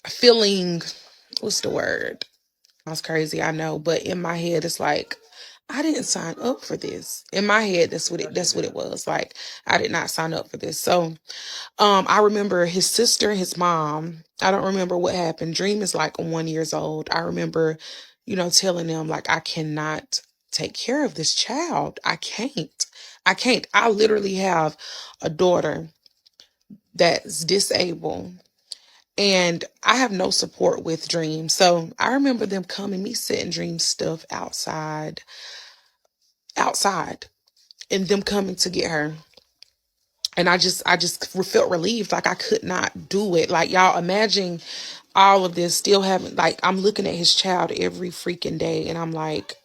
feeling, what's the word? Sounds crazy, I know, but in my head, it's like, I didn't sign up for this. In my head, Yes, you that's what did. it was. Like, I did not sign up for this. So I remember his sister and his mom. I don't remember what happened. Dream is like 1 year old. I remember, telling them like, I cannot take care of this child. I can't. I can't. I literally have a daughter that's disabled, and I have no support with Dream. So I remember them coming, me setting Dream stuff outside, and them coming to get her. And I just felt relieved, like I could not do it. Like, y'all imagine all of this still having, like, I'm looking at his child every freaking day, and I'm like,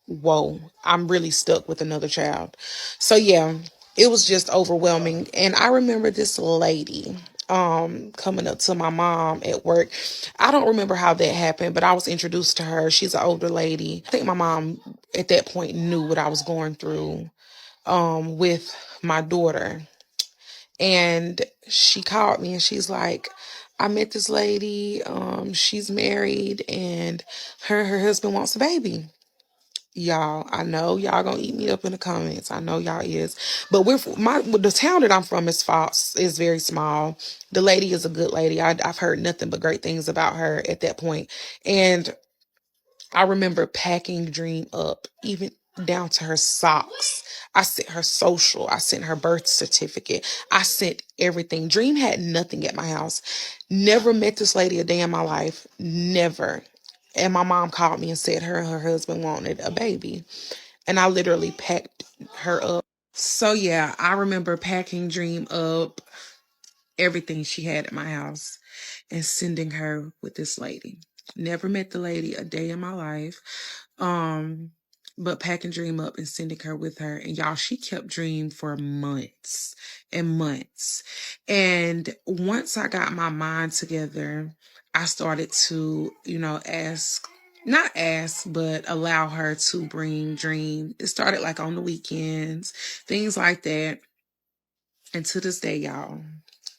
whoa, I'm really stuck with another child. So yeah, it was just overwhelming. And I remember this lady coming up to my mom at work. I don't remember how that happened, but I was introduced to her. She's an older lady. I think my mom at that point knew what I was going through with my daughter. And she called me and she's like, I met this lady, she's married and her husband wants a baby. Y'all, I know y'all gonna eat me up in the comments. I know y'all is, but the town that I'm from is false, is very small. The lady is a good lady. I've heard nothing but great things about her at that point, and I remember packing Dream up, even down to her socks. I sent her social. I sent her birth certificate. I sent everything. Dream had nothing at my house. Never met this lady a day in my life. Never. And my mom called me and said her and her husband wanted a baby. And I literally packed her up. So yeah, I remember packing Dream up, everything she had at my house, and sending her with this lady. Never met the lady a day in my life. Um, but packing Dream up and sending her with her. And y'all, she kept Dream for months and months. And once I got my mind together, I started to, not ask, but allow her to bring Dream. It started like on the weekends, things like that. And to this day, y'all,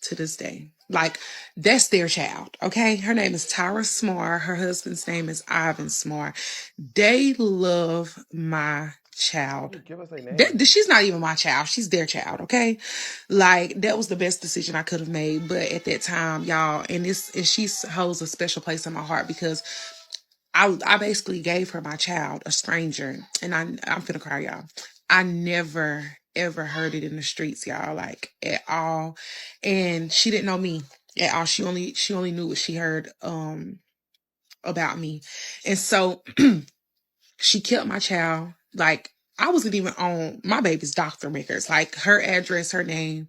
to this day, like, that's their child, okay? Her name is Tyra Smar. Her husband's name is Ivan Smar. They love my child. Give us a name. She's not even my child. She's their child, okay? Like, that was the best decision I could have made. But at that time, y'all, and she holds a special place in my heart because I basically gave her my child, a stranger, and I'm finna cry, y'all. I never ever heard it in the streets, y'all, like at all. And she didn't know me at all. She only knew what she heard about me. And so she kept my child. Like, I wasn't even on my baby's doctor records, like her address, her name,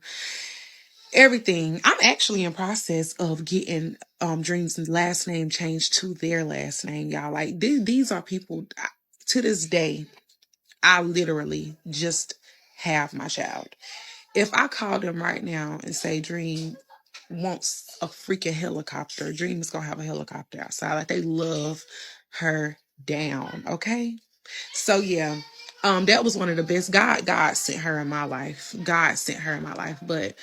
everything. I'm actually in process of getting Dream's last name changed to their last name, y'all. Like, these are people, to this day, I literally just have my child. If I call them right now and say Dream wants a freaking helicopter, Dream is gonna have a helicopter outside. Like, they love her down, okay? So yeah, that was one of the best. God sent her in my life. God sent her in my life. But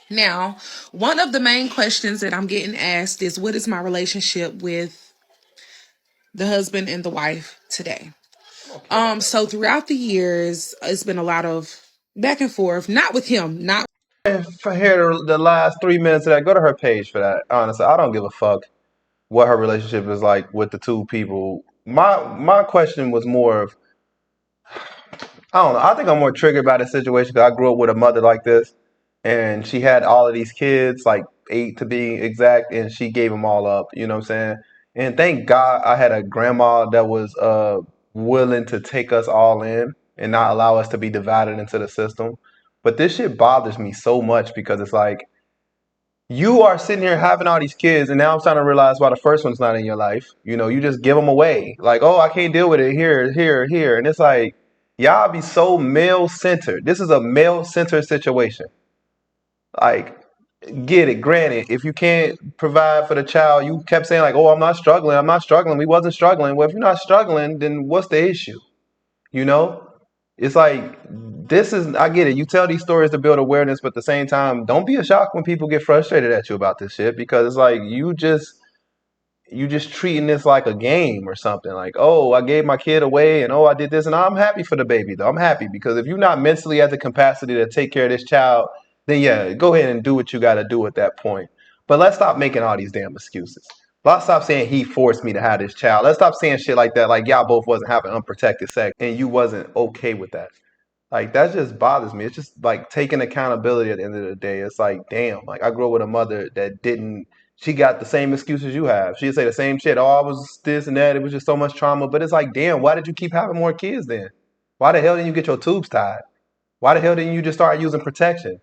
now, one of the main questions that I'm getting asked is, what is my relationship with the husband and the wife today? So throughout the years, it's been a lot of back and forth, not with him, not If I hear the last 3 minutes of that, go to her page for that. Honestly, I don't give a fuck what her relationship is like with the two people. My question was more of, I don't know. I think I'm more triggered by the situation because I grew up with a mother like this, and she had all of these kids, like 8 to be exact, and she gave them all up. You know what I'm saying? And thank God I had a grandma that was willing to take us all in and not allow us to be divided into the system. But this shit bothers me so much because it's like, you are sitting here having all these kids, and now I'm starting to realize why the first one's not in your life. You just give them away. Like, oh, I can't deal with it. Here, here, here. And it's like, y'all be so male centered. This is a male centered situation. Like, get it. Granted, if you can't provide for the child, you kept saying, like, oh, I'm not struggling. I'm not struggling. We wasn't struggling. Well, if you're not struggling, then what's the issue? You know? It's like, I get it. You tell these stories to build awareness, but at the same time, don't be a shock when people get frustrated at you about this shit, because it's like, you just treating this like a game or something. Like, oh, I gave my kid away, and oh, I did this, and I'm happy for the baby though. I'm happy because if you're not mentally at the capacity to take care of this child, then yeah, go ahead and do what you got to do at that point. But let's stop making all these damn excuses. Let's stop saying he forced me to have this child. Let's stop saying shit like that. Like, y'all both wasn't having unprotected sex and you wasn't okay with that. Like, that just bothers me. It's just like taking accountability at the end of the day. It's like, damn, like, I grew up with a mother that didn't, she got the same excuses you have. She'd say the same shit. Oh, I was this and that. It was just so much trauma. But it's like, damn, why did you keep having more kids then? Why the hell didn't you get your tubes tied? Why the hell didn't you just start using protection?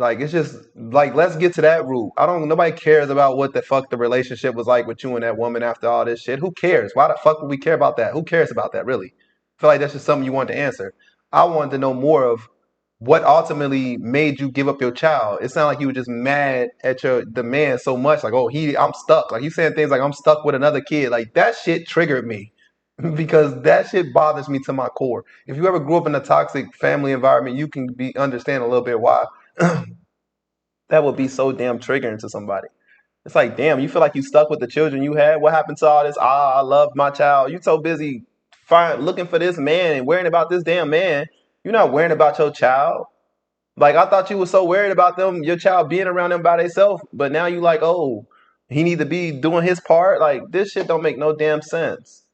Like, it's just like, let's get to that root. Nobody cares about what the fuck the relationship was like with you and that woman after all this shit. Who cares? Why the fuck would we care about that? Who cares about that, really? I feel like that's just something you want to answer. I wanted to know more of what ultimately made you give up your child. It sounded like you were just mad at the man so much. Like, oh, I'm stuck. Like, you saying things like, I'm stuck with another kid. Like, that shit triggered me. because that shit bothers me to my core. If you ever grew up in a toxic family environment, you can understand a little bit why that would be so damn triggering to somebody. It's like, damn, you feel like you stuck with the children you had. What happened to all this? I love my child. You so busy looking for this man and worrying about this damn man. You're not worrying about your child. Like I thought you were so worried about them, your child being around them by themselves, but now you like, oh, he need to be doing his part. Like this shit don't make no damn sense.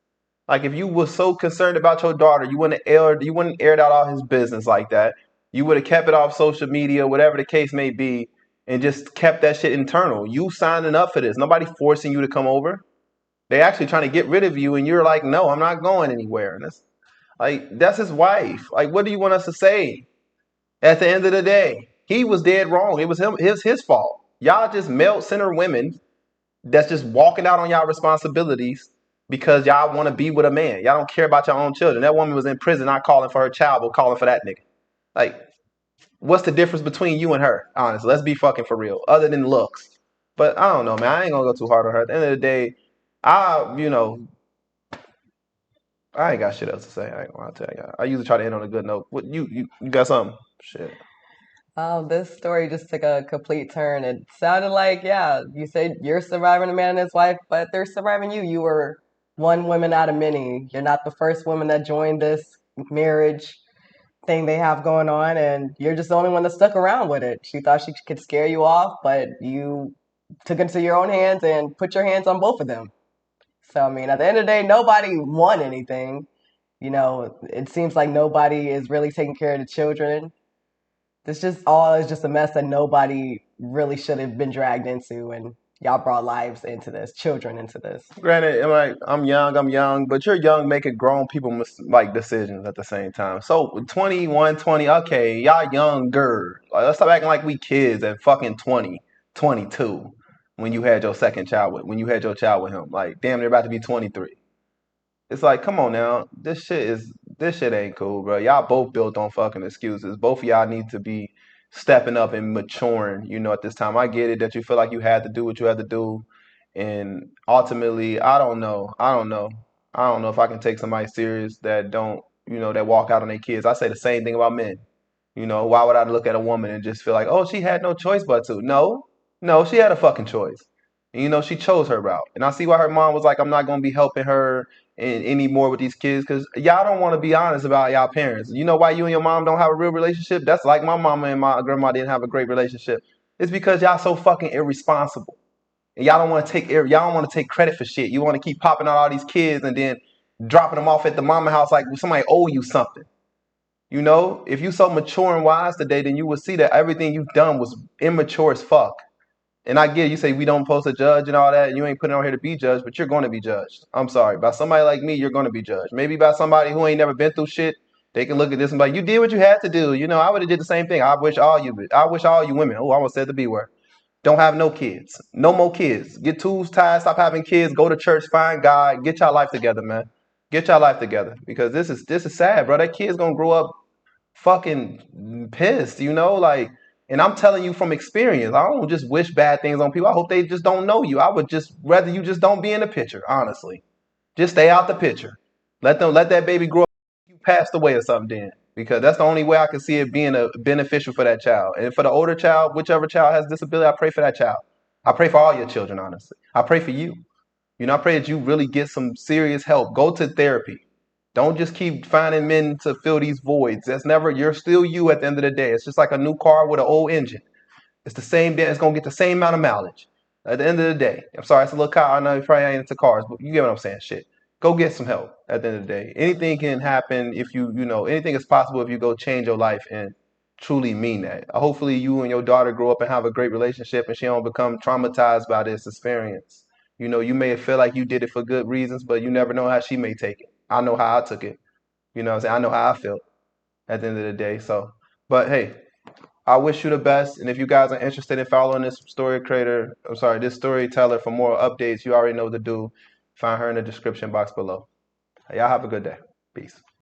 Like if you were so concerned about your daughter, you wouldn't aired out all his business like that. You would have kept it off social media, whatever the case may be, and just kept that shit internal. You signing up for this. Nobody forcing you to come over. They actually trying to get rid of you, and you're like, no, I'm not going anywhere. And that's his wife. Like, what do you want us to say? At the end of the day, he was dead wrong. It was his fault. Y'all just male center women that's just walking out on y'all responsibilities because y'all want to be with a man. Y'all don't care about your own children. That woman was in prison, not calling for her child, but calling for that nigga. Like, what's the difference between you and her? Honestly, let's be fucking for real. Other than looks. But I don't know, man. I ain't gonna go too hard on her. At the end of the day, I ain't got shit else to say. I ain't gonna tell you. I usually try to end on a good note. What you got something? Shit. This story just took a complete turn. It sounded like, yeah, you said you're surviving a man and his wife, but they're surviving you. You were one woman out of many. You're not the first woman that joined this marriage thing they have going on, and you're just the only one that stuck around with it. She thought she could scare you off, but you took it into your own hands and put your hands on both of them. So, I mean, at the end of the day, nobody won anything. It seems like nobody is really taking care of the children. This just all is just a mess that nobody really should have been dragged into, and y'all brought lives into this, children into this. Granted, I'm young, but you're young making grown people like decisions at the same time. So 21, 20, okay, y'all younger. Like, let's stop acting like we kids at fucking 20, 22 when you had your second child when you had your child with him. Like, damn, they're about to be 23. It's like, come on now. This shit ain't cool, bro. Y'all both built on fucking excuses. Both of y'all need to be stepping up and maturing, at this time. I get it that you feel like you had to do what you had to do. And ultimately, I don't know. I don't know if I can take somebody serious that don't, that walk out on their kids. I say the same thing about men. Why would I look at a woman and just feel like, oh, she had no choice but to? No, no, she had a fucking choice. And, she chose her route. And I see why her mom was like, I'm not going to be helping her anymore with these kids because y'all don't want to be honest about y'all parents. You know why you and your mom don't have a real relationship? That's like my mama and my grandma didn't have a great relationship. It's because y'all so fucking irresponsible. And y'all don't want to take credit for shit. You want to keep popping out all these kids and then dropping them off at the mama house like somebody owe you something. If you so mature and wise today, then you would see that everything you've done was immature as fuck. And I get it, you say we don't post a judge and all that, and you ain't putting on here to be judged, but you're going to be judged. I'm sorry. By somebody like me, you're going to be judged. Maybe by somebody who ain't never been through shit, they can look at this and be like, you did what you had to do. I would have did the same thing. I wish all you women, oh, I almost said the B word, don't have no kids. No more kids. Get tools tied, stop having kids, go to church, find God, get your life together, man. Get your life together. Because this is sad, bro. That kid's gonna grow up fucking pissed, like, and I'm telling you from experience. I don't just wish bad things on people. I hope they just don't know you. I would just rather you just don't be in the picture, honestly. Just stay out the picture. Let that baby grow up. You passed away or something then. Because that's the only way I can see it being a beneficial for that child. And for the older child, whichever child has disability, I pray for that child. I pray for all your children, honestly. I pray for you. I pray that you really get some serious help. Go to therapy. Don't just keep finding men to fill these voids. You're still you at the end of the day. It's just like a new car with an old engine. It's the same, it's going to get the same amount of mileage at the end of the day. I'm sorry, it's a little car. I know you probably ain't into cars, but you get what I'm saying. Shit. Go get some help at the end of the day. Anything can happen if anything is possible if you go change your life and truly mean that. Hopefully you and your daughter grow up and have a great relationship and she don't become traumatized by this experience. You may feel like you did it for good reasons, but you never know how she may take it. I know how I took it. You know what I'm saying? I know how I felt at the end of the day. So, but hey, I wish you the best. And if you guys are interested in following this this storyteller for more updates, you already know what to do. Find her in the description box below. Y'all have a good day. Peace.